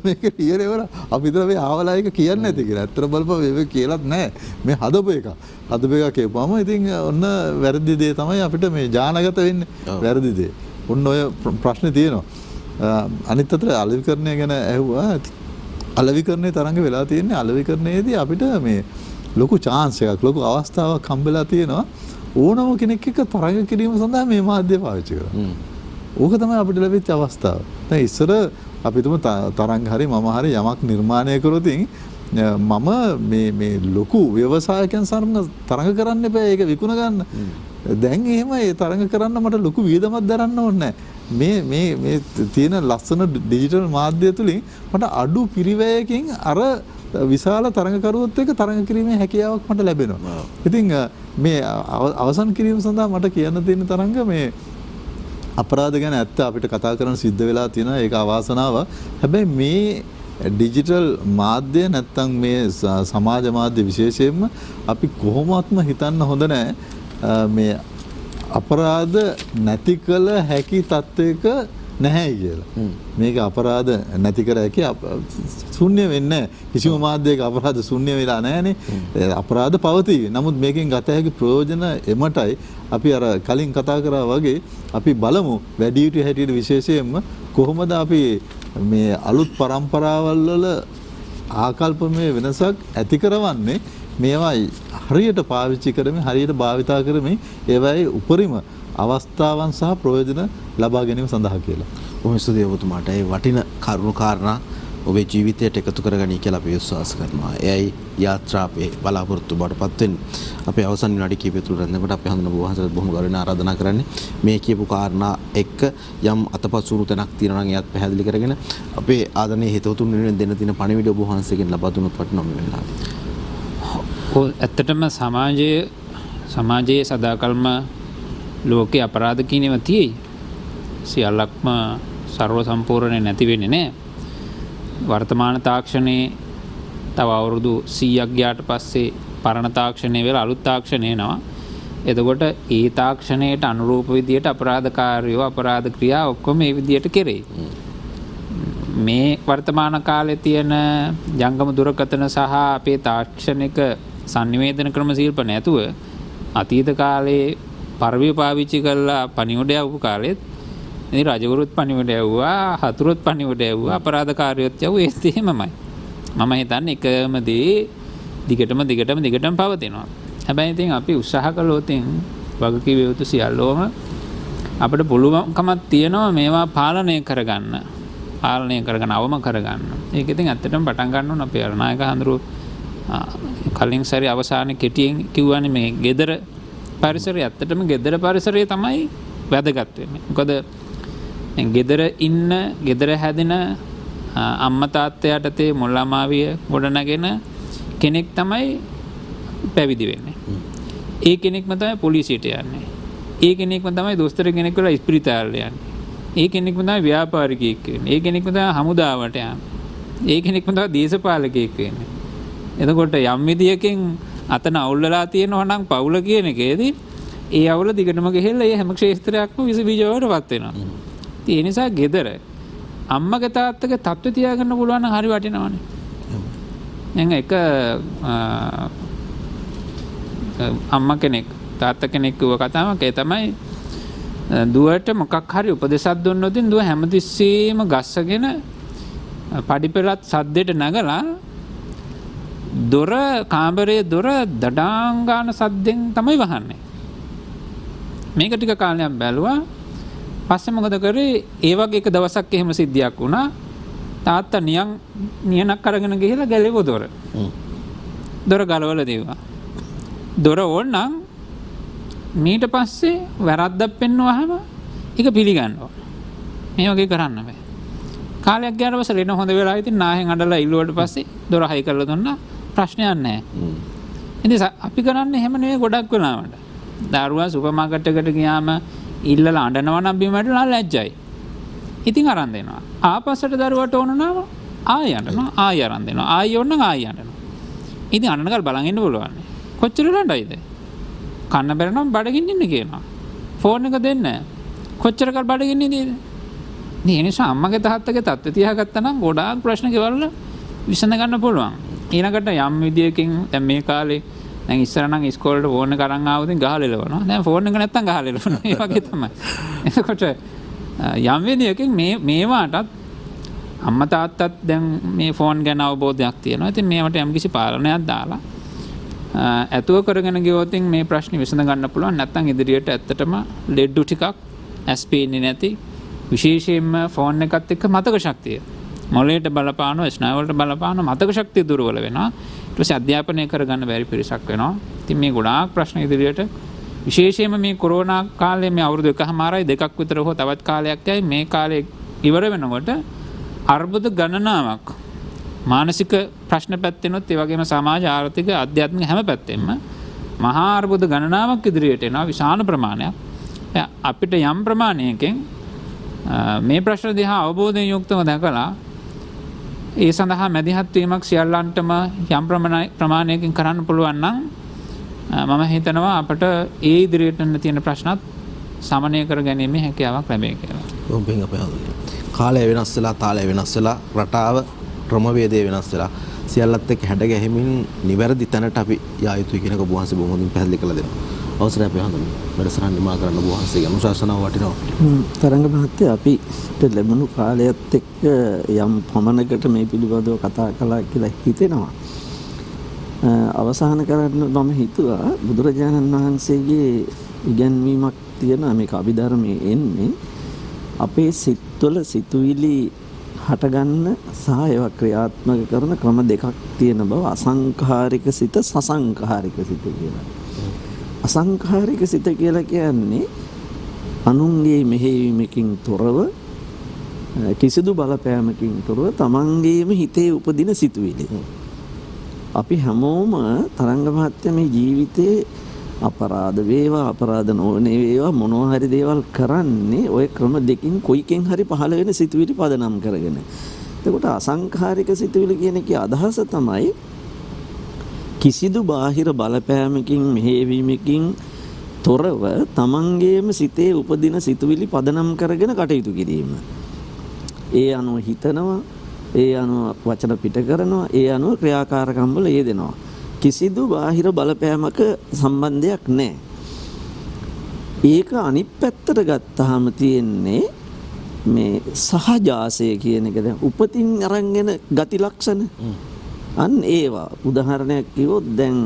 මේක ලියලා එවලා අපි හිතලා මේ ආවලා එක කියන්නේ නැති කියලා. ඇත්තට බලපුවා මේක කියලාත් නැහැ. මේ හදපු එක. හදපු එක කියපුවම ඉතින් ඔන්න වැරදි දේ තමයි අපිට මේ ඥානගත වෙන්නේ. වැරදි දේ. ඔන්න ඔය ප්‍රශ්නේ තියෙනවා. අනිත් අතට අලෙවිකරණය ගැන ඇහුවා. අලෙවිකරණේ තරංග වෙලා තියෙන්නේ අලෙවිකරණයේදී අපිට මේ ලොකු chance එකක් ලොකු අවස්ථාවක් හම්බෙලා තියෙනවා ඕනම කෙනෙක් එක්ක තරංග කිරීම සඳහා මේ මාධ්‍ය පාවිච්චි කරනවා. ඕක තමයි අපිට ලැබිච්ච අවස්ථාව. දැන් ඉස්සර අපි තුම තරංග හරි මම හරි යමක් නිර්මාණය කරොතින් මම මේ ලොකු ව්‍යවසායකයන් සමග තරංග කරන්න එපා ඒක විකුණ ගන්න. දැන් එහෙම ඒ තරංග කරන්න මට ලොකු වියදමක් දරන්න ඕනේ නැහැ. මේ තියෙන ලස්සන ඩිජිටල් මාධ්‍ය තුලින් මට අඩු පිරිවැයකින් අර විශාල තරඟකරුවොත් එක්ක තරඟ කිරීමේ හැකියාවක් මට ලැබෙනවා. ඉතින් මේ අවසන් කිරීම සඳහා මට කියන්න තියෙන තරඟ මේ අපරාධ ගැන ඇත්ත අපිට කතා කරන්න සිද්ධ වෙලා තියෙනවා. ඒක අවාසනාව. හැබැයි මේ ඩිජිටල් මාධ්‍ය නැත්තම් මේ සමාජ මාධ්‍ය විශේෂයෙන්ම අපි කොහොමත්ම හිතන්න හොඳ නැහැ. මේ අපරාධ නැති කළ හැකි තත්වයක නැහැ කියලා. මේක අපරාධ නැති කර හැකි ශුන්‍ය වෙන්නේ නැහැ. කිසිම මාධ්‍යයක අපරාධ ශුන්‍ය වෙලා නැහැනේ. අපරාධ පවතී. නමුත් මේකෙන් ගත හැකි ප්‍රයෝජන එමටයි අපි අර කලින් කතා කරා වගේ අපි බලමු වැඩිහිටිය හැටියට විශේෂයෙන්ම කොහොමද අපි මේ අලුත් પરම්පරාවල් වල ආකල්පමය වෙනසක් ඇති කරවන්නේ මේවා හරියට පාවිච්චි කරමින් හරියට භාවිතා කරමින් ඒවායේ උපරිම අවස්ථාවන් සහ ප්‍රයෝජන ලබා ගැනීම සඳහා කියලා. බොහොම ස්තුතියි ඔබතුමාට. ඒ වටින කරුණු කාරණා ඔබේ ජීවිතයට එකතු කරගනී කියලා අපි විශ්වාස කරනවා. එයයි යාත්‍රාවේ බලාපොරොත්තු බවට පත් වෙන්නේ. අපි අවසන් විනාඩි කිහිපය තුළ රැඳෙනකොට අපි හඳුනන බොහොම බොහොම ගෞරවයෙන් ආරාධනා කරන්නේ මේ කියපු කාරණා එක්ක යම් අතපසුරු තැනක් තියෙනවා නම් එයත් පැහැදිලි කරගෙන අපේ ආදරණීය හිතවතුන් වෙනුවෙන් දෙන්න තියෙන පණිවිඩ ඔබ වහන්සේගෙන් ලබා දුන්නොත් වටිනවා මේ වෙලාවේ. ඇත්තටම සමාජයේ සදාකල්ම ලෝකේ අපරාධ කියනව තියෙයි. සියල්ලක්ම ਸਰව සම්පූර්ණ නැති වෙන්නේ නැහැ. වර්තමාන තාක්ෂණයේ තව අවුරුදු 100ක් ගියාට පස්සේ පරණ තාක්ෂණය වෙලා අලුත් තාක්ෂණය එනවා. එතකොට ඒ තාක්ෂණයට අනුරූප විදියට අපරාධකාරයෝ අපරාධ ක්‍රියා ඔක්කොම මේ විදියට කෙරෙයි. මේ වර්තමාන කාලේ තියෙන ජංගම දුරකථන සහ අපේ තාක්ෂණික sannivedana ක්‍රම ශිල්ප නැතුව අතීත කාලේ පරිවි පාවිච්චි කරලා පණිවිඩය යවපු කාලෙත් ඉතින් රජවරුත් පණිවිඩය යවුවා, හතුරුත් පණිවිඩය යවුවා, අපරාධකාරයොත් යවුවා. ඒත් එහෙමමයි. මම හිතන්නේ එකම දේ දිගටම පවතිනවා. හැබැයි ඉතින් අපි උත්සාහ කළොත් වගකීම් යුතු සියල්ලෝම අපිට පුළුවන්කමක් තියෙනවා මේවා පාලනය කරගන්න, අවම කරගන්න. ඒක ඉතින් ඇත්තටම පටන් ගන්න ඕන අපේ අරනායක හඳුරු කලින් සැරේ අවසානයේ කෙටියෙන් කිව්වනේ මේ gedara පරිසරය. ඇත්තටම gedara පරිසරය තමයි වැදගත් වෙන්නේ. මොකද gedara හැදෙන අම්මා තාත්තා යටතේ මුල්ලාමාවිය ගොඩනගෙන කෙනෙක් තමයි පැවිදි වෙන්නේ. ඒ කෙනෙක්ම තමයි පොලිසියට යන්නේ. ඒ කෙනෙක්ම තමයි දොස්තර කෙනෙක් වෙලා ඉස්පිරිතාලේ යන්නේ. ඒ කෙනෙක්ම තමයි ව්‍යාපාරිකයෙක් වෙන්නේ. ඒ කෙනෙක්ම තමයි හමුදාවට යන්නේ. ඒ කෙනෙක්ම තමයි දේශපාලකයෙක් වෙන්නේ. එතකොට යම් විදියකින් අතන අවුල් වෙලා තියෙනවා නම් පවුල කියන එකේදී ඒ අවුල දිගටම ගෙහෙලා ඒ හැම ක්ෂේත්‍රයක්ම විස බීජ වලටපත් වෙනවා. ඒ නිසා gedara අම්මගේ තාත්තගේ තත්ත්වය තියාගන්න පුළුවන් නම් හරි වටිනවනේ. දැන් එක අම්මා කෙනෙක් තාත්තා කෙනෙක් කිව්ව කතාවක් ඒ තමයි දුවට මොකක් හරි උපදේශයක් දුන්නොත් දුව හැමතිස්සෙම ගස්සගෙන පඩිපෙළත් සද්දෙට නැගලා දොර කාමරයේ දොර දඩාංගාන සද්දෙන් තමයි වහන්නේ. මේක ටික කාලයක් බැලුවා. පස්සේ මොකද කරේ? ඒ වගේ එක දවසක් එහෙම සිද්ධියක් වුණා. තාත්තා නියනක් අරගෙන ගිහලා ගැලෙව දොර. දොර ගලවලා දෙවුවා. දොර ඕනනම් මීට පස්සේ වැරද්දක් පෙන්වුවාම ඒක පිළිගන්න ඕන. මේ වගේ කරන්න බෑ. කාලයක් ගියාට පස්සේ ලෙන හොඳ වෙලා ඉතින් නාහෙන් අඬලා ඉල්ලුවට පස්සේ දොර හයි කරලා දුන්නා. ප්‍රශ්නයක් නැහැ. ඉතින් අපි කරන්නේ එහෙම නෙවෙයි ගොඩක් වෙලාවට. දරුවා සුපර් මාකට් එකට ගියාම ඉල්ලලා අඬනවා නම් බිමට ලැජ්ජයි. ඉතින් අරන් දෙනවා. ආපස්සට දරුවට ඕන නම් ආයෙ අඬනවා. ආයෙ අරන් දෙනවා. ආයෙ ඕන නම් ආයෙ අඬනවා. ඉතින් අඬනකල් බලන් ඉන්න පුළුවන්. කොච්චර ලඬයිද? කන්න බැර නම් බඩගින්න ඉන්න කියනවා. ෆෝන් එක දෙන්න. කොච්චරකල් බඩගින්න ඉඳීද? මේ නිසා අම්මගේ තාත්තගේ තත්ත්වය තියාගත්තා නම් ගොඩාක් ප්‍රශ්න ගෙවල්ල විසඳ ගන්න පුළුවන්. ඊළඟට යම් විදියකින් දැන් මේ කාලේ දැන් ඉස්සර නම් ඉස්කෝලේට ෆෝන් එක අරන් ආවොත් ගහලෙලවනවා. දැන් ෆෝන් එක නැත්තම් ගහලෙලවනවා. ඒ වගේ තමයි. එතකොට යම් විදියකින් මේවාටත් අම්මා තාත්තත් දැන් මේ ෆෝන් ගැන අවබෝධයක් තියෙනවා. ඉතින් මේවට යම්කිසි පාලනයක් දාලා ඇතුව කරගෙන ගියොත් මේ ප්‍රශ්නේ විසඳ ගන්න පුළුවන්. නැත්තම් ඉදිරියට ඇත්තටම ලෙඩ්ඩු ටිකක් ඇස් පේන්නේ නැති විශේෂයෙන්ම ෆෝන් එකත් එක්ක මතක ශක්තිය මොළයට බලපානවා, ස්නායු වලට බලපානවා, මතක ශක්තිය දුර්වල වෙනවා. ඊට පස්සේ අධ්‍යාපනය කරගන්න බැරි පිරිසක් වෙනවා. ඉතින් මේ ගොඩාක් ප්‍රශ්න ඉදිරියට විශේෂයෙන්ම මේ කොරෝනා කාලේ මේ අවුරුදු 1.5යි 2ක් විතර හෝ තවත් කාලයක් යයි මේ කාලේ ඉවර වෙනකොට අර්බුද ගණනාවක් මානසික ප්‍රශ්න පැත්තෙනොත් ඒ වගේම සමාජ ආර්ථික ආධ්‍යාත්මික හැම පැත්තෙම මහා අර්බුද ගණනාවක් ඉදිරියට එනවා විශාල ප්‍රමාණයක්. අපිට යම් ප්‍රමාණයකින් මේ ප්‍රශ්න දිහා අවබෝධයෙන් යුක්තව දැකලා ඒ සඳහා මැදිහත් වීමක් සියල්ලන්ටම යම් ප්‍රමාණයකින් කරන්න පුළුවන් නම් මම හිතනවා අපට ඒ ඉදිරියට යන තියෙන ප්‍රශ්නත් සමනය කර ගැනීමේ හැකියාවක් ලැබෙයි කියලා. ඔබෙන් අපේ හඳුනන. කාලය වෙනස් වෙලා, තාලය වෙනස් වෙලා, රටාව ක්‍රමවේදය වෙනස් වෙලා සියල්ලත් එක්ක හැඩ ගැහිමින් නිවැරදි තැනට අපි යා යුතුයි කියන එක ඔබ වහන්සේ බොහොම හොඳින් පැහැදිලි කරලා දෙනවා. අවසරයි අපේ හඳුනන. වැඩසටහන නිමා කරන්න ඔබ වහන්සේගේ අනුශාසනාව වටිනවා. තරංග මහත්තයා අපිට ලැබුණු කාලයත් එක්ක යම් පමණකට මේ පිළිබඳව කතා කළා කියලා හිතෙනවා. අවසාන කරන්න මම හිතුවා බුදුරජාණන් වහන්සේගේ ඉගැන්වීමක් තියෙනවා මේක අභිධර්මයේ එන්නේ අපේ සිත්වල සිතුවිලි හටගන්න සහ ඒවා ක්‍රියාත්මක කරන ක්‍රම දෙකක් තියෙන බව අසංඛාරික සිත සසංඛාරික සිත කියලා. අසංඛාරික සිත කියලා කියන්නේ අනුන්ගේ මෙහෙයීමකින් තොරව කිසිදු බලපෑමකින් තොරව තමන්ගේම හිතේ උපදින සිතුවිලි. අපි හැමෝම තරංග මහත්මයා මේ ජීවිතේ අපරාධ වේවා අපරාධ නොවනේ වේවා මොනවා හරි දේවල් කරන්නේ ওই ක්‍රම දෙකින් කොයිකෙන් හරි පහළ වෙන සිතුවිලි පදනම් කරගෙන. එතකොට අසංඛාරික සිතුවිලි කියන එකේ අදහස තමයි කිසිදු බාහිර බලපෑමකින් මෙහෙයවීමකින් තොරව තමන්ගේම සිතේ උපදින සිතුවිලි පදනම් කරගෙන කටයුතු කිරීම. ඒ අනුව හිතනවා, ඒ අනුව වචන පිට කරනවා, ඒ අනුව ක්‍රියාකාරකම් වල යෙදෙනවා. කිසිදු බාහිර බලපෑමක සම්බන්ධයක් නැහැ. ඒක අනිත් පැත්තට ගත්තාම තියෙන්නේ මේ සහජාසය කියන එක. දැන් උපතින් අරන් එන ගති ලක්ෂණ. අන්න ඒවා උදාහරණයක් කිව්වොත් දැන්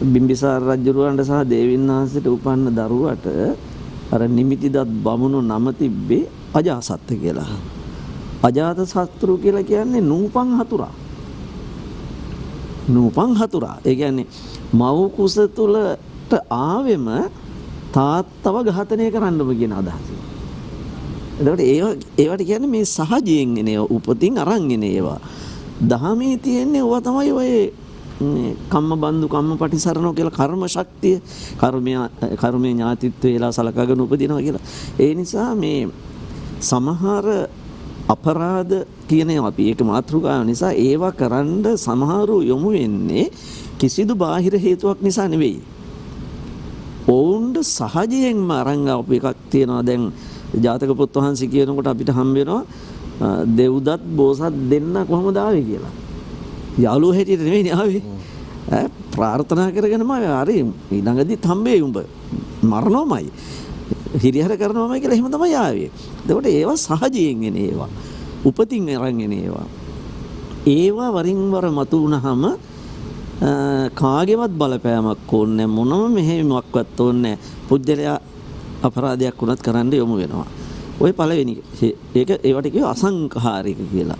බිම්බිසාර රජුරවන්ට සහ දේවින්නාන්සේට උපන්න දරුවට අර නිමිතිදත් බමුණු නම තිබ්බේ අජාසත් කියලා. අජාත ශත්‍රු කියලා කියන්නේ නූපන් හතුරා. නූපන් හතුරා. ඒ කියන්නේ මව් කුස තුලට ආවෙම තාත්තව ඝාතනය කරන්නම කියන අදහස. එතකොට ඒවට කියන්නේ මේ සහජයෙන් එන ඒවා, උපතින් අරන් එන ඒවා. දහමේ තියෙන්නේ ඕවා තමයි ඔය කම්ම බන්දු කම්ම පටිසරණෝ කියලා කර්ම ශක්තිය, කර්මයේ ඥාතිත්වය වෙලා සලකාගෙන උපදිනවා කියලා. ඒ නිසා මේ සමහර අපරාධ කියන ඒවා අපි ඒක මාතෘකාව නිසා ඒවා කරන්න සමහරු යොමු වෙන්නේ කිසිදු බාහිර හේතුවක් නිසා නෙවෙයි. ඔවුන්ට සහජයෙන්ම අරන් ආපු එකක් තියෙනවා. දැන් ජාතක පොත් වහන්සේ කියනකොට අපිට හම්බ වෙනවා දෙව්දත් බෝසත් දෙන්න කොහොමද ආවේ කියලා. යාළුවෝ හැටියට නෙවෙයි ආවේ. ප්‍රාර්ථනා කරගෙනම හරි ඊළඟදිත් හම්බෙයි උඹ. මරණවමයි. හිරිහැර කරනවමයි කියලා එහෙම තමයි ආවේ. එතකොට ඒවා සහජයෙන් එන ඒවා. උපතින් අරන් එන ඒවා. ඒවා වරින් වර මතු වුණාම කාගේවත් බලපෑමක් ඕනේ මොනම මෙහෙයුමක්වත් ඕනේ. පුජ්‍යලයා අපරාධයක් වුණත් කරන්න යොමු වෙනවා. ওই පළවෙනි ඒක ඒවට කියව අසංඛාරික කියලා.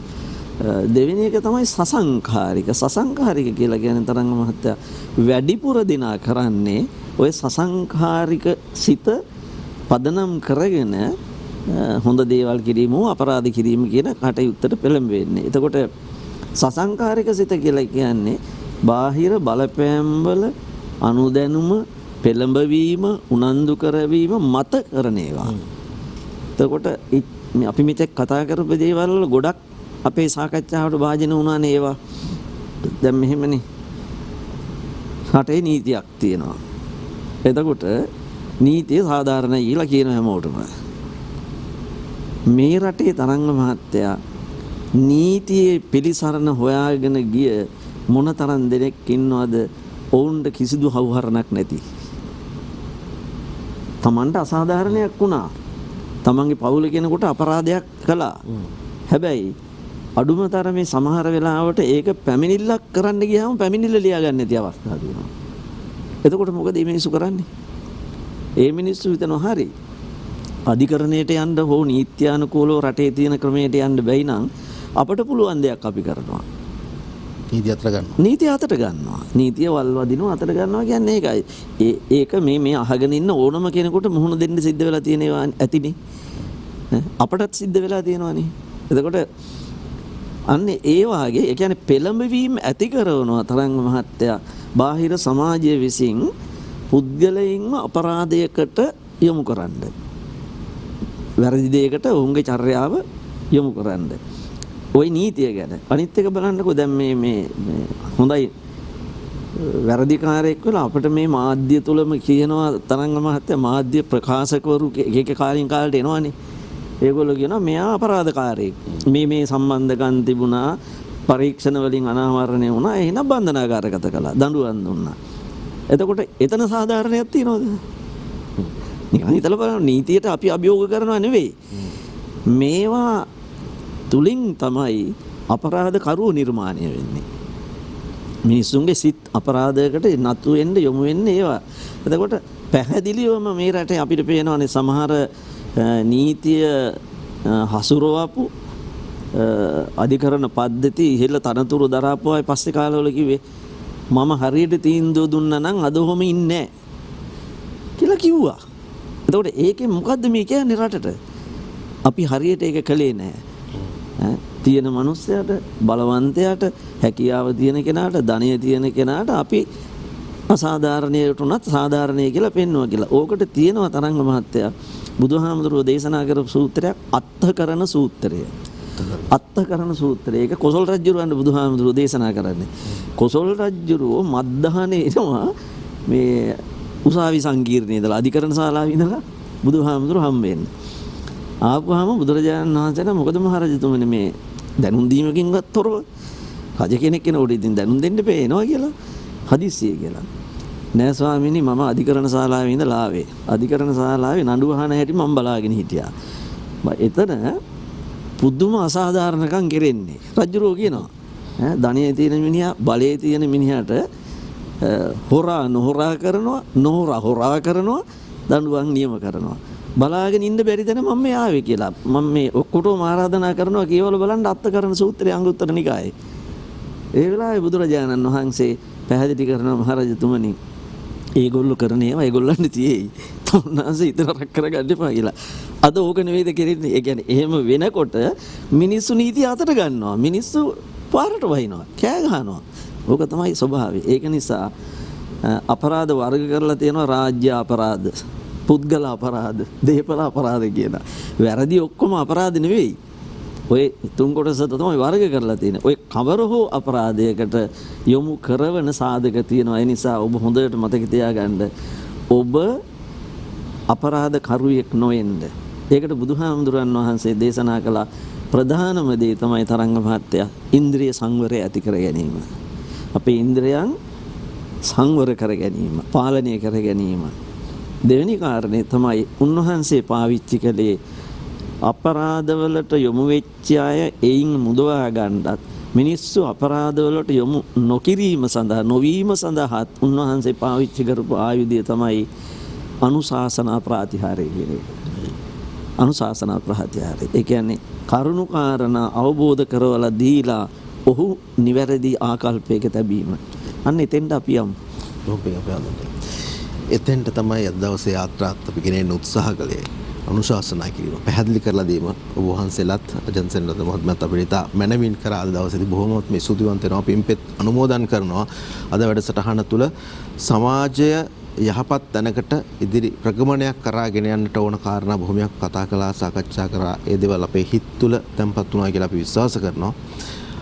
දෙවෙනි එක තමයි සසංඛාරික. සසංඛාරික කියලා කියන්නේ තරංග මහත්තයා වැඩිපුර දිනා කරන්නේ ওই සසංඛාරික සිත පදනම් කරගෙන හොඳ දේවල් කිරීම අපරාධ කිරීම කියන කටයුත්තට පෙළඹෙන්නේ. එතකොට සසංඛාරික සිත කියලා කියන්නේ බාහිර බලපෑම් වල අනුදැනුම පෙළඹවීම උනන්දු කරවීම මත කරන ඒවා. එතකොට අපි මෙතෙක් කතා කරපු දේවල් වල ගොඩක් අපේ සාකච්ඡාවට භාජන වුණානේ ඒවා. දැන් මෙහෙමනේ. රටේ නීතියක් තියෙනවා. එතකොට නීතිය සාධාරණයි කියලා කියන හැමෝටම. මේ රටේ තරංග මහත්තයා නීතියේ පිළිසරණ හොයාගෙන ගිය මොනතරම් දෙනෙක් ඉන්නවද? ඔවුන්ට කිසිදු හවුහරණක් නැති. Tamanට අසාධාරණයක් වුණා. තමන්ගේ පවුල කෙනෙකුට අපරාධයක් කළා. හැබැයි අඩුම තරමේ සමහර වෙලාවට ඒක පැමිණිල්ලක් කරන්න ගියාම පැමිණිල්ල ලියා ගන්න නැති අවස්ථා තියෙනවා. එතකොට මොකද මේ මිනිස්සු කරන්නේ? ඒ මිනිස්සු හිතනවා හරි අධිකරණයට යන්න හෝ නීත්‍යානුකූලව රටේ තියෙන ක්‍රමයට යන්න බැයි නම් අපට පුළුවන් දෙයක් අපි කරනවා. නීතිය අතට ගන්නවා. නීතිය අතට ගන්නවා. නීතිය වල්වදිනවා අතට ගන්නවා කියන්නේ ඒකයි. ඒක මේ අහගෙන ඉන්න ඕනම කෙනෙකුට මුහුණ දෙන්න සිද්ධ වෙලා තියෙන ඒවා ඇතිනේ. අපටත් සිද්ධ වෙලා තියෙනවානේ. එතකොට අන්න ඒ වාගේ ඒ කියන්නේ පෙළඹවීම ඇති කරනවා තරංග මහත්තයා බාහිර සමාජයේ විසින් පුද්ගලයින්ම අපරාධයකට යොමු කරන්න. වැරදි දෙයකට ඔවුන්ගේ චර්යාව යොමු කරන්න. ওই නීතිය ගැන අනිත් එක බලන්නකෝ දැන් මේ හොඳයි වැරදිකාරයෙක් වෙලා අපිට මේ මාධ්‍ය තුලම කියනවා තරංග මහත්තයා මාධ්‍ය ප්‍රකාශකවරු එක කාලින් කාලට එනවනේ. ඒගොල්ලෝ කියනවා මෙයා අපරාධකාරයෙක්. මේ සම්බන්ධකම් තිබුණා පරීක්ෂණ වලින් අනාවරණය වුණා එහෙනම් බන්ධනාගාරගත කළා දඬුවම් දුන්නා. එතකොට එතන සාධාරණයක් තියනවද? නිකන් හිතලා බලන්න නීතියට අපි අභියෝග කරනවා නෙවෙයි. මේවා තුලින් තමයි අපරාධ කරුවෝ නිර්මාණය වෙන්නේ. මිනිසුන්ගේ සිත් අපරාධයකට නතු වෙන්න යොමු වෙන්නේ ඒවා. එතකොට පැහැදිලිවම මේ රටේ අපිට පේනවානේ සමහර නීතිය හසුරවපු අධිකරණ පද්ධති ඉහළ තනතුරු දරාපු අය පස්සේ කාලවල කිව්වේ මම හරියට තීන්දුව දුන්නා නම් අද ඔහොම ඉන්නේ නැහැ කියලා කිව්වා. එතකොට ඒකෙන් මොකද්ද මේ කියන්නේ රටට? අපි හරියට ඒක කළේ නැහැ. තියෙන මිනිස්සයාට බලවන්තයාට හැකියාව තියෙන කෙනාට ධනය තියෙන කෙනාට අපි අසාධාරණයට උනත් සාධාරණයි කියලා පෙන්වනවා කියලා. ඕකට තියෙනවා තරංග මහත්තයා බුදුහාමුදුරුවෝ දේශනා කරපු සූත්‍රයක් අත්ථකරණ සූත්‍රය. අත්ථකරණ සූත්‍රය. ඒක කොසල් රජුරවන්ට බුදුහාමුදුරුවෝ දේශනා කරන්නේ. කොසල් රජුරෝ මද්දහනේ එනවා මේ උසාවි සංකීර්ණයේ ඉඳලා අධිකරණ ශාලාවේ ඉඳලා බුදුහාමුදුරුවෝ හම්බෙන්නේ. ආපුවාම බුදුරජාණන් වහන්සේට මොකද මහරජතුමනි මේ දැනුම් දීමකින්වත් තොරව රජ කෙනෙක් කෙනෙකුට ඉතින් දැනුම් දෙන්න පේනවා කියලා හදිස්සිය කියලා. නෑ ස්වාමීනි මම අධිකරණ ශාලාවේ ඉඳලා ආවේ. අධිකරණ ශාලාවේ නඩු අහන හැටි මම බලාගෙන හිටියා. එතන පුදුම අසාධාරණකම් කෙරෙන්නේ. රජුරෝ කියනවා ධනියේ තියෙන මිනිහා බලයේ තියෙන මිනිහට හොරා නොහොරා කරනවා හොරා කරනවා දඬුවම් නියම කරනවා. බලාගෙන ඉන්න බැරි දැන මම මේ ආවේ කියලා. මම මේ ඔක්කොටම ආරාධනා කරනවා කියවල බලන්න අත්කරණ සූත්‍රය අංගුත්තර නිකායේ. ඒ වෙලාවේ බුදුරජාණන් වහන්සේ පැහැදිලි කරනවා මහරජතුමනි ඒගොල්ලෝ කරන ඒවා ඒගොල්ලන්ට තියෙයි. තවුනාසේ ඉතරක් කරගන්න එපා කියලා. අද ඕක නෙවෙයිද කෙරෙන්නේ. ඒ කියන්නේ එහෙම වෙනකොට මිනිස්සු නීතිය අතට ගන්නවා. මිනිස්සු පාරට වහිනවා. කෑ ගහනවා. ඕක තමයි ස්වභාවය. ඒක නිසා අපරාධ වර්ග කරලා තියෙනවා රාජ්‍ය අපරාධ, පුද්ගල අපරාධ, දේපල අපරාධ කියන. වැරදි ඔක්කොම අපරාධ නෙවෙයි. ඔය තුන් කොටස තමයි වර්ග කරලා තියෙන්නේ. ඔය කවර හෝ අපරාධයකට යොමු කරවන සාධක තියෙනවා. ඒ නිසා ඔබ හොඳට මතක තියාගන්න. ඔබ අපරාධ කරුවෙක් නොවෙන්න. ඒකට බුදුහාමුදුරන් වහන්සේ දේශනා කළ ප්‍රධානම දේ තමයි තරංග මහත්තයා ඉන්ද්‍රිය සංවරය ඇති කර ගැනීම. අපේ ඉන්ද්‍රයන් සංවර කර ගැනීම, පාලනය කර ගැනීම. දෙවෙනි කාරණේ තමයි උන්වහන්සේ පාවිච්චි කළේ අපරාධවලට යොමු වෙච්ච අය එයින් මුදවා ගන්නත් මිනිස්සු අපරාධවලට යොමු නොකිරීම සඳහා නොවීම සඳහා උන්වහන්සේ පාවිච්චි කරපු ආයුධය තමයි අනුශාසනා ප්‍රතිහාරය කියන එක. අනුශාසනා ප්‍රතිහාරය. ඒ කියන්නේ කරුණු කාරණා අවබෝධ කරවලා දීලා ඔහු නිවැරදි ආකල්පයක තැබීම. අන්න එතෙන්ට අපි යමු. එතෙන්ට තමයි අද දවසේ යාත්‍රාත් අපි ගෙනෙන්න උත්සාහ කළේ. අනුශාසනා කිරීම පැහැදිලි කරලා දීම ඔබ වහන්සේලාත් අජන්සෙන් රත මහත්මයාත් අපිට ඉතා මැනවින් කරා අද දවසේදී බොහොමත් මේ සුදුවන්ත වෙනවා පින්පෙත් අනුමෝදන් කරනවා. අද වැඩසටහන තුල සමාජය යහපත් තැනකට ඉදිරි ප්‍රගමනයක් කරාගෙන යන්නට ඕන කාරණා බොහොමයක් කතා කළා, සාකච්ඡා කරා. ඒ දේවල් අපේ හිත තුල තැම්පත් වුණා කියලා අපි විශ්වාස කරනවා.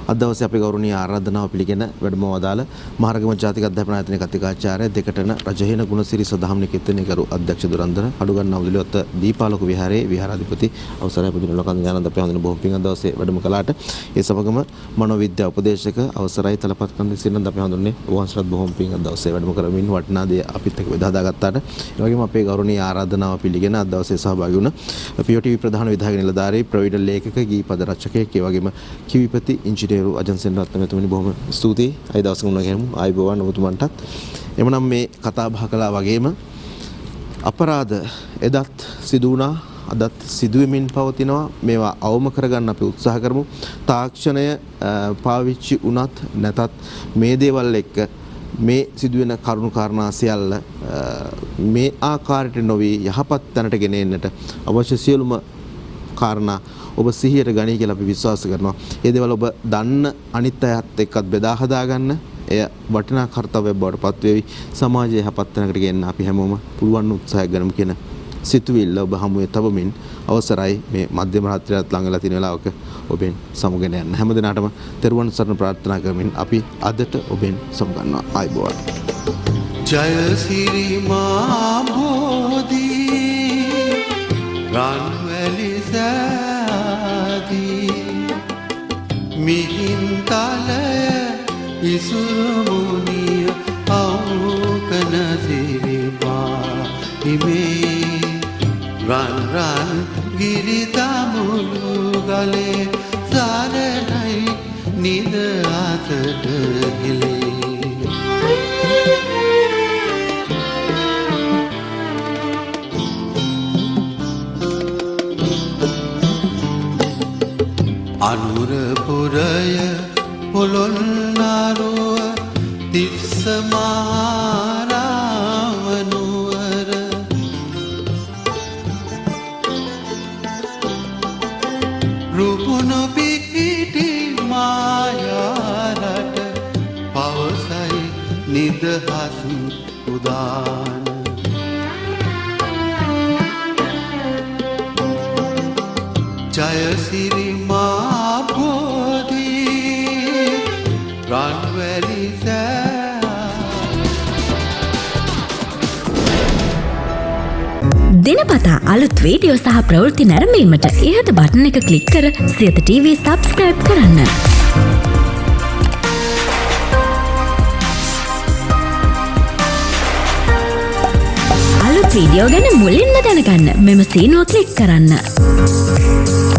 අද දවසේ අපේ ගෞරවනීය ආරාධනාව පිළිගෙන වැඩම වදාළ මහරගම ජාතික අධ්‍යාපන ආයතනයේ කතිකාචාර්ය දෙකටන රජහින ගුණසිරි සදහම් නිකේතනයේ අධ්‍යක්ෂ දුරන්දර අඩුගන්නා උදලියොත් දීපාලක විහාරයේ විහාරාධිපති අවසරයි පුදුන ලෝකන් ඥානන්ද අපි හඳුනන බොහොම පිං අද දවසේ වැඩම කළාට ඒ සමගම මනෝවිද්‍යා උපදේශක අවසරයි තලපත් කන්ද සිරිනන්ද අපි හඳුනන්නේ වහන්සේලාත් බොහොම පිං අද දවසේ වැඩම කරමින් වටිනා දේ අපිත් එක්ක බෙදා දාගත්තාට ඒ වගේම අපේ ගෞරවනීය ආරාධනාව පිළිගෙන අද දවසේ සහභාගී වුණ POTV ප්‍රධාන විධායක නිලධාරී ප්‍රවීණ ලේඛක ගීපද රචකයෙක් ඒ වගේම කිවිපති ඉංජිනේරු අජන්සෙන් රත්නමෙතුමනි බොහොම ස්තුතියි. අයි දවසක මුණ ගැහෙමු. ආයිබෝවන් ඔබතුමන්ටත්. එමනම් මේ කතා බහ කළා වගේම අපරාධ එදත් සිදු වුණා, අදත් සිදුවෙමින් පවතිනවා. මේවා අවම කරගන්න අපි උත්සාහ කරමු. තාක්ෂණය පාවිච්චි වුණත් නැතත් මේ දේවල් එක්ක මේ සිදුවෙන කරුණු කාරණා සියල්ල මේ ආකාරයට නොවි යහපත් තැනට ගෙන එන්නට අවශ්‍ය සියලුම කාරණා ඔබ සිහියට ගනී කියලා අපි විශ්වාස කරනවා. ඒ දේවල් ඔබ දන්න අනිත් අයත් එක්කත් බෙදා හදා ගන්න. එය වටිනා කාර්යයක් බවට පත් වේවි. සමාජය යහපත් තැනකට ගෙන්න අපි හැමෝම පුළුවන් උත්සාහයක් ගන්නමු කියන සිතුවිල්ල ඔබ හමුවේ තබමින් අවසරයි මේ මධ්‍යම රාත්‍රියත් ළඟලා තියෙන වෙලාවක ඔබෙන් සමුගෙන යන්න. හැම දිනකටම තෙරුවන් සරණ ප්‍රාර්ථනා කරමින් අපි අදට ඔබෙන් සමුගන්නවා. ආයිබෝවන්. ජය සිරි මා බෝධි රන්වැලි මිහින්තලය ඉසුරුමුනිය අවකන සිරිපා හිමේ රන් රන් ගිරිතමුළු ගලේ සරණයි නිද අතට ගෙලේ අනුරපුරය පොළොන්නරුව තිස්ස මහරාවනුවර රුපුණු පිහිටි මායාරට පවසයි නිදහස් උදාන ජයසිරි මා බෝධි රන්වැලි දිනපතා අලුත් වීඩියෝ සහ ප්‍රවෘත්ති නැරඹීමට ඉහත බටන් එක ක්ලික් කර සියත TV සබ්ස්ක්‍රයිබ් කරන්න. අලුත් වීඩියෝ ගැන මුලින්ම දැනගන්න මෙම සීනුව ක්ලික් කරන්න.